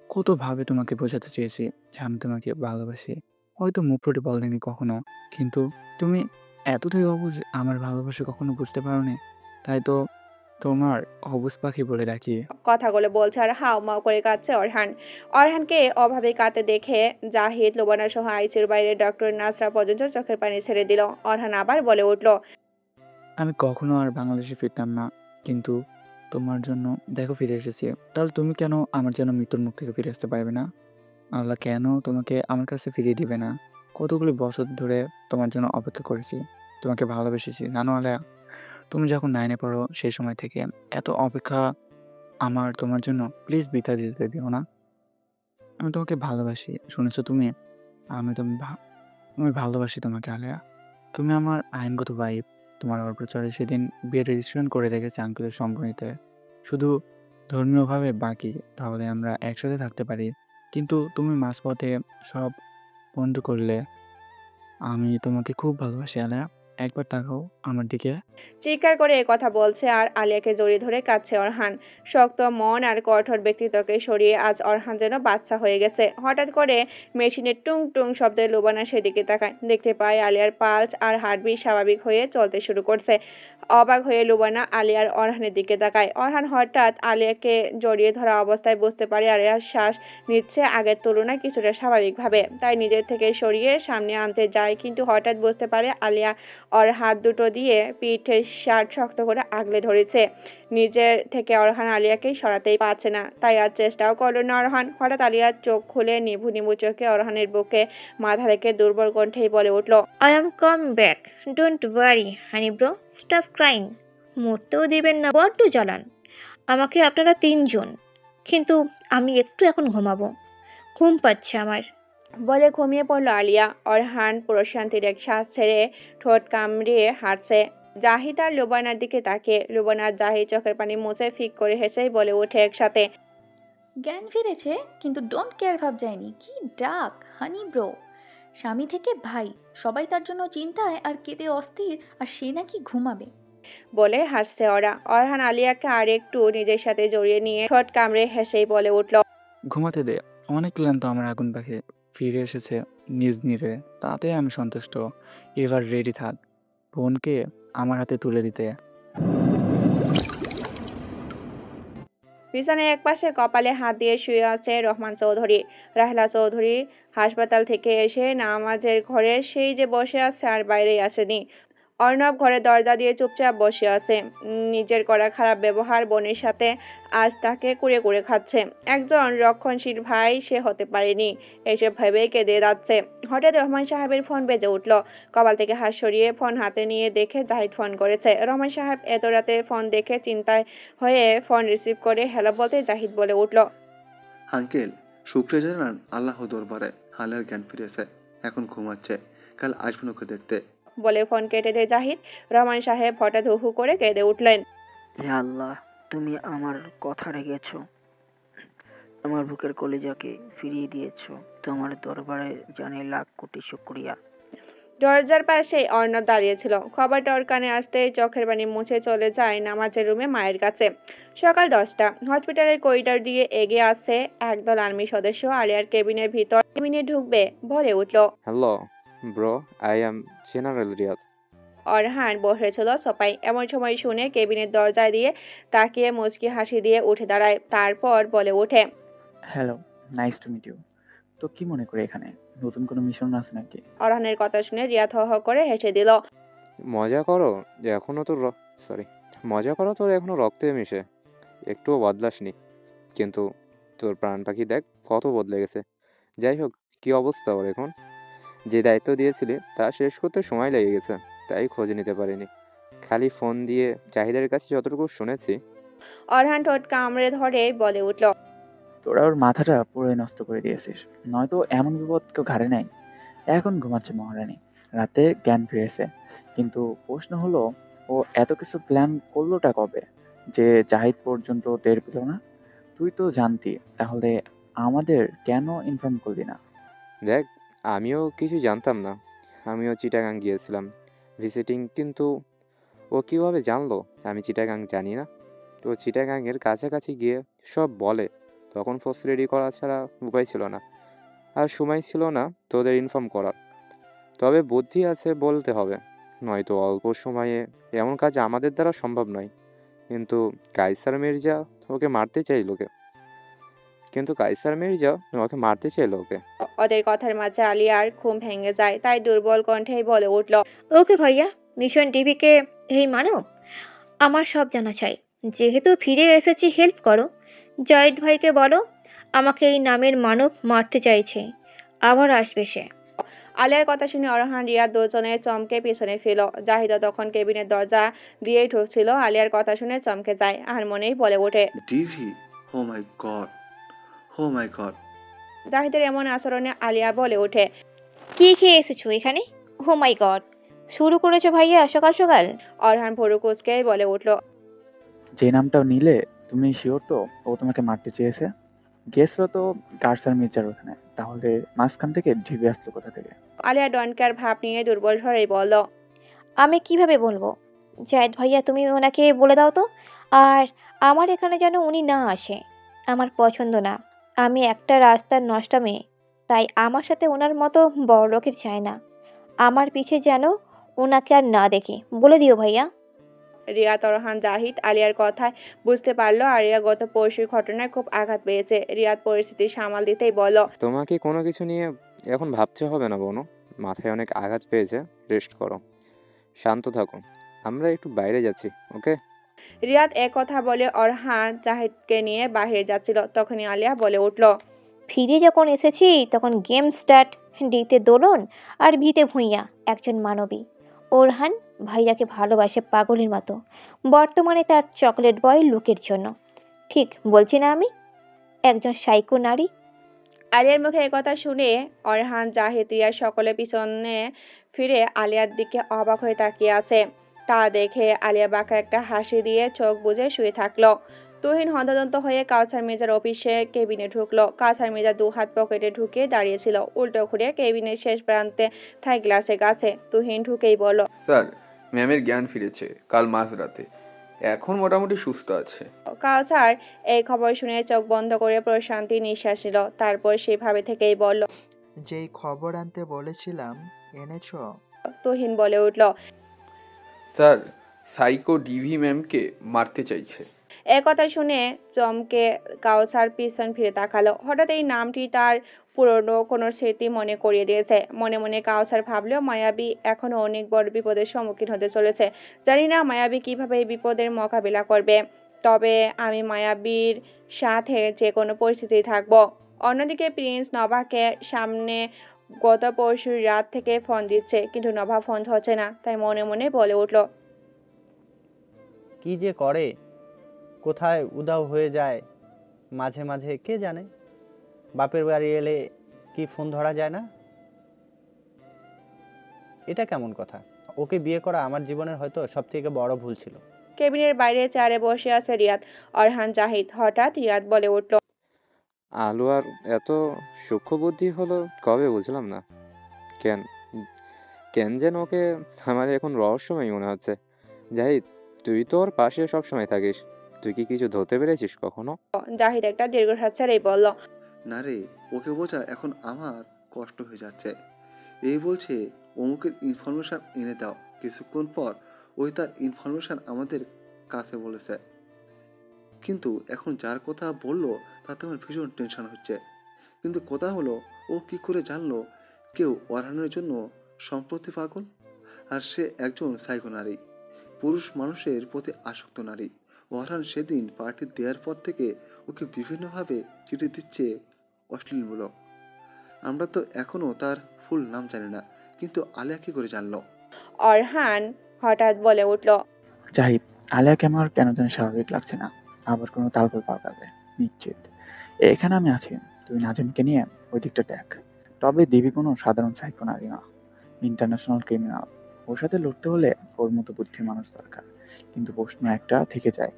কতভাবে তোমাকে বোঝাতে চেয়েছি যে আমি তোমাকে ভালোবাসি। হয়তো মুখ ফুটে বলেনি কখনো, কিন্তু তুমি এতটাই অবুঝ আমার ভালোবাসা কখনো বুঝতে পারোনি। তাই তো তোমার অবুঝ পাখি বলে ডাকি। কথাগুলো বলছে আর হাউমাউ করে কাঁদছে অরহান। অরহানকে অভাবে কাঁদতে দেখে জাহিদ, লোবানা সহ আইসির বাইরে ডক্টর নাসরা পর্যন্ত চোখের পানি ছেড়ে দিল। অরহান আবার বলে উঠল, আমি কখনো আর বাংলাদেশে ফিরতাম না, কিন্তু তোমার জন্য দেখো ফিরে এসেছি। তাহলে তুমি কেন আমার জন্য মৃত্যুর মুখ থেকে ফিরে আসতে পারবে না? আল্লাহ কেন তোমাকে আমার কাছে ফিরিয়ে দিবে না? কতগুলি বছর ধরে তোমার জন্য অপেক্ষা করেছি, তোমাকে ভালোবেসেছি, জানো আলেয়া? তুমি যখন 9-এ পড়ো সেই সময় থেকে এত অপেক্ষা আমার তোমার জন্য। প্লিজ বৃথা দিতে দিও না। আমি তোমাকে ভালোবাসি, শুনেছো তুমি? আমি তুমি আমি ভালোবাসি তোমাকে আলেয়া। তুমি আমার আইনগত ওয়াইফ। তোমার অর্পচারে সেদিন বিয়ের রেজিস্ট্রেশন করে রেখেছে আঙ্কেলের সম্পত্তিতে। শুধু ধর্মীয়ভাবে বাকি, তাহলে আমরা একসাথে থাকতে পারি। কিন্তু তুমি মাঝপথে সব বন্ধ করলে। আমি তোমাকে খুব ভালোবাসি আলেয়া। একবার তাকাও আমার দিকে। চিৎকার করে কথা বলছে আর আলিয়াকে জড়িয়ে ধরে কাঁদছে অরহান। শক্ত মন আর কঠোর ব্যক্তিত্বকে সরিয়ে আজ অরহান যেন বাচ্চা হয়ে গেছে। হঠাৎ করে মেশিনের টুং টুং শব্দে লোবানা সেদিকে তাকায়। দেখতে পায় আলিয়ার পালস আর হার্টবিট স্বাভাবিক হয়ে চলতে শুরু করছে। অবাক হয়ে লুবানা আলিয়ার অরহানের দিকে তাকায়। অরহান হঠাৎ আলিয়াকে জড়িয়ে ধরা অবস্থায় বুঝতে পারে আলিয়ার শ্বাস নিচ্ছে আগের তুলনায় কিছুটা স্বাভাবিকভাবে। তাই নিজের থেকে সরিয়ে সামনে আনতে যায়, কিন্তু হঠাৎ বুঝতে পারে আলিয়া ওর হাত দুটো দিয়ে পিঠের শার্ট শক্ত করে আগলে ধরেছে। নিজের থেকে অরহান আলিয়াকে সরাতেই পারছে না, তাই আর চেষ্টাও করলো না অরহান। হঠাৎ আলিয়ার চোখ খুলে নিভু নিভু চোখে অরহানের বুকে মাথা রেখে দুর্বল কণ্ঠেই বলে উঠল, I am come back. Don't worry, honey bro. Stop crying. মরতেও দিবেন না, বড্ড জ্বালান আমাকে আপনারা 3 জন। কিন্তু আমি একটু এখন ঘুমাবো, ঘুম পাচ্ছে আমার। বলে ঘুমিয়ে পড়লো আলিয়া। অরহান প্রশান্তির এক শ্বাস ছেড়ে ঠোঁট কামড়িয়ে হাঁটছে। জাহিদ আর লুবানার দিকে তাকিয়ে। লুবানা জাহিদ চোখের পানি মুছে ফিক করে হেসেই বলে ওঠে একসাথে, জ্ঞান ফিরেছে কিন্তু ডোন্ট কেয়ার ভাব যায়নি। কি ডাক হানি ব্রো। স্বামী থেকে ভাই, সবাই তার জন্য চিন্তায় আর কেঁদে অস্থির, আর সে নাকি ঘুমাবে। বলে হাসছে ওরা। অরহান আলিয়াকে আর একটু নিজের সাথে জড়িয়ে নিয়ে ঠোঁট কামড়ে হেসেই বলে উঠল, ঘুমাতে দে, অনেক ক্লান্ত আমার আগুন পাখি। ফিরে এসেছে নিজ নিরে, তাতে আমি সন্তুষ্ট। এবার রেডি থাক বোনকে আমার হাতে তুলে দিতে। বিছানার একপাশে কপালে হাত দিয়ে শুয়ে আছে রহমান চৌধুরী। রাহেলা চৌধুরী হাসপাতাল থেকে এসে নামাজের ঘরে সেই যে বসে আছে আর বাইরেই আসেনি। অর্ণব ঘরের দরজা দিয়ে চুপচাপ বসে আছে। নিজের করা খারাপ ব্যবহার বোনের সাথে আজ তাকে কুরে কুরে খাচ্ছে। একজন রক্ষণশীল ভাই সে হতে পারেনি, এসব ভেবেই কেঁদে যাচ্ছে। হঠাৎ রহমান সাহেবের ফোন বেজে উঠল। কপাল থেকে হাত সরিয়ে ফোন হাতে নিয়ে দেখে জাহিদ ফোন করেছে। রহমান সাহেব এত রাতে ফোন দেখে চিন্তায় হয়ে ফোন রিসিভ করে হ্যালো বলতে জাহিদ বলে উঠল, আঙ্কেল, শুক্রিয়া জানান আল্লাহ দরবারে আলিয়ার জ্ঞান ফিরেছে, এখন ঘুমাচ্ছে, কাল আসবেন ওকে দেখতে। বলে ফোন কেটে দেয় জাহিদ। রহমান সাহেব হঠাৎ হু হু করে কেঁদে উঠলেন। হে আল্লাহ, তুমি আমার কথা রেখেছ, আমার বুকের কলিজাকে ফিরিয়ে দিয়েছ। তোমার দরবারে জানি লাখ কোটি শুকরিয়া। দরজার পাশেই অর্ণব দাঁড়িয়েছিল। খবরটা ওর কানে আসতেই চোখের পানি মুছে চলে যায় নামাজের রুমে মায়ের কাছে। সকাল 10টা। হসপিটালের করিডর দিয়ে এগিয়ে আসছে একদল আর্মি সদস্য। আলিয়ার কেবিনের ভিতর কেবিনে ঢুকবে বলে উঠল, hello bro, I am general Riyad. Orhan বসেছিল সোফায়। এমন সময় শুনে কেবিনের দরজায় দিয়ে তাকিয়ে মুচকি হাসি দিয়ে উঠে দাঁড়ায়। তারপর বলে ওঠে, hello, nice to meet you. তো কি মনে করে এখানে নতুন কোনো মিশন আছে নাকি? অরহানের কথা শুনে রিয়াদ হ হ করে হেসে দিল। মজা করো যে এখনো তোর মজা করো তোর এখনো রক্তে মিশে, একটুও বদলাসনি। কিন্তু তোর প্রাণ পাখি দেখ কত বদলে গেছে। যাই হোক, কি অবস্থা ওর এখন? যে দায়িত্ব দিয়েছিলি তা শেষ করতে সময় লেগে গেছে, তাই খোঁজ নিতে পারিনি। খালি ফোন দিয়ে জাহিদের কাছে যতটুকু শুনেছি। অরহান ঠোঁট কামড়ে ধরে বলে উঠল, তোরা ওর মাথাটা পুরোই নষ্ট করে দিয়েছিস, নয়তো এমন বিপদ কেউ ঘাড়ে নাই। এখন ঘুমাচ্ছে মহারানী, রাতে জ্ঞান ফিরেছে। কিন্তু প্রশ্ন হলো, ও এত কিছু প্ল্যান করলোটা কবে, যে জাহিদ পর্যন্ত টের পেল না? তুই তো জানতি, তাহলে আমাদের কেন ইনফর্ম করলি না? দেখ, আমিও কিছু জানতাম না। আমিও চিটাগাং গিয়েছিলাম ভিজিটিং, কিন্তু ও কীভাবে জানলো আমি চিটাগাং জানি না? ও চিটাগাংয়ের কাছাকাছি গিয়ে সব বলে। তখন ফোর্স রেডি করা ছাড়া উপায় ছিল না, আর সময় ছিল না তোদের ইনফর্ম করার। তবে বুদ্ধি আছে বলতে হবে, নয়তো অল্প সময়ে এমন কাজ আমাদের দ্বারা সম্ভব নয়। কিন্তু কাইসার মির্জা ওকে মারতে চাইল ওকে। ওদের কথার মাঝে আলিয়ার ঘুম ভেঙে যায়। তাই দুর্বল কণ্ঠেই বলে উঠল, ওকে ভাইয়া, মিশন টিভিকে এই মানো, আমার সব জানা চাই। যেহেতু ফিরে এসেছি, হেল্প করো। জাহিদ ভাইকে বলো আমাকে এই নামের মানব মারতে চাইছে, আবার আসবে সে। আলিয়ার কথা শুনে অরহান রিয়াদ দুজনে চমকে পিছনে ফেল। জাহিদা তখন কেবিনের দরজা দিয়েই ঢুকছিল। আলিয়ার কথা শুনে চমকে যায় আর মনেই বলে ওঠে, ডিভি, ও মাই গড, ও মাই গড। জাহিদের এমন আচরণে আলিয়া বলে ওঠে, কি খেয়ে এসেছো এখানে? ও মাই গড, শুরু করেছো ভাইয়া সকাল সকাল? অরহান ভরু কুচকে বলে উঠল, যে নামটা নিলে তুমি শিওর তো ও তোমাকে মারতে চেয়েছে? গেছিল তো কারসার মির্জার ওখানে, তাহলে মাঝখান থেকে ঢিবি আসলো কোথা থেকে? আলিয়া ডনকার ভাব নিয়ে দুর্বল স্বরেই বলল, আমি কিভাবে বলবো? জাহিদ ভাইয়া তুমি ওনাকে বলে দাও তো। আর আমার এখানে যেন উনি না আসে, আমার পছন্দ না। আমি একটা রাস্তার নষ্টা মেয়ে, তাই আমার সাথে ওনার মতো বড় লোকের চাই না। আমার পিছে যেন ওনাকে আর না দেখি, বলে দিও ভাইয়া। রিয়াদ, অরহান, জাহিদ আলিয়ার কথায় বুঝতে পারলো আলিয়া গত পরশুর ঘটনায় খুব আঘাত পেয়েছে। রিয়াদ পরিস্থিতি সামাল দিতেই বলল, তোমাকে কোনো কিছু নিয়ে এখন ভাবতে হবে না বোনো, মাথায় অনেক আঘাত পেয়েছে, রেস্ট করো, শান্ত থাকো। আমরা একটু বাইরে যাচ্ছি, ওকে? রিয়াদ কথা বলে অরহান জাহিদকে নিয়ে বাইরে যাচ্ছিল। তখনই আলিয়া বলে উঠল, ফিরে যখন এসেছি তখন গেম স্টার্ট। ডিতে দোলন আর ভিতে ভুঁইয়া একজন মানবী। ওরহান ভাইয়াকে ভালোবাসে পাগলের মতো, বর্তমানে তার চকলেট বয় লুকের জন্য। ঠিক বলছি না আমি? একজন সাইকো নারী। আলিয়ার মুখে কথা শুনে অরহান, জাহিদ, রিয়া সকলে পিছনে ফিরে আলিয়ার দিকে অবাক হয়ে তাকিয়ে আছে। তা দেখে আলিয়া বাঁকা একটা হাসি দিয়ে চোখ বুজে শুয়ে থাকলো। তুহিন হন্তদন্ত হয়ে কাউসার মির্জার অফিসে কেবিনে ঢুকলো। কাউসার মির্জা 2 হাত পকেটে ঢুকিয়ে দাঁড়িয়েছিল, উল্টো ঘুরে কেবিনের শেষ প্রান্তে থাই গ্লাসের কাছে। তুহিন ঢুকেই বলল, স্যার, ম্যামের জ্ঞান ফিরেছে কাল মাঝরাতে, এখন মোটামুটি সুস্থ আছে। কাউসার এই খবর শুনে চোখ বন্ধ করে প্রশান্তি নিঃশ্বাস নিল। তারপর সেভাবে থেকেই বলল, যেই খবর আনতে বলেছিলাম এনেছো? তুহিন বলে উঠল, স্যার, সাইকো ডিভি ম্যামকে মারতে চাইছে। কথা শুনে চমকে কাউসার পিছন ফিরে তাকালো। হঠাৎ এই নামটি তার পুরনো কোনো স্মৃতি মনে করিয়ে দিয়েছে। মনে মনে কাউসার ভাবলেও মায়াবী এখনো অনেক বড় বিপদের সম্মুখীন হতে চলেছে। জানি না মায়াবী কিভাবে এই বিপদের মোকাবিলা করবে, তবে আমি মায়াবীর সাথে যে কোনো পরিস্থিতি থাকবো। অন্যদিকে প্রিন্স নভাকে সামনে গত পরশু রাত থেকে ফোন দিচ্ছে, কিন্তু নভা ফোন ধরছে না। তাই মনে মনে বলে উঠল, কি যে করে, কোথায় উধাও হয়ে যায় মাঝে মাঝে কে জানে। বাপের বাড়ি এলে কি ফোন ধরা যায় না? এটা কেমন কথা? ওকে বিয়ে করা আমার জীবনের হয়তো সবথেকে বড় ভুল ছিল। কেবিনের বাইরে চেয়ারে বসে আছে রিয়াদ, অরহান, জাহিদ। হঠাৎ রিয়াদ বলে উঠল, আলুয়ার এত সূক্ষ্ম বুদ্ধি হলো কবে বুঝলাম না। কেন কেন যেন ওকে আমার এখন রহস্যময় মনে হচ্ছে। জাহিদ, তুই তো ওর পাশে সবসময় থাকিস, তুই কি কিছু ধরতে পেরেছিস কখনো? জাহিদ একটা দীর্ঘশ্বাস ছেড়েই বলল, না রে, ওকে বোঝা এখন আমার কষ্ট হয়ে যাচ্ছে। এই বলছে অমুকের ইনফরমেশন এনে দাও, কিছুক্ষণ পর ওই তার ইনফরমেশন আমাদের কাছে বলেছে। কিন্তু এখন যার কথা বললো তাতে আমার ভীষণ টেনশন হচ্ছে। কিন্তু কথা হলো, ও কি করে জানলো কেউ অরহানের জন্য সম্প্রতি পাগল? আর সে একজন সাইকো নারী, পুরুষ মানুষের প্রতি আসক্ত নারী। অরহান সেদিন পার্টি দেওয়ার পর থেকে ওকে বিভিন্নভাবে চিঠি দিচ্ছে অশ্লীলমূলক। আমরা তো এখনো তার ফুল নাম জানি না, কিন্তু আলিয়া কি করে জানলো? অরহান হঠাৎ বলে উঠল, জাহিদ, আলিয়াকে আমার কেন যেন স্বাভাবিক লাগছে না। আবার কোনো তালগোল পাকাবে নিশ্চিত। এখানে আমি আছি, তুই নাজিমকে নিয়ে ওই দিকটা দেখ। তবে দেবী কোনো সাধারণ সাইকো নারী না, ইন্টারন্যাশনাল ক্রিমিনাল। ওর সাথে লড়তে হলে ওর মতো বুদ্ধির মানুষ দরকার। কিন্তু প্রশ্ন একটা থেকে যায়,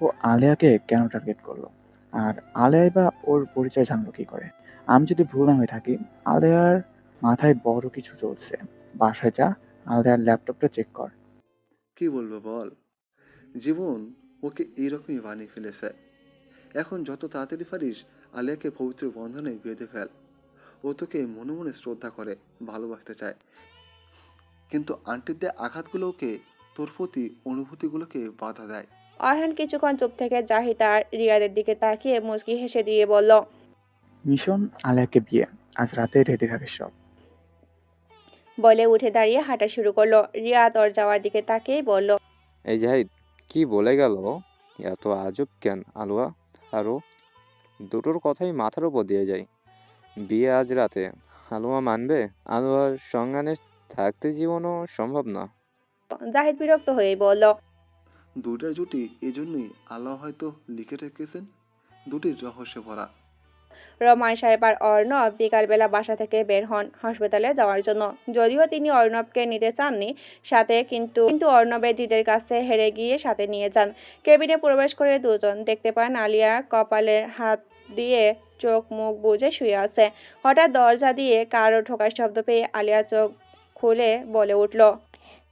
ও আলিয়াকে কেন টার্গেট করলো? আর আলিয়াই বা ওর পরিচয় জানলো কি করে? আমি যদি ভুল না হয়ে থাকি, আলিয়ার মাথায় বড় কিছু চলছে। বাসায় যা, আলিয়ার ল্যাপটপটা চেক কর। কি বলবো বল, জীবন ওকে এইরকমই বানিয়ে ফেলেছে। এখন যত তাড়াতাড়ি পারিস আলিয়াকে পবিত্র বন্ধনে বেঁধে ফেল। ও তোকে মনে মনে শ্রদ্ধা করে, ভালোবাসতে চায়, কিন্তু আন্টির আঘাতগুলোকে, তোর প্রতি অনুভূতিগুলোকে বাধা দেয়। অরহান কিছুক্ষণ চুপ থেকে জাহিদ আর রিয়াদের দিকে তাকিয়ে মুচকি হেসে দিয়ে বলল, মিশন আলিয়াকে বিয়ে, আজ রাতে রেডি থাকিস সব। বলে উঠে দাঁড়িয়ে হাঁটা শুরু করলো। রিয়াদ ওর যাওয়ার দিকে তাকিয়েই বলল, এই জাহিদ, কি বলে গেল? এত আজব কেন আলুয়া? আরও দুটোর কথাই মাথার উপর দিয়ে যায়। বিয়ে আজ রাতে, আলুয়া মানবে? আলুয়ার সঙ্গানে থাকতে জীবনও সম্ভব না। জাহিদ বিরক্ত হয়েই বলল, দুইটার জুটি এজন্যই আল্লাহ হয়তো লিখে রেখেছেন, দুটির রহস্যে ভরা। রমান সাহেব আর অর্ণব বিকালবেলা বাসা থেকে বের হন হাসপাতালে যাওয়ার জন্য। যদিও তিনি অর্ণবকে নিতে চাননি সাথে, কিন্তু অর্ণবের জিদের কাছে হেরে গিয়ে সাথে নিয়ে যান। কেবিনে প্রবেশ করে দুজন দেখতে পান আলিয়া কপালের হাত দিয়ে চোখ মুখ বুজে শুয়ে আছে। হঠাৎ দরজা দিয়ে কারো ঢোকার শব্দ পেয়ে আলিয়া চোখ খুলে বলে উঠল,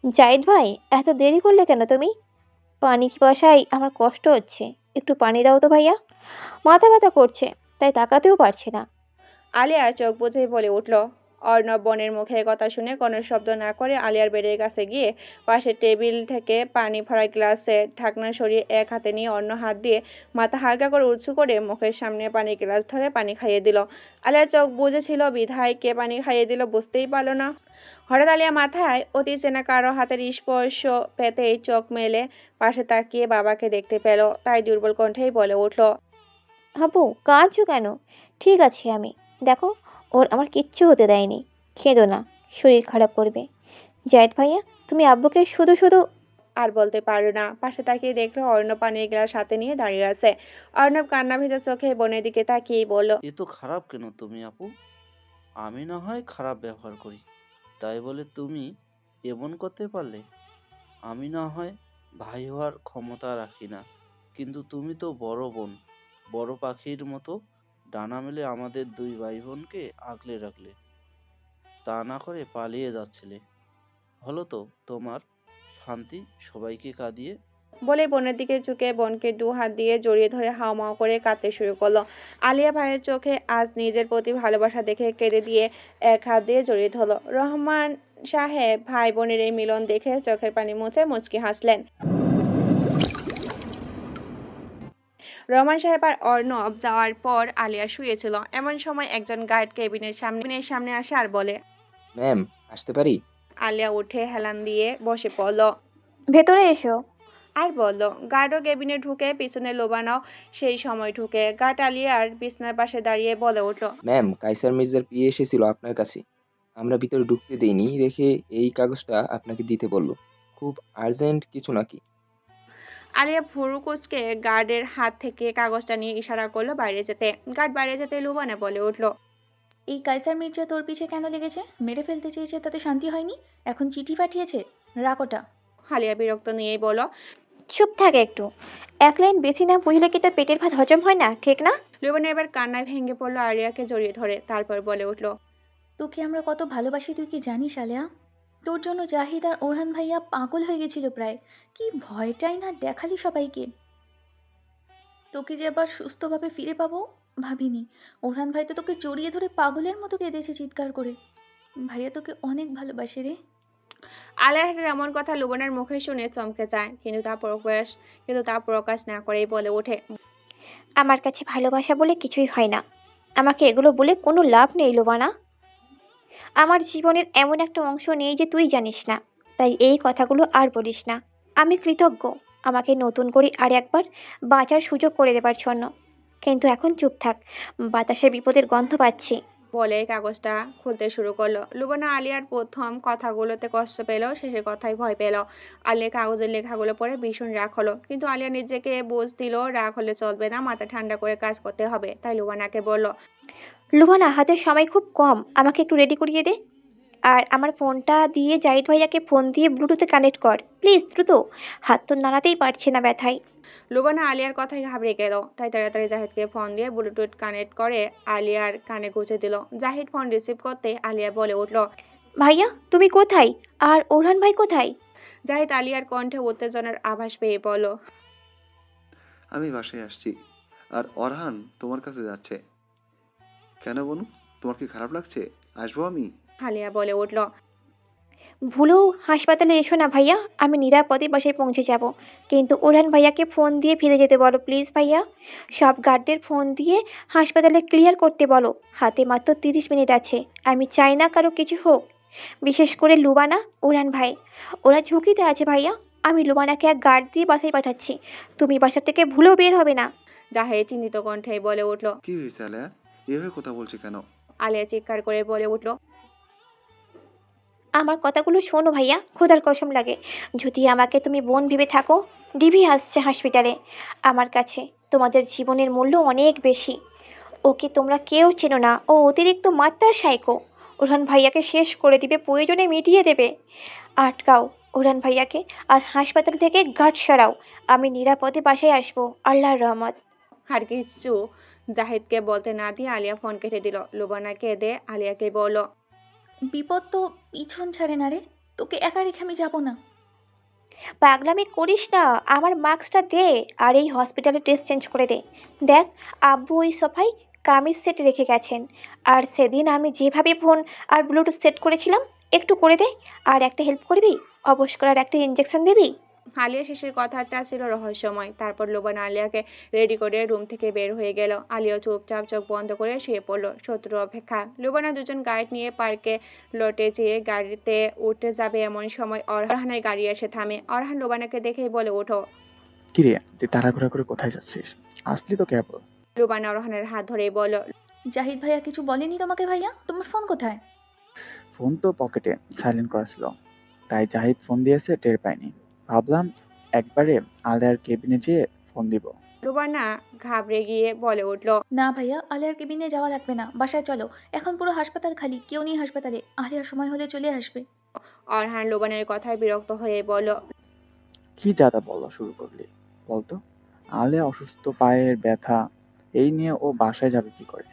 জাহিদ ভাই, এত দেরি করলে কেন তুমি? পানি বসাই, আমার কষ্ট হচ্ছে, একটু পানি দাও তো ভাইয়া। মাথা ব্যথা করছে, তাই তাকাতেও পারছি না। আলিয়া চোখ বুঝেই বলে উঠল। অর্ণব বোনের মুখে কথা শুনে কোনো শব্দ না করে আলিয়ার বেডের কাছে গিয়ে পাশের টেবিল থেকে পানি ভরা গ্লাসে ঢাকনা সরিয়ে এক হাতে নিয়ে অন্য হাত দিয়ে মাথা হালকা করে উঁচু করে মুখের সামনে পানির গ্লাস ধরে পানি খাইয়ে দিল। আলিয়ার চোখ বুঝেছিল বিধায় কে পানি খাইয়ে দিল বুঝতেই পারল না। হঠাৎ আলিয়া মাথায় অতি চেনা কারো হাতের স্পর্শ পেতেই চোখ মেলে পাশে তাকিয়ে বাবাকে দেখতে পেল। তাই দুর্বল কণ্ঠেই বলে উঠল, আপু, কাঁদছো কেন? ঠিক আছে আমি। দেখো, ওর আমার কিচ্ছু হতে দেয়নি। খেদো না, শরীর খারাপ করবে। জাহিদ ভাইয়া, তুমি আব্বুকে শুধু শুধু। আর বলতে পারল না। পাশে তাকিয়ে দেখলো অর্ণব পানির গ্লাস হাতে নিয়ে দাঁড়িয়ে আছে। অর্ণব কান্না ভেজা চোখে বোনের দিকে তাকিয়ে বলল, এ তো খারাপ কেন তুমি আপু? আমি না হয় খারাপ ব্যবহার করি, তাই বলে তুমি এমন করতে পারলে? আমি না হয় ভাই হওয়ার ক্ষমতা রাখি না, কিন্তু তুমি তো বড় বোন, বড় পাখির মতো ডানা মেলে আমাদের দুই ভাই বোনকে আগলে রাখলে, তা না করে পালিয়ে যাচ্ছিলে। হলো তো তোমার শান্তি সবাইকে কাঁদিয়ে। বলে বোনের দিকে ঝুঁকে বোনকে দু হাত দিয়ে জড়িয়ে ধরে হাউমাউ করে কাঁদতে শুরু করলো। আলিয়া ভাইয়ের চোখে আজ নিজের প্রতি ভালোবাসা দেখে কেঁদে দিয়ে এক হাত দিয়ে জড়িয়ে ধরলো। রহমান সাহেব ভাই বোনের এই মিলন দেখে চোখের পানি মুছে মুচকি হাসলেন। রহমান সাহেব আর অর্ণব যাওয়ার পর আলিয়া শুয়েছিল। এমন সময় একজন গার্ড কেবিনের সামনে আসে আর বলে, ম্যাম, আসতে পারি? আলিয়া উঠে হেলান দিয়ে বসে পড়ল ভেতরে এসো। আর বলল। গার্ডও কেবিনে ঢুকে পিছনে লোবানাও সেই সময় ঢুকে। গার্ড আলিয়ার বিছনার পাশে দাঁড়িয়ে বলে উঠল, ম্যাম, কাইসার মির্জার পিএ এসেছিল আপনার কাছে। আমরা ভিতরে ঢুকতে দেইনি দেখে এই কাগজটা আপনাকে দিতে বলল। খুব আর্জেন্ট কিছু নাকি? আলিয়া ভুরু কুঁচকে গার্ডের হাত থেকে কাগজটা নিয়ে ইশারা করলো বাইরে যেতে। গার্ড বাইরে যেতে লোবানা বলে উঠল, এই কাইসার মির্জা তোর পিছে কেন লেগেছে? মেরে ফেলতে চেয়েছে, তাতে শান্তি হয়নি, এখন চিঠি পাঠিয়েছে, রাখ ওটা। আলিয়া বিরক্ত নিয়েই বলল, চুপ থাকে একটু। এক লাইন বেশি না বুঝলে কি তোর পেটের ভাত হজম হয় না, ঠিক না? লোবানা এবার কান্নায় ভেঙে পড়লো আলিয়াকে জড়িয়ে ধরে। তারপর বলে উঠল, তোকে আমরা কত ভালোবাসি তুই কি জানিস আলেয়া? তোর জন্য জাহিদ আর ওরহান ভাইয়া পাগল হয়ে গেছিল প্রায়। কি ভয়টাই না দেখালি সবাইকে। তোকে যে আবার সুস্থভাবে ফিরে পাবো ভাবিনি। ওরহান ভাই তো তোকে জড়িয়ে ধরে পাগলের মতো কেঁদেছে চিৎকার করে। ভাইয়া তোকে অনেক ভালোবাসে রে। আলিয়ার এমন কথা লোবানার মুখে শুনে চমকে যায়, কিন্তু তা প্রকাশ না করেই বলে ওঠে, আমার কাছে ভালোবাসা বলে কিছুই হয় না। আমাকে এগুলো বলে কোনো লাভ নেই লোবানা। আমার জীবনের এমন একটা অংশ নেই যে তুই জানিস না, তাই এই কথাগুলো আর বলিস না। আমি কৃতজ্ঞ আমাকে নতুন করে আর একবার বাঁচার সুযোগ করে দেবার জন্য, কিন্তু এখন চুপ থাক, বাতাসে বিপদের গন্ধ পাচ্ছি। বলে কাগজটা খুলতে শুরু করলো। লুবানা আলিয়ার প্রথম কথাগুলোতে কষ্ট পেল, শেষের কথাই ভয় পেল। আলিয়া কাগজের লেখাগুলো পড়ে ভীষণ রাগ হলো, কিন্তু আলিয়া নিজেকে বুঝ দিল রাগ হলে চলবে না, মাথা ঠান্ডা করে কাজ করতে হবে। তাই লুবানাকে বলল, লুবানা, হাতের সময় খুব কম, আমাকে একটু রেডি করিয়ে দে। আর আমার ফোনটা দিয়ে জাহিদ ভাইয়াকে ফোন দিয়ে ব্লুটুথে কানেক্ট কর প্লিজ, দ্রুত। হাত তো নাড়াতেই পারছে না ব্যথায়। লুবানা আলিয়ার কথাই ঘাবড়ে গেল, তাই তাড়াতাড়ি জাহিদকে ফোন দিয়ে ব্লুটুথ কানেক্ট করে আলিয়ার কানে গুঁজে দিল। জাহিদ ফোন রিসিভ করতে আলিয়া বলে উঠল, ভাইয়া তুমি কোথায়? আর ওরহান ভাই কোথায়? জাহিদ আলিয়ার কণ্ঠে উত্তেজনার আভাস পেয়ে বলল, আমি বাসায় আসছি, আর অরহান তোমার কাছে যাচ্ছে। কেন বনু, তোমার কি খারাপ লাগছে? আসবো আমি? আলিয়া বলে উঠল, ভুলেও হাসপাতালে এসো না ভাইয়া, আমি নিরাপদে বাসায় পৌঁছে যাব। কিন্তু ওরহান ভাইয়াকে ফোন দিয়ে ফিরে যেতে বলো প্লিজ ভাইয়া। সব গার্ডদের ফোন দিয়ে হাসপাতালে ক্লিয়ার করতে বলো। হাতে মাত্র 30 মিনিট আছে, আমি চাই না কারো কিছু হোক, বিশেষ করে লুবানা, ওরহান ভাই। ওরা ঝুঁকিতে আছে ভাইয়া। আমি লুবানাকে এক গার্ড দিয়ে বাসায় পাঠাচ্ছি, তুমি বাসা থেকে ভুলেও বের হবে না। জাহিদ চিন্তিত কণ্ঠে বলে উঠল। কি হয়েছে আলিয়া, এভাবে কথা বলছে কেন? আলিয়া চিৎকার করে বলে উঠল, আমার কথাগুলো শোনো ভাইয়া, খোদার কসম লাগে, যদি আমাকে তুমি বোন ভেবে থাকো, ডিভি আসছে হসপিটালে আমার কাছে। তোমাদের জীবনের মূল্য অনেক বেশি। ওকে তোমরা কেউ চেনো না, ও অতিরিক্ত মাত্রার সাইকো। ওরহান ভাইয়াকে শেষ করে দিবে, প্রয়োজনে মিটিয়ে দেবে। আটকাও ওরহান ভাইয়াকে, আর হাসপাতাল থেকে গার্ড সরাও। আমি নিরাপদে বাসায় আসবো, আল্লাহর রহমত। আর কিছু জাহিদকে বলতে না দিয়ে আলিয়া ফোন কেটে দিল। লুবানাকে দে আলিয়াকে বলল, বিপদ তো পিছন ছাড়ে না রে, তোকে একা রেখে আমি যাবো না। পাগলামি করিস না, আমার মাস্কটা দে আর এই হসপিটালে ড্রেস চেঞ্জ করে দে। দেখ, আব্বু ওই সোফায় কামিজ সেট রেখে গেছেন, আর সেদিন আমি যেভাবে ফোন আর ব্লুটুথ সেট করেছিলাম একটু করে দে। আর একটা হেল্প করবি, অবশ করার একটা ইঞ্জেকশন দিবি। আলিয়া শেষের কথাটা ছিল রহস্যময়। তারপর লোবানা আলিয়াকে রেডি করে রুম থেকে বের হয়ে গেল। আলিয়া চুপচাপ চোখ বন্ধ করে শুয়ে পড়ল, শত্রু অপেক্ষা। লোবানা দুজন গাইড নিয়ে পার্কে লটে যেয়ে গাড়িতে উঠতে যাবে, এমন সময় অরহানের গাড়ি এসে থামে। অরহান লোবানাকে দেখেই বলে ওঠো। কিরে, তুই তাড়াঘুড়া করে কোথায় যাচ্ছিস? আসলি তো কেবল। লোবানা অরহানের হাত ধরে বলল, জাহিদ ভাইয়া কিছু বলেনি তোমাকে? ভাইয়া তোমার ফোন কোথায়? ফোন তো পকেটে সাইলেন্ট করা ছিল, তাই জাহিদ ফোন দিয়েছে টের পাইনি। ভাবলাম একবারে আলিয়ার কেবিনে যেয়ে ফোন দিব। লোবানা ঘাবড়ে গিয়ে বলে উঠল, না ভাইয়া, আলিয়ার কেবিনে যাওয়া লাগবে না, বাসায় চলো। এখন পুরো হাসপাতাল খালি, কেউ নেই হাসপাতালে। আলিয়ার সময় হলে চলে আসবে। অরহান লোবানের কথায় বিরক্ত হয়ে বলল, কি যাতা বলা শুরু করলি বলতো? আলিয়া অসুস্থ, পায়ের ব্যথা, এই নিয়ে ও বাসায় যাবে কি করে?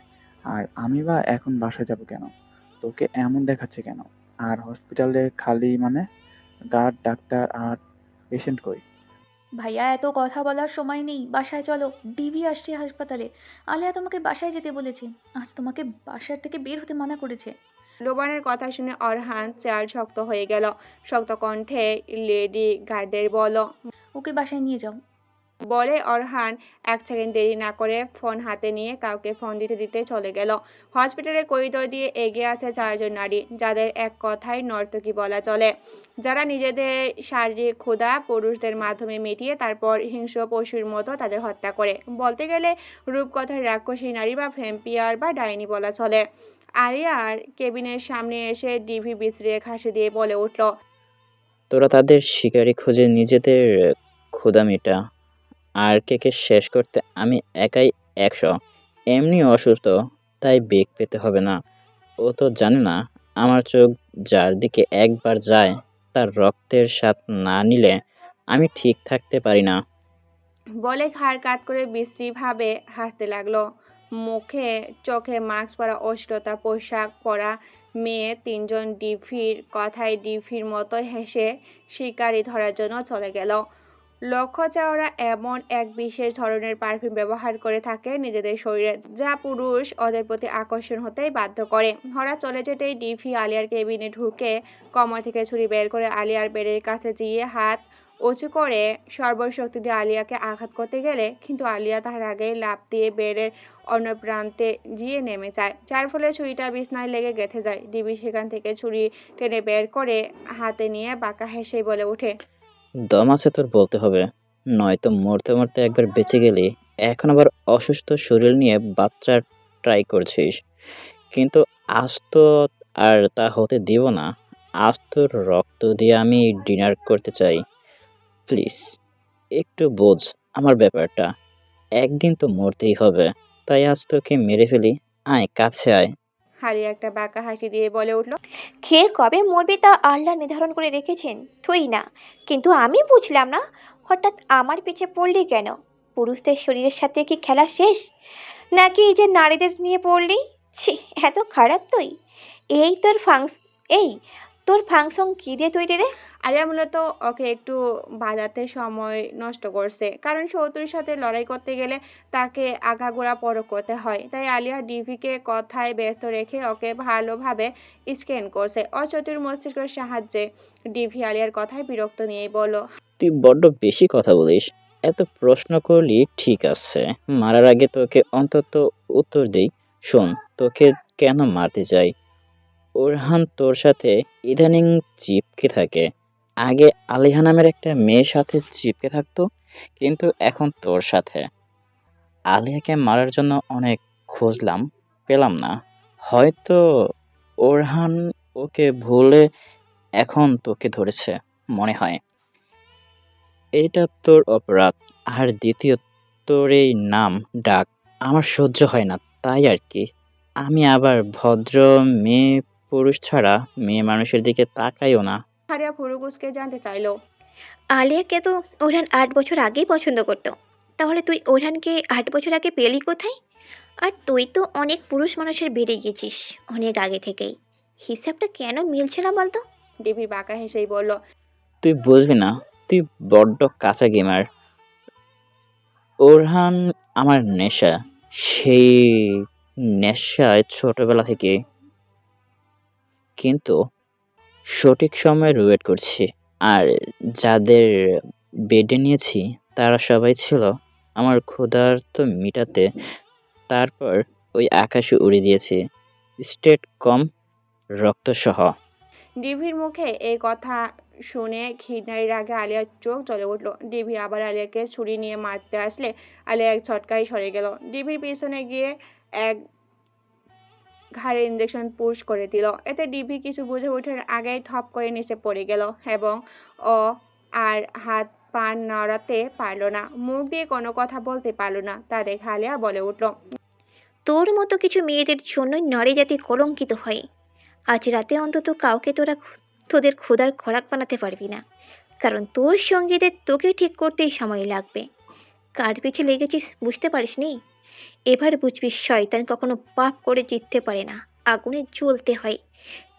আর আমি বা এখন বাসায় যাব কেন? তোকে এমন দেখাচ্ছে কেন? আর হসপিটালে খালি মানে গার্ড, ডাক্তার আর পেশেন্ট কই? ভাইয়া এত কথা বলার সময় নেই, বাসায় চলো। ডিভি আসছে হাসপাতালে। আলিয়া তোমাকে বাসায় যেতে বলেছে। আজ তোমাকে বাসার থেকে বের হতে মানা করেছে। লোবানের কথা শুনে অরহান চেয়ার শক্ত হয়ে গেল। শক্ত কণ্ঠে লেডি গার্ডের বলল। ওকে বাসায় নিয়ে যাও। বলে অরহান 1 সেকেন্ড দেরি না করে ফোন হাতে নিয়ে কাউকে ফোন দিতে দিতে চলে গেল। হসপিটালের করিডোর দিয়ে এগিয়ে আছে 4 জন নারী, যাদের এক কথায় নর্তকী বলা চলে, যারা নিজেদের শারীরিক ক্ষুধা পুরুষদের মাধ্যমে মিটিয়ে তারপর হিংস্র পশুর মতো তাদের হত্যা করে। বলতে গেলে রূপকথার রাক্ষসী নারী বা ভ্যাম্পিয়ার বা ডাইনি বলা চলে। আরিয়ার কেবিনের সামনে এসে ডিভি বিছড়িয়ে খাসি দিয়ে বলে উঠল। তোরা তাদের শিকারি খুঁজে নিজেদের ক্ষুধা মেটা, আর কে শেষ করতে আমি একাই 100। এমনি অসুস্থ, তাই বেগ পেতে হবে না। ও তো জানে না আমার চোখ যার দিকে একবার যায় তার রক্তের স্বাদ না নিলে আমি ঠিক থাকতে পারি না। বলে ঘাড় কাত করে বিশ্রীভাবে হাসতে লাগলো। মুখে চোখে মাস্ক পরা অশ্লীলতা পোশাক পরা মেয়ে 3 জন ডিভির কথায় ডিভির মতো হেসে শিকারি ধরার জন্য চলে গেল। লক্ষ্য চাওরা এমন এক বিশেষ ধরনের পারফিউম ব্যবহার করে থাকে নিজেদের শরীরে, যা পুরুষ ওদের প্রতি আকর্ষণ হতেই বাধ্য করে। ওরা চলে যেতেই ডিভি আলিয়ার কেবিনে ঢুকে কমর থেকে ছুরি বের করে আলিয়ার বেডের কাছে গিয়ে হাত উঁচু করে সর্বশক্তি দিয়ে আলিয়াকে আঘাত করতে গেলে কিন্তু আলিয়া তার আগেই লাফ দিয়ে বেডের অন্য প্রান্তে গিয়ে নেমে যায়, যার ফলে ছুরিটা বিছনায় লেগে গেঁথে যায়। ডিবি সেখান থেকে ছুরি টেনে বের করে হাতে নিয়ে বাঁকা হেসেই বলে ওঠে। দম আছে তোর বলতে হবে, নয়তো মরতে মরতে একবার বেঁচে গেলি, এখন আবার অসুস্থ শরীর নিয়ে বাচ্চা ট্রাই করছিস। কিন্তু আজ তো আর তা হতে দিব না। আজ তোর রক্ত দিয়ে আমি ডিনার করতে চাই। প্লিজ একটু বোঝ আমার ব্যাপারটা। একদিন তো মরতেই হবে, তাই আজ তোকে মেরে ফেলি। আয় কাছে আয়। আলিয়া একটা বাঁকা হাসি দিয়ে বলে উঠল। খেয়ে কবে মরবি তা আল্লাহ নির্ধারণ করে রেখেছেন, তুই না। কিন্তু আমি বুঝলাম না, হঠাৎ আমার পিছে পড়লি কেন? পুরুষদের শরীরের সাথে কি খেলা শেষ, নাকি এই যে নারীদের নিয়ে পড়লি? ছি, এত খারাপ তুই। এই তোর ফাংস এই তোর ফাংশন কি দিয়ে তৈরি রে? আলিয়া মূলত ওকে একটু বাজাতে সময় নষ্ট করছে, কারণ শত্রুর সাথে লড়াই করতে গেলে তাকে আগাগোড়া পরখ করতে হয়। তাই আলিয়া ডিভিকে কথায় ব্যস্ত রেখে ওকে ভালোভাবে স্ক্যান করছে। অচতুর মস্তিষ্কের সাহায্যে ডিভি আলিয়ার কথায় বিরক্ত নিয়েই বলল। তুই বড্ড বেশি কথা বলিস। এত প্রশ্ন করলি ঠিক আছে, মারার আগে তোকে অন্তত উত্তর দেই। শোন, তোকে কেন মারতে চাই? ওরহান তোর সাথে ইদানিং চিপকে থাকে। আগে আলিহা নামের একটা মেয়ের সাথে চিপকে থাকতো, কিন্তু এখন তোর সাথে। আলিয়াকে মারার জন্য অনেক খুঁজলাম, পেলাম না। হয়তো ওরহান ওকে ভুলে এখন তোকে ধরেছে মনে হয়। এটা তোর অপরাধ। আর দ্বিতীয়, তোর এই নাম ডাক আমার সহ্য হয় না, তাই আর কি। আমি আবার ভদ্র মেয়ে পুরুষ ছাড়া মেয়ে মানুষের দিকে তাকাইও না। আলিয়া ফুরুকুসকে জানতে চাইলো। আলিয়াকে তো ওরহান 8 বছর আগেই পছন্দ করতো। তাহলে তুই ওরহানকে 8 বছর আগে পেলি কোথায়? আর তুই তো অনেক পুরুষ মানুষের বেড়ে গেছিস অনেক আগে থেকেই। হিসাবটা কেন মিলছে না বলতো? ডিভি বাঁকা হেসেই বলল। তুই বুঝবি না, তুই বড্ড কাঁচা গেমার। ওরহান আমার নেশা, সেই নেশায় ছোটবেলা থেকে। কিন্তু সঠিক সময়ের ওয়েট করছি। আর যাদের বেডে নিয়েছি তারা সবাই ছিল আমার ক্ষুধার্ত মিটাতে। তারপর ওই আকাশে উড়ে দিয়েছি, স্টেট কম রক্তসহ। ডিভির মুখে এই কথা শুনে ঘৃণার রাগে আলিয়ার চোখ জ্বলে উঠল। ডিভি আবার আলিয়াকে ছুরি নিয়ে মারতে আসলে আলিয়া এক ঝটকায় সরে গেল। ডিভির পিছনে গিয়ে এক ঘাড়ে ইঞ্জেকশন পুশ করে দিল। এতে ডিভি কিছু বুঝে ওঠার আগেই থপ করে নিচে পড়ে গেল এবং ও আর হাত পা নাড়াতে পারল না, মুখ দিয়ে কোনো কথা বলতে পারল না। তা দেখে আলিয়া বলে উঠল। তোর মতো কিছু মেয়েদের জন্যই নারী জাতি কলঙ্কিত হয়। আজ রাতে অন্তত কাউকে তোদের ক্ষুধার খোরাক বানাতে পারবি না, কারণ তোর সঙ্গীদের তোকে ঠিক করতেই সময় লাগবে। কার পিছে লেগেছিস বুঝতে পারিসনি? এবার বুঝবি শয়তান কখনো পাপ করে জিততে পারে না, আগুনে জ্বলতে হয়।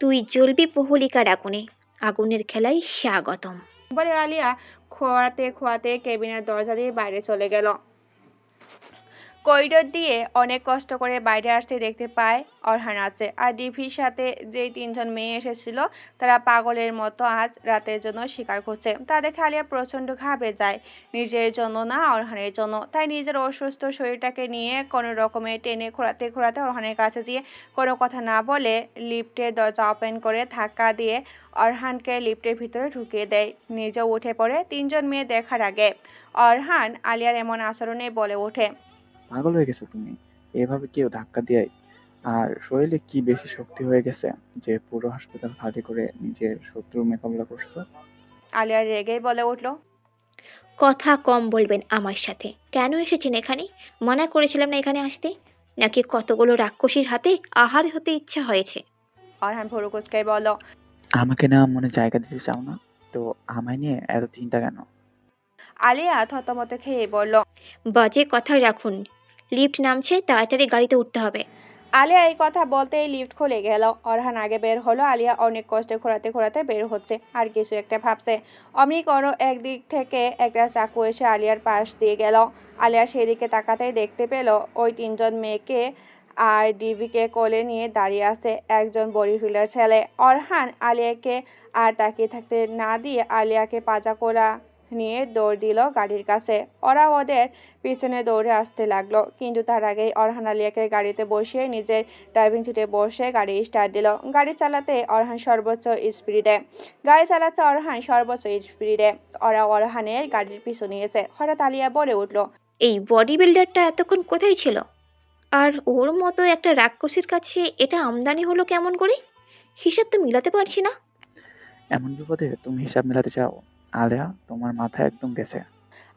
তুই জ্বলবি প্রহলিকার আগুনে, আগুনের খেলায় স্বাগতম। বলে আলিয়া খোয়াতে খোয়াতে কেবিনের দরজা দিয়ে বাইরে চলে গেল। করিডোর দিয়ে অনেক কষ্ট করে বাইরে আসতে দেখতে পায় অরহান আছে, আর ডিভির সাথে যেই 3জন মেয়ে এসেছিল তারা পাগলের মতো আজ রাতের জন্য শিকার করছে। তা দেখে আলিয়া প্রচন্ড ঘাবড়ে যায়, নিজের জন্য না অরহানের জন্য। তাই নিজের অসুস্থ শরীরটাকে নিয়ে কোনো রকমে টেনে ঘোরাতে ঘোরাতে অরহানের কাছে গিয়ে কোনো কথা না বলে লিফটের দরজা ওপেন করে ধাক্কা দিয়ে অরহানকে লিফটের ভিতরে ঢুকিয়ে দেয়। নিজেও উঠে পড়ে 3জন মেয়ে দেখার আগে। অরহান আলিয়ার এমন আচরণে বলে ওঠে, পাগল হয়ে গেছো তুমি? এভাবে কেউ ধাক্কা দেয়? আর শরীরে কি বেশি শক্তি হয়ে গেছে যে পুরো হাসপাতাল খালি করে নিজের শত্রুর মোকাবিলা করছো? আলিয়া রেগেই বলে উঠল, কথা কম বলবেন আমার সাথে। কেন এসেছেন এখানে? মানা করেছিলাম না এখানে আসতে? নাকি কতগুলো রাক্ষসীর হাতে আহার হতে ইচ্ছা হয়েছে? অরহান ভুরু কুচকাই বলল, আমাকে না মনে জায়গা দিতে চাও না? তো আমায় নিয়ে এত চিন্তা কেন? আলিয়া থতমত খেয়ে বলল, বাজে কথা রাখুন, লিফট নামছে, তাড়াতাড়ি গাড়িতে উঠতে হবে। আলিয়া এই কথা বলতেই লিফট খুলে গেল। অরহান আগে বের হলো, আলিয়া অনেক কষ্টে ঘোরাতে ঘোরাতে বের হচ্ছে আর কিছু একটা ভাবছে। অমনি কোনো একদিক থেকে একটা চাকু এসে আলিয়ার পাশ দিয়ে গেল। আলিয়া সেদিকে তাকাতেই দেখতে পেল ওই 3জন মেয়েকে আর ডিভিকে কোলে নিয়ে দাঁড়িয়ে আছে একজন বডি ফিল্ডার ছেলে। অরহান আলিয়াকে আর তাকিয়ে থাকতে না দিয়ে আলিয়াকে পাজা কোলা নিয়ে দৌড় দিল গাড়ির কাছে। ওরা ওদের পিছনে দৌড়ে আসতে লাগলো, কিন্তু তার আগেই অরহান আলিয়াকে গাড়িতে বসিয়ে নিজের ড্রাইভিং সিটে বসে গাড়ি স্টার্ট দিল। গাড়ি চালাতে অরহান সর্বোচ্চ স্পিডে ওরা অরহানের গাড়ির পিছু নিয়েছে। হঠাৎ আলিয়া বলে উঠল, এই বডি বিল্ডারটা এতক্ষণ কোথায় ছিল? আর ওর মতো একটা রাক্ষসীর কাছে এটা আমদানি হলো কেমন করে? হিসাব তো মিলাতে পারছি না। এমন বিপদে তুমি হিসাব মেলাতে চাও? আলেয়া, তোমার মাথা একদম গেছে।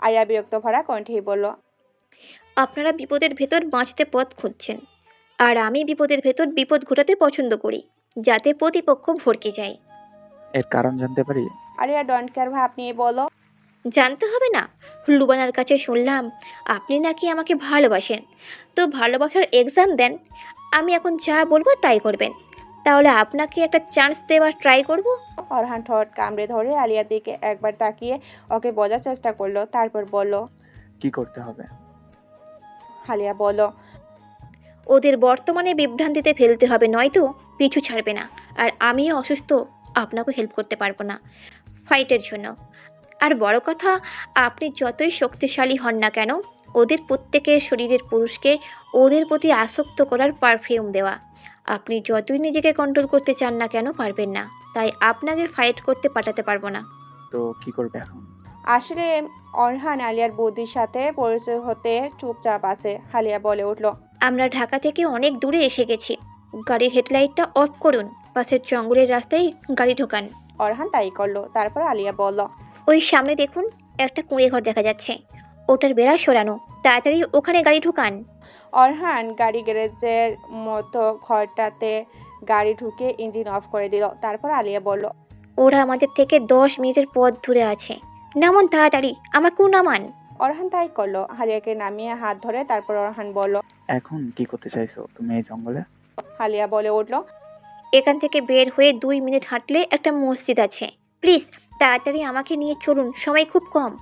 আলিয়া বিরক্ত ভরা কণ্ঠেই বলল, আপনারা বিপদের ভেতর বাঁচতে পথ খুঁজছেন, আর আমি বিপদের ভেতর বিপদ ঘটাতে পছন্দ করি, যাতে প্রতিপক্ষ ভড়কে যায়। এর কারণ জানতে পারি? আলিয়া ডন্ট কেয়ার ভাব নিয়ে বলল, জানতে হবে না। লুবানার কাছে শুনলাম আপনি নাকি আমাকে ভালোবাসেন, তো ভালোবাসার এক্সাম দেন। আমি এখন যা বলবো তাই করবেন, তাহলে আপনাকে একটা চান্স দেওয়ার ট্রাই করব। অরহান ঠোঁট কামড়ে ধরে আলিয়ার দিকে একবার তাকিয়ে ওকে বোঝার চেষ্টা করলো, তারপর বলল, কি করতে হবে? আলিয়া বলল, ওদের বর্তমানে বিভ্রান্তিতে ফেলতে হবে, নয়তো পিছু ছাড়বে না। আর আমিও অসুস্থ, আপনাকে হেল্প করতে পারবো না ফাইটের জন্য। আর বড় কথা, আপনি যতই শক্তিশালী হন না কেন, ওদের প্রত্যেকের শরীরের পুরুষকে ওদের প্রতি আসক্ত করার পারফিউম দেওয়া। আপনি যতই নিজেকে কন্ট্রোল করতে চান না কেন, পারবেন না। তাই আপনাকে ফাইট করতে পাঠাতে পারবো না। তো কি করবে এখন? আসলে অরহান আলিয়ার বুদ্ধির সাথে পরিচয় হতে চুপচাপ আছে। আলিয়া বলে উঠল, আমরা ঢাকা থেকে অনেক দূরে এসে গেছি। গাড়ির হেডলাইটটা অফ করুন, পাশের জঙ্গলের রাস্তায় গাড়ি ঢোকান। অরহান তাই করলো। তারপর আলিয়া বলল, ওই সামনে দেখুন, একটা কুঁড়ে ঘর দেখা যাচ্ছে, ওটার বেড়া সরানো, তাড়াতাড়ি ওখানে গাড়ি ঢুকান। অরহান গাড়ি গ্যারেজের মতো ঘরটাতে গাড়ি ঢুকে ইঞ্জিন অফ করে দিল। তারপর আলিয়া বলল, ওরা আমাদের থেকে 10 মিনিটের পথ দূরে আছে, নামান তাড়াতাড়ি, আমাকেও নামান। অরহান তাই করলো। আলিয়াকে নামিয়ে হাত ধরে তারপর অরহান বলল, এখন কি করতে চাইছো তুমি এই জঙ্গলে? আলিয়া বলে উঠল, এখান থেকে বের হয়ে 2 মিনিট হাঁটলে একটা মসজিদ আছে, প্লিজ তাড়াতাড়ি আমাকে নিয়ে চলুন, সময় খুব কম।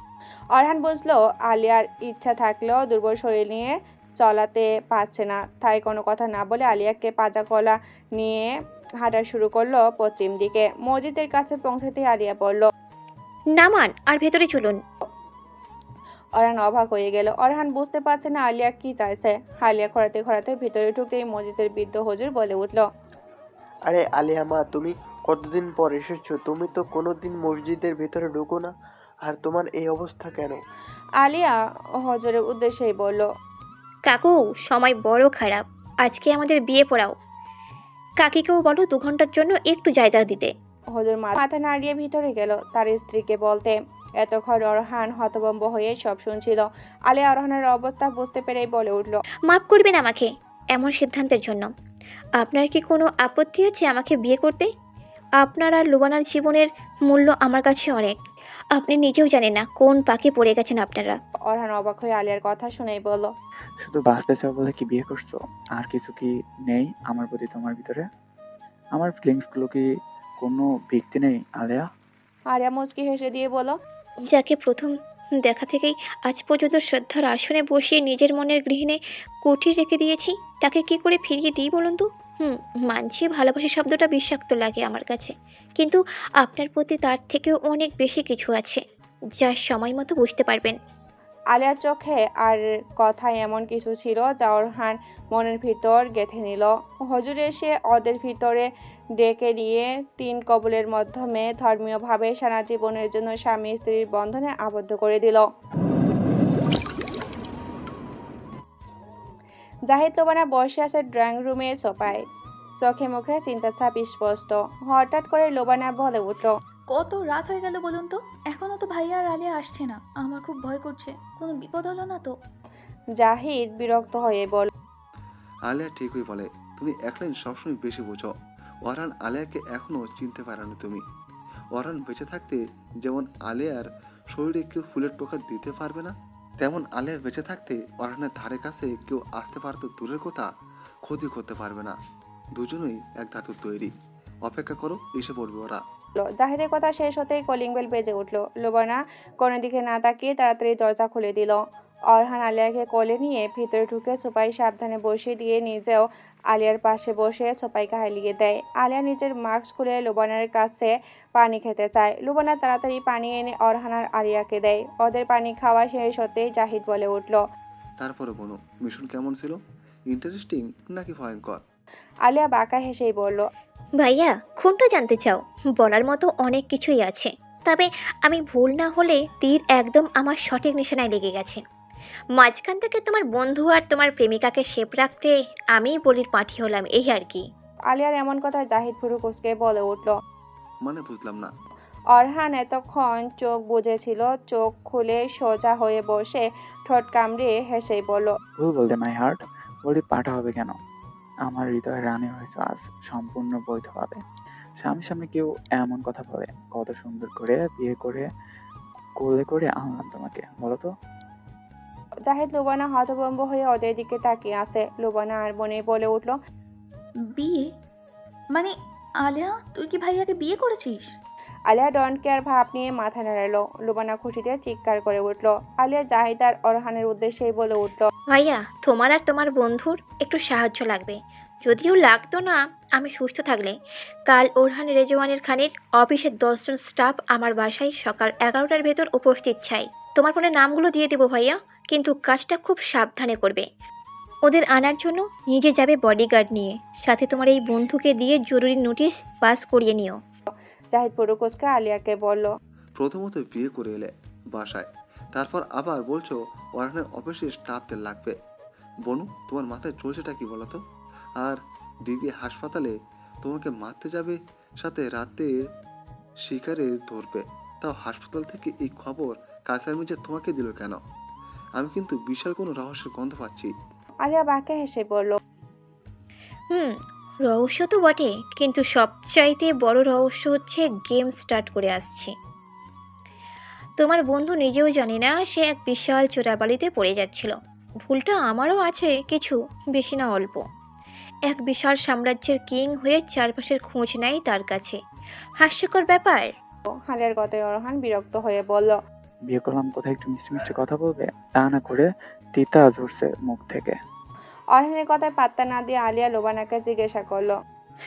অরহান বুঝলো আলিয়ার ইচ্ছা থাকলেও দুর্বল শরীর নিয়ে চলাতে পারছে না, তাই কোনো কথা না বলে আলিয়াকে পাজা কলা নিয়ে হাঁটা শুরু করলো পশ্চিম দিকে। মসজিদের কাছে পৌঁছাতে আলিয়া বলল, নামান আর ভেতরে চলুন। অরহান অবাক হয়ে গেল। অরহান বুঝতে পারছে না আলিয়া কি চাইছে। আলিয়া খোঁড়াতে খোঁড়াতে ভিতরে ঢুকেই মসজিদের বৃদ্ধ হুজুর বলে উঠল, আরে আলিয়া মা, তুমি কতদিন পর এসেছো? তুমি তো কোনোদিন মসজিদের ভিতরে ঢুকো না, আর তোমার এই অবস্থা কেন? আলিয়া হজরের উদ্দেশ্যেই বলল, কাকু, সময় বড় খারাপ, আজকে আমাদের বিয়ে পড়াও। কাকিকেও বলো 2 ঘন্টার জন্য একটু জায়গা দিতে। হজুর মাথা নাড়িয়ে ভিতরে গেল তার স্ত্রীকে বলতে। এতক্ষণ অরহান হতভম্ব হয়ে সব শুনছিল। আলিয়া অরহানের অবস্থা বুঝতে পেরেই বলে উঠল, মাফ করবেন আমাকে এমন সিদ্ধান্তের জন্য। আপনার কি কোনো আপত্তি আছে আমাকে বিয়ে করতে? আপনার আর লুবানার জীবনের মূল্য আমার কাছে অনেক। আপনি নিজেও জানেন না কোন পাকে পড়ে গেছেন আপনারা। অরহান অবাক হয়ে আলিয়ার কথা শুনেই বলল, শুধু বাঁচতে চাও বলে কি বিয়ে করছো? আর কিছু কি নেই আমার প্রতি তোমার ভিতরে? আমার ফিলিংসগুলো কি কোনো ভিত্তি নেই আলেয়া? আলিয়া মুচকি হেসে দিয়ে বলল, যাকে প্রথম দেখা থেকেই আজ পর্যন্ত শ্রদ্ধার আসনে বসিয়ে নিজের মনের গৃহিণে কুঠির রেখে দিয়েছি, তাকে কি করে ফিরিয়ে দিই বলুন তো? মানছি ভালোবাসা শব্দটা বিষাক্ত লাগে আমার কাছে, কিন্তু আপনার প্রতি তার থেকেও অনেক বেশি কিছু আছে, যা সময় মতো বুঝতে পারবেন। আলিয়ার চোখে আর কথায় এমন কিছু ছিল যা অরহান মনের ভিতর গেঁথে নিল। হজুর এসে ওদের ভিতরে ডেকে নিয়ে 3 কবুলের মাধ্যমে ধর্মীয়ভাবে সারা জীবনের জন্য স্বামী স্ত্রীর বন্ধনে আবদ্ধ করে দিল। জাহিদ লোবানা বসে আছে ড্রয়িং রুমে সোফায়, চোখে মুখে চিন্তার ছাপ স্পষ্ট। হঠাৎ করে লোবানা বলে উঠল, কত রাত হয়ে গেল বলুন তো, এখনো তো ভাইয়া আর আলিয়া আসছে না। আমার খুব ভয় করছে, কোনো বিপদ হলো না তো? জাহিদ বিরক্ত হয়ে বলল, আলিয়া ঠিকই বলে, তুমি এক লাইন সবসময় বেশি বোঝো। ওয়ারান আলিয়াকে এখনো চিনতে পারেনি তুমি। ওয়ারান বেঁচে থাকতে যেমন আলিয়ার শরীরে কেউ ফুলের টোকা দিতে পারবে না, তেমন আলিয়া বেঁচে থাকতে ওয়ারানের ধারে কাছে কেউ আসতে পারতো দূরের কথা, ক্ষতি করতে পারবে না। দুজনেই এক ধাতুর তৈরি। অপেক্ষা করো, এসে পড়বে ওরা। জাহিদের কথা শেষ হতেই কলিং বেল বেজে উঠল। লোবানা কোনো দিকে না তাকিয়ে তাড়াতাড়ি দরজা খুলে দিল। অরহান আলিয়াকে কোলে নিয়ে ভিতরে ঢুকে সোফায় সাবধানে বসিয়ে দিয়ে নিজেও আলিয়ার পাশে বসে সোফাইকে হালিয়ে দেয়। আলিয়া নিজের মাস্ক খুলে লোবানার কাছে পানি খেতে চায়। লোবানা তাড়াতাড়ি পানি এনে অরহান আর আলিয়াকে দেয়। ওদের পানি খাওয়া শেষ হতেই জাহিদ বলে উঠল, তারপরে বলো, মিশন কেমন ছিল? ইন্টারেস্টিং নাকি ভয়ঙ্কর? আলিয়া বাঁকা হেসেই বলল, ভাইয়া কোনটা জানতে চাও? বলার মতো অনেক কিছুই আছে, তবে আমি ভুল না হলে তীর একদম আমার সঠিক নিশানায় লেগে গেছে। মাঝখান থেকে তোমার বন্ধু আর তোমার প্রেমিকাকে শেপ রাখতে আমিই বলির পাঠি হলাম, এই আর কি। আলিয়ার এমন কথা জাহিদ ভুরু কুঁচকে বলে উঠল। মানে বুঝলাম না। অরহান এতক্ষণ চোখ বুজেছিল, চোখ খুলে সোজা হয়ে বসে ঠোঁট কামড়ে হেসেই বলল, ভুল বলতে মাই হার্ট, বলি পাঠা হবে কেন? আমার হৃদয়ে রানী হয়েছে আজ সম্পূর্ণ বৈধভাবে। সামনে সামনে কেউ এমন কথা বলে? কত সুন্দর করে বিয়ে করে কোলে করে আনলাম তোমাকে, বলো তো? জাহিদ লোবানা হতভম্ব হয়ে ওদের দিকে তাকিয়ে আছে। লোবানা আর বনে বলে উঠল, বিয়ে? মানে আলিয়া, তুই কি ভাইয়াকে বিয়ে করেছিস? আলিয়া ডন্ট কেয়ার ভাব নিয়ে মাথা নাড়ালো। লোবানা খুশিতে চিৎকার করে উঠল। আলিয়া জাহিদ আর অরহানের উদ্দেশ্যেই বলে উঠল, ভাইয়া তোমার আর তোমার বন্ধুর একটু সাহায্য লাগবে। যদিও লাগতো না আমি সুস্থ থাকলে। কাল ওরহান রেজওয়ানের খানের অফিসের 10 জন স্টাফ আমার বাসায় সকাল 11টার ভেতর উপস্থিত চাই। তোমার ফোনে নামগুলো দিয়ে দেবো ভাইয়া, কিন্তু কাজটা খুব সাবধানে করবে। ওদের আনার জন্য নিজে যাবে বডিগার্ড নিয়ে, সাথে তোমার এই বন্ধুকে দিয়ে জরুরি নোটিশ পাস করিয়ে নিও। জাহিদ পুরো কুচকে আলিয়াকে বলল, প্রথমত বিয়ে করে এলে বাসায়, তারপর আবার বলছো ওয়ারানের অফিসে স্টাফদের লাগবে। বনু, তোমার মাথায় চলছেটা কি বলতো? আর ডিবি হাসপাতালে তোমাকে মারতে যাবে, সাথে রাতে শিকারে ধরবে, তাও হাসপাতাল থেকে এই খবর কাসার মির্জা তোমাকে দিল কেন? আমি কিন্তু বিশাল কোনো রহস্যের গন্ধ পাচ্ছি। আলিয়া বাঁকে হেসে বলল, রহস্য তো বটে, কিন্তু সবচাইতে বড় রহস্য হচ্ছে গেম স্টার্ট করে আসছি। তোমার বন্ধু নিজেও জানে না সে এক বিশাল চোরাবালিতে পড়ে যাচ্ছিল। ভুলটা আমারও আছে কিছু, বেশি না অল্প। এক বিশাল সাম্রাজ্যের কিং হয়ে চারপাশের খোঁজ নেয় তার কাছে। হাস্যকর ব্যাপার। আলিয়ার কথায় অরহান বিরক্ত হয়ে বলল, বিয়ে করলাম কোথায় একটু মিষ্টি মিষ্টি কথা বলবে, তা না করে তিতা ঝরছে মুখ থেকে। অরহানের কথায় পাত্তা না দিয়ে আলিয়া লোবানাকে জিজ্ঞাসা করলো,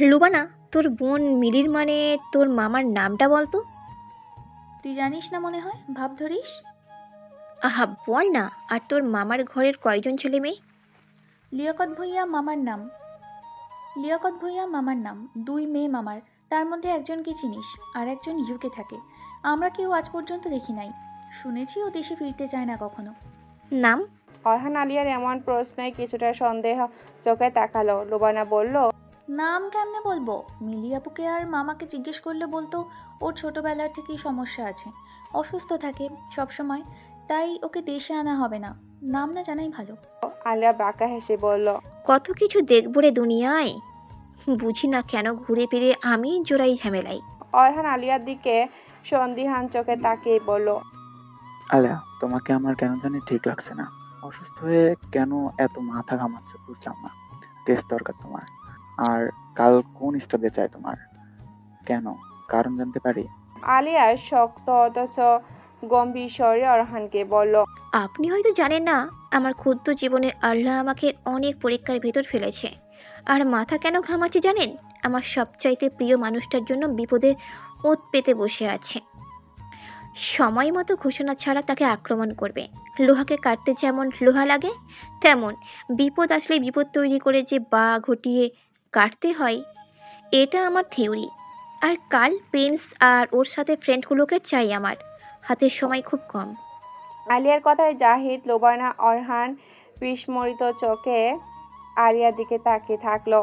লুবানা, তোর বোন মিলির মানে তোর মামার নামটা বলতো? তুই জানিস না মনে হয়, ভাব ধরিস। আহা বল না। আর তোর মামার ঘরের কয়জন ছেলে মেয়ে? লিয়াকত ভুঁইয়া মামার নাম। লিয়াকত ভুঁইয়া মামার নাম, 2 মেয়ে মামার। তার মধ্যে একজনকে চিনিস, আর একজন ইউকে থাকে। আমরা কেউ আজ পর্যন্ত দেখি নাই। শুনেছি ও দেশে ফিরতে চায় না কখনো। নাম? অরহান আলিয়ার এমন প্রশ্নে কিছুটা সন্দেহ চোখে তাকালো। লোবানা বলল, নাম কেমনে বলবো? মিলি আপুকে আর মামাকে জিজ্ঞেস করলে বলতো ওর ছোটবেলার থেকেই সমস্যা আছে, অসুস্থ থাকে সবসময়, তাই ওকে দেশে আনা হবে না। নাম না জানাই ভালো। আলিয়া বাঁকা হেসে বলল, কত কিছু দেখবো রে দুনিয়ায়, বুঝি না কেন ঘুরে ফিরে আমি জোড়াই ঝামেলাই। অরহান আলিয়ার দিকে সন্দিহান চোখে তাকিয়ে বলল, আলিয়া, তোমাকে আমার কেন জানি ঠিক লাগছে না। অসুস্থ হয়ে কেন এত মাথা ঘামাচ্ছ বুঝলাম না। টেস্ট দরকার তোমার। আর কাল কোন স্টাফে চাই তোমার? কেন? কারণ জানতে পারি? আলিয়া শক্ত অথচ গম্ভীর স্বরে অরহানকে বলল, আপনি হয়তো জানেন না, আমার ক্ষুদ্র জীবনের আল্লাহ আমাকে অনেক পরীক্ষার ভেতর ফেলেছে। আর মাথা কেন ঘামাচ্ছে জানেন? আমার সবচাইতে প্রিয় মানুষটার জন্য বিপদে ওত পেতে বসে আছে। সময় মতো ঘোষণা ছাড়া তাকে আক্রমণ করবে। লোহাকে কাটতে যেমন লোহা লাগে, তেমন বিপদ আসলে বিপদ তৈরি করে যে বা ঘটিয়ে কাটতে হয়, এটা আমার থিওরি। আর কাল প্রিন্স আর ওর সাথে ফ্রেন্ডগুলোকে চাই আমার। হাতের সময় খুব কম। আলিয়ার কথায় জাহিদ, লোবানা, অরহান বিস্মরিত চোখে আলিয়ার দিকে তাকিয়ে থাকলো।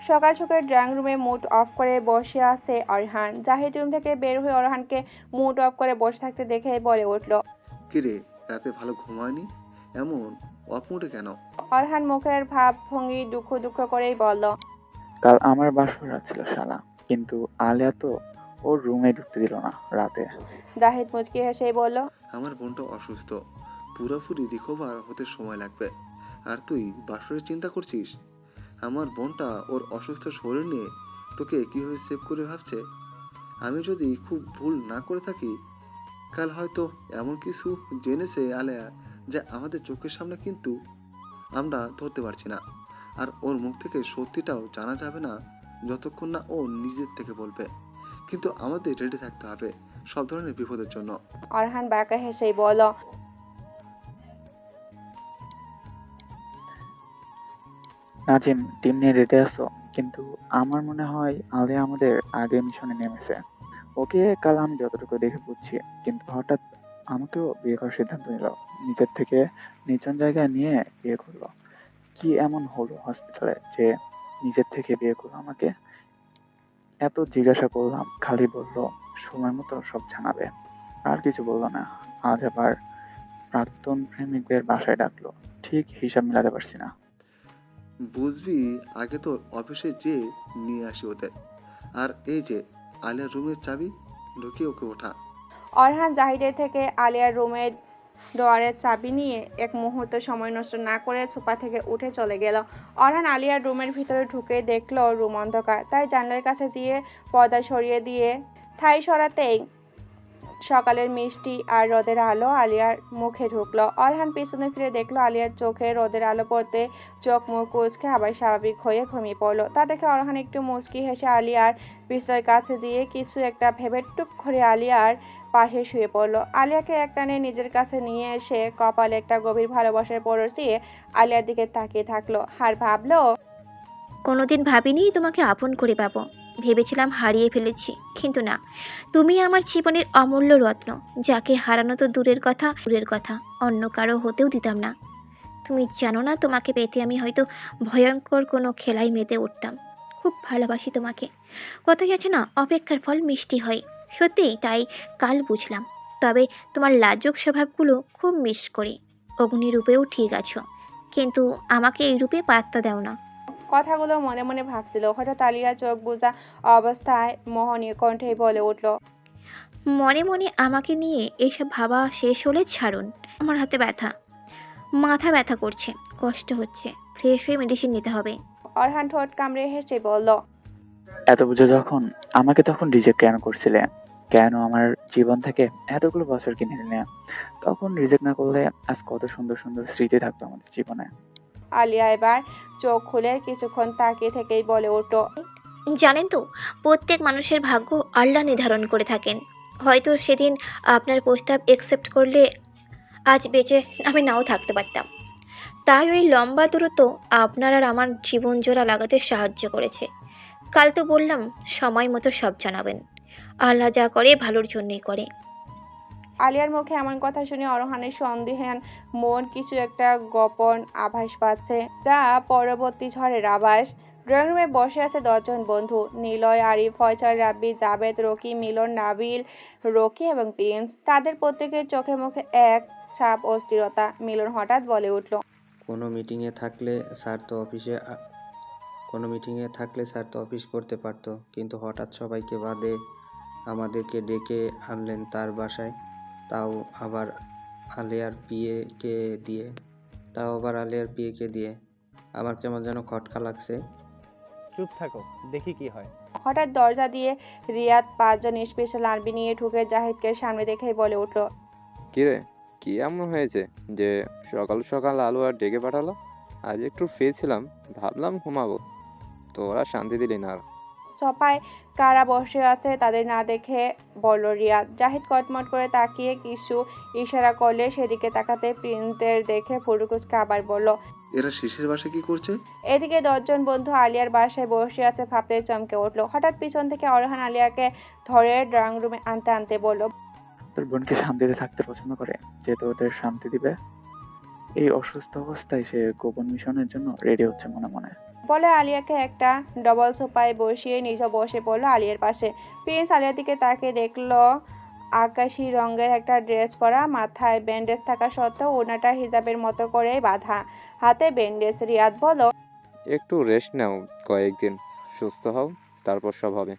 সকাল সকাল ড্রয়িং রুমে মুড অফ করে বসে আছে অরহান। জাহিদ রুম থেকে বের হয়ে অরহানকে মুড অফ করে বসে থাকতে দেখে বলে উঠল, কিরে, রাতে ভালো ঘুম হয়নি? এমন অফ মুডে কেন? অরহান মুখের ভাব ভঙ্গি দুঃখ দুঃখ করেই বলল, কাল আমার বাসর রাত ছিল শালা, কিন্তু আলিয়া তো ওর রুমে ঢুকতে দিল না রাতে। জাহিদ মুচকি হেসেই বলল, আমার বোনটা অসুস্থ, পুরোপুরি রিকভার হতে সময় লাগবে। আর তুই বাসরের চিন্তা করছিস? আমার বোনটা ওর অসুস্থ শরীর নিয়ে তোকে কীভাবে সেভ করে ভাবছে। আমি যদি খুব ভুল না করে থাকি, কাল হয়তো এমন কিছু জেনেছে আলেয়া যা আমাদের চোখের সামনে কিন্তু আমরা ধরতে পারছি না। আর ওর মুখ থেকে সত্যিটাও জানা যাবে না যতক্ষণ না ও নিজের থেকে বলবে। কিন্তু আমাদের রেডি থাকতে হবে সব ধরনের বিপদের জন্য। অরহান বাঁকা হেসেই বলল, নাজিম, টিম নিয়ে রেডি আছো? কিন্তু আমার মনে হয় আলিয়া আমাদের আগে মিশনে নেমেছে। ওকে কাল আমি যতটুকু দেখে বুঝছি, কিন্তু হঠাৎ আমাকেও বিয়ে করার সিদ্ধান্ত নিল। নিজের থেকে নির্জন জায়গায় নিয়ে বিয়ে করলো। কি এমন হলো হসপিটালে যে নিজের থেকে বিয়ে করলো আমাকে? এত জিজ্ঞাসা করলাম, খালি বলল সময় মতো সব জানাবে। আর কিছু বললো না। আজ আবার প্রাক্তন প্রেমিকদের বাসায় ডাকলো। ঠিক হিসাব মিলাতে পারছি না। বুঝবি, আগে তোর অফিসে যে নিয়ে আসি ওদের। আর এই যে আলিয়ার রুমের চাবি, ঢুকিয়ে ওকে ওঠা। অরহান জাহিদের থেকে আলিয়ার রুমের ডোয়ারের চাবি নিয়ে এক মুহূর্ত সময় নষ্ট না করে সোফা থেকে উঠে চলে গেল। অরহান আলিয়ার রুমের ভিতরে ঢুকে দেখলো রুম অন্ধকার, তাই জানলার কাছে গিয়ে পর্দা সরিয়ে দিয়ে ঠাই সরাতেই সকালের মিষ্টি আর রোদের আলো আলিয়ার মুখে ঢুকলো। অরহান পিছনে ফিরে দেখলো আলিয়ার চোখে রোদের আলো পড়তে চোখ মুখ কুঁচকে আবার স্বাভাবিক হয়ে ঘুমিয়ে পড়লো। তা দেখে অরহান একটু মুচকি হেসে আলিয়ার বিছানার কাছে দিয়ে কিছু একটা ভেবে টুক করে আলিয়ার পাশে শুয়ে পড়লো। আলিয়াকে একটানে নিজের কাছে নিয়ে এসে কপালে একটা গভীর ভালোবাসার পরশ দিয়ে আলিয়ার দিকে তাকিয়ে থাকলো। আর ভাবলো, কোনোদিন ভাবিনি তোমাকে আপন করে পাবো। ভেবেছিলাম হারিয়ে ফেলেছি, কিন্তু না, তুমি আমার জীবনের অমূল্য রত্ন, যাকে হারানো তো দূরের কথা, অন্য কারো হতেও দিতাম না। তুমি জানো না, তোমাকে পেতে আমি হয়তো ভয়ঙ্কর কোনো খেলায় মেতে উঠতাম। খুব ভালোবাসি তোমাকে। কথাই আছে না, অপেক্ষার ফল মিষ্টি হয়। সত্যিই তাই কাল বুঝলাম। তবে তোমার লাজুক স্বভাবগুলো খুব মিস করি। অগ্নিরূপেও ঠিক আছো, কিন্তু আমাকে এই রূপে পাত্তা দাও না। কথাগুলো মনে মনে ভাবছিল। হঠাৎ আলিয়া চোখ বোঝা অবস্থায় মোহনীয় কণ্ঠে বলে উঠল, মনে মনে আমাকে নিয়ে এসব ভাবা শেষ হলে ছাড়ুন। আমার হাতে ব্যথা, মাথা ব্যথা করছে, কষ্ট হচ্ছে। ফ্রেশ হয়ে মেডিসিন নিতে হবে। অরহান ঠোঁট কামড়ে হেসে বলল, এত বুঝে যখন আমাকে তখন রিজেক্ট কেন করছিলে? কেন আমার জীবন থেকে এতগুলো বছর কিনে নিলে? তখন রিজেক্ট না করলে আজ কত সুন্দর সুন্দর স্মৃতি থাকতো আমাদের জীবনে। আলিয়া এবার চোখ খুলে কিছুক্ষণ তাকিয়ে থেকেই বলে উঠল, জানেন তো, প্রত্যেক মানুষের ভাগ্য আল্লাহ নির্ধারণ করে থাকেন। হয়তো সেদিন আপনার প্রস্তাব একসেপ্ট করলে আজ বেঁচে আমি নাও থাকতে পারতাম। তাই ওই লম্বা দূরত্ব আপনার আর আমার জীবন জোড়া লাগাতে সাহায্য করেছে। কাল তো বললাম সময় মতো সব জানাবেন। আল্লাহ যা করে ভালোর জন্যই করে। আলিয়ার মুখে এমন কথা শুনে অরহানের সন্দেহান মন কিছু একটা গোপন আভাস পাচ্ছে, যা পরবর্তী ঝড়ের আভাস। ড্রয়িং রুমে বসে আছে 10 জন বন্ধু। নিলয়, আরিফ, ফয়সাল, রাব্বি, জাবেদ, রকি, মিলন, নাবিল, রকি এবং প্রিন্স। তাদের প্রত্যেকের চোখে মুখে এক ছাপ অস্থিরতা। মিলন হঠাৎ বলে উঠল, কোনো মিটিংয়ে থাকলে স্যার তো অফিসে কোনো মিটিংয়ে থাকলে স্যার তো অফিস করতে পারতো, কিন্তু হঠাৎ সবাইকে বাদে আমাদেরকে ডেকে আনলেন তার বাসায়, তাও আবার আলিয়ার বিয়েকে দিয়ে আমার কেমন যেন খটকা লাগছে। চুপ থাকো, দেখি কি হয়। হঠাৎ দরজা দিয়ে রিয়াদ 5 জন স্পেশাল আর্মি নিয়ে ঢুকে জাহিদকে সামনে দেখেই বলে উঠল, কিরে, কি এমন হয়েছে যে সকাল সকাল আলু আর ডেকে পাঠালো? আজ একটু ফ্রি ছিলাম, ভাবলাম ঘুমাবো, তোরা শান্তি দিলি না আর। সোফায় কারা বসে আছে তাদের না দেখে বলল রিয়াদ। জাহিদ কটমট করে তাকিয়ে কিছু ইশারা করলে সেদিকে তাকাতে প্রিন্সদের দেখে ফুরুকুচকে আবার বলল, এরা শিশির বাসায় কি করছে? এদিকে 10 জন বন্ধু আলিয়ার বাসায় বসে আছে ভাবতে চমকে উঠল। হঠাৎ পিছন থেকে অরহান আলিয়াকে ধরে ড্রয়িং রুমে আনতে আনতে বলল, তোর বোনকে শান্তিতে থাকতে পছন্দ করে, যে তোদের শান্তি দিবে। এই অসুস্থ অবস্থায় সে গোপন মিশনের জন্য রেডি হচ্ছে মনে মনে। বলে আলিয়াকে একটা ডবল সোফায় বসিয়ে নিজে বসে পড়লো আলিয়ার পাশে। প্রিন্স আলিয়ার দিকে তাকিয়ে দেখলো আকাশি রঙের একটা ড্রেস পরা, মাথায় ব্যান্ডেজ থাকা সত্ত্বেও ওড়নাটা হিজাবের মতো করে বাঁধা, হাতে ব্যান্ডেজ। রিয়াদ বলল, একটু রেস্ট নাও কয়েকদিন, সুস্থ হও, তারপর সব হবে।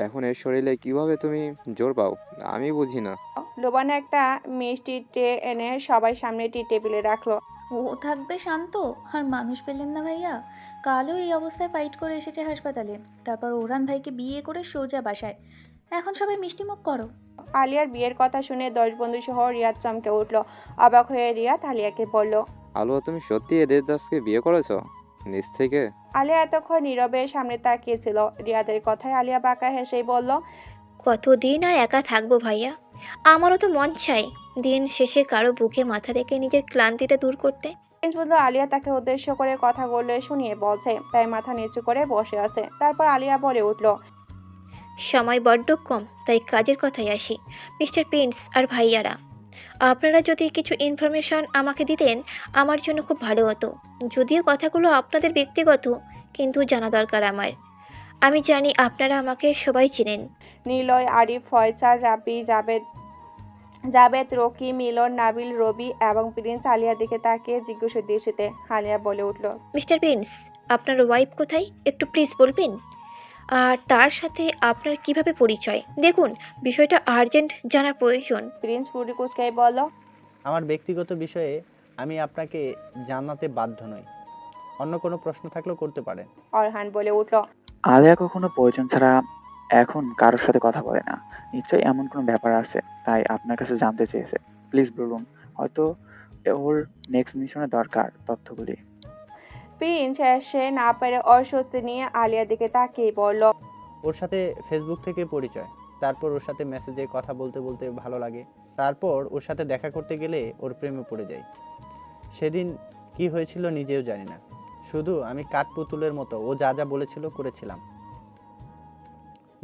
এখন এই শরীরে কিভাবে তুমি জোর পাও আমি বুঝি না। লোবানা একটা মিষ্টি ট্রে এনে সবাই সামনে টি টেবিলে রাখলো। ও থাকবে শান্ত, আর মানুষ পেলেন না ভাইয়া? কালও এই অবস্থায় ফাইট করে এসেছে হাসপাতালে, তারপর ওরহান ভাইকে বিয়ে করে সোজা বাসায়। এখন সবাই মিষ্টিমুখ করো। আলিয়ার বিয়ের কথা শুনে 10 বন্ধু সহ রিয়াদ চমকে উঠলো। অবাক হয়ে রিয়াদ আলিয়াকে বলল, আলুয়া, তুমি সত্যি এদের দাসকে বিয়ে করেছো নিজ থেকে? আলিয়া এতক্ষণ নীরবে সামনে তাকিয়েছিল। রিয়াদের কথায় আলিয়া বাঁকা হেসেই বলল, কতদিন আর একা থাকবো ভাইয়া? আমারও তো মন চাই দিন শেষে কারো বুকে মাথা রেখে নিজের ক্লান্তিটা দূর করতে। প্রিন্স বলল, আলিয়া তাকে উদ্দেশ্য করে কথাগুলো শুনিয়ে বলছে, তাই মাথা নিচু করে বসে আছে। তারপর আলিয়া বলে উঠল, সময় বড্ড কম, তাই কাজের কথায় আসি। মিস্টার প্রিন্স আর ভাইয়ারা, আপনারা যদি কিছু ইনফরমেশন আমাকে দিতেন আমার জন্য খুব ভালো হতো। যদিও কথাগুলো আপনাদের ব্যক্তিগত, কিন্তু জানা দরকার আমার। আমি জানি আপনারা আমাকে সবাই চেনেন। নিলয়, আরিফ, ফয়সাল, রাবি, জাবেদ, রকি, মিলন, নাবিল, রবি এবং প্রিন্স আলিয়ার দিকে তাকিয়ে জিজ্ঞাসা দৃষ্টিতে। আলিয়া বলে উঠল, মিস্টার প্রিন্স, আপনার ওয়াইফ কোথায় একটু প্লিজ বলবেন? আর তার সাথে আপনার কিভাবে পরিচয়? দেখুন, বিষয়টা আর্জেন্ট জানার প্রয়োজন। প্রিন্স ফুরিকুচকাই বলল, আমার ব্যক্তিগত বিষয়ে আমি আপনাকে জানাতে বাধ্য নই। অন্য কোনো প্রশ্ন থাকলেও করতে পারেন। অরহান বলে উঠল, আলিয়া কখনো প্রয়োজন ছাড়া এখন কারোর সাথে কথা বলে না। নিশ্চয়ই এমন কোনো ব্যাপার আছে, তাই আপনার কাছে জানতে চেয়েছে। প্লিজ বলুন, হয়তো ওর নেক্সট মিশনে দরকার তথ্যগুলি। প্রিন্স এসে না পেরে অস্বস্তি নিয়ে আলিয়ার দিকে তাকিয়ে বলল, ওর সাথে ফেসবুক থেকে পরিচয়, তারপর ওর সাথে মেসেজে কথা বলতে বলতে ভালো লাগে, তারপর ওর সাথে দেখা করতে গেলে ওর প্রেমে পড়ে যাই। সেদিন কি হয়েছিল নিজেও জানি না, শুধু আমি কাঠপুতুলের মতো ও যা যা বলেছিল করেছিলাম,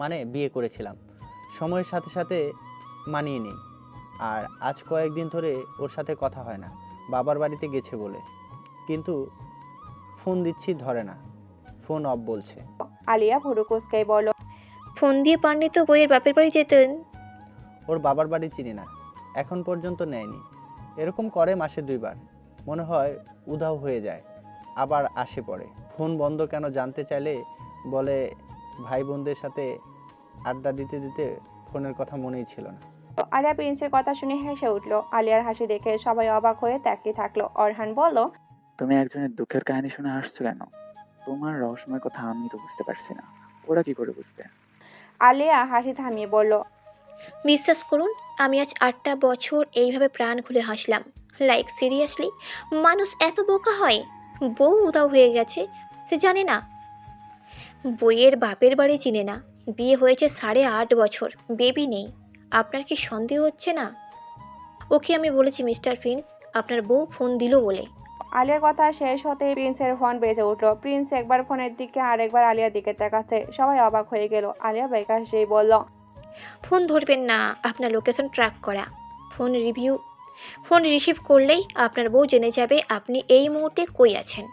মানে বিয়ে করেছিলাম। সময়ের সাথে সাথে মানিয়ে নিই। আর আজ কয়েকদিন ধরে ওর সাথে কথা হয় না, বাবার বাড়িতে গেছে বলে। কিন্তু ফোন দিচ্ছি ধরে না, ফোন অফ বলছে। আলিয়া ফুরুকুচকাই বলল, ফোন দিয়ে পারনি তো বইয়ের বাপের বাড়ি যেতেন। ওর বাবার বাড়ি চিনি না, এখন পর্যন্ত নেয়নি। এরকম করে মাসে 2 বার। মনে হয় উধাও হয়ে যায়, আবার আসে পড়ে। ফোন বন্ধ কেন জানতে চাইলে বলে ভাই বোনদের সাথে আড্ডা দিতে দিতে ফোনের কথা মনেই ছিল না। আলিয়া প্রিন্সের কথা শুনে হেসে উঠল। আলিয়ার হাসি দেখে সবাই অবাক হয়ে তাকিয়ে থাকলো। অরহান বলল, তুমি একজনের দুঃখের কাহিনী শুনে হাসছো কেন? তোমার রহস্যময় কথা আমি তো বুঝতে পারছি না, ওরা কি করে বুঝবে? আলিয়া হাসি থামিয়ে বলল, বিশ্বাস করুন, আমি আজ 8টা বছর এইভাবে প্রাণ খুলে হাসলাম। লাইক সিরিয়াসলি, মানুষ এত বোকা হয়? বউ উধাও হয়ে গেছে, সে জানে না। বইয়ের বাপের বাড়ি চিনে না। বিয়ে হয়েছে 8.5 বছর, বেবি নেই। আপনার কি সন্দেহ হচ্ছে না? ওকে আমি বলেছি মিস্টার প্রিন্স, আপনার বউ ফোন দিল বলে। আলিয়ার কথা শেষ হতেই প্রিন্সের ফোন বেজে উঠল। প্রিন্স একবার ফোনের দিকে আর একবার আলিয়ার দিকে তাকাচ্ছে। সবাই অবাক হয়ে গেল। আলিয়া বেকার সেই বলল, ফোন ধরবেন না, আপনার লোকেশন ট্র্যাক করা। ফোন রিসিভ করলেই আপনার বউ জেনে যাবে আপনি এই মুহূর্তে কই আছেন।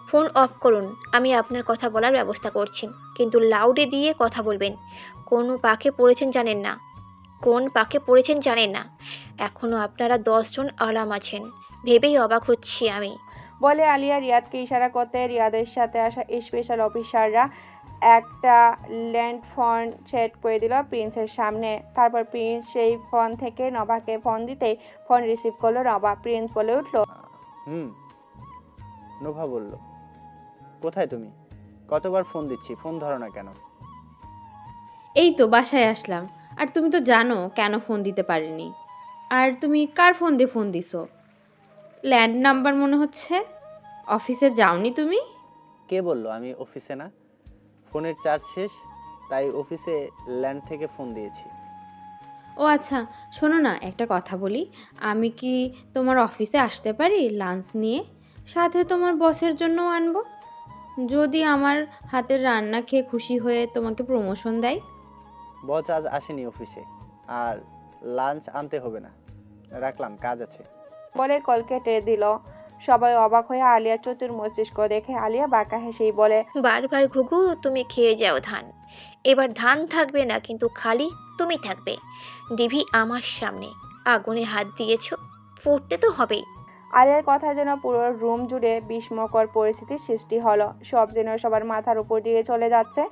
ফোন অফ করুন, আমি আপনার কথা বলার ব্যবস্থা করছি, কিন্তু লাউডে দিয়ে কথা বলবেন। কোন পাকে পড়েছেন জানেন না। এখনো আপনারা 10 জন আলাম আছেন, ভেবেই অবাক হচ্ছি আমি। বলে আলিয়া রিয়াদকে ইশারা করতে রিয়াদের সাথে আসা স্পেশাল অফিসাররা একটা ল্যান্ড ফোন সেট করে দিল প্রিন্সের সামনে। তারপর প্রিন্স সেই ফোন থেকে নভাকে ফোন দিতেই ফোন রিসিভ করলো নভা। প্রিন্স বলে উঠল, হুম। নোভা বলল, কোথায় তুমি? কতবার ফোন দিচ্ছি, ফোন ধরো না কেন? এই তো বাসায় আসলাম। আর তুমি তো জানো কেন ফোন দিতে পারিনি। আর তুমি কার ফোন দিয়ে ফোন দিছো? ল্যান্ড নাম্বার মনে হচ্ছে। অফিসে যাওনি তুমি? কে বললো আমি অফিসে না? ফোনের চার্জ শেষ, তাই অফিসে ল্যান্ড থেকে ফোন দিয়েছি। ও আচ্ছা, শোনো না, একটা কথা বলি। আমি কি তোমার অফিসে আসতে পারি লাঞ্চ নিয়ে? সাথে তোমার বসের জন্যও আনবো, যদি আমার হাতের রান্না খেয়ে খুশি হয়ে তোমাকে প্রমোশন দেয়। বস আজ আসেনি অফিসে, আর লাঞ্চ আনতে হবে না, রাখলাম, কাজ আছে। বলে কল কেটে দিল। সবাই অবাক হয়ে আলিয়া চতুর মস্তিষ্ক দেখে আলিয়া বাঁকা হেসেই বলে, বারবার ঘুঘু তুমি খেয়ে যাও ধান। এবার ধান থাকবে না, কিন্তু খালি তুমি থাকবে। ডিভি আমার সামনে আগুনে হাত দিয়েছো, পড়তে তো হবেই। আলিয়ার কথা যেন পুরো রুম জুড়ে বিস্ময়কর পরিস্থিতির সৃষ্টি হলো। সব যেন সবার মাথার উপর দিয়ে চলে যাচ্ছে।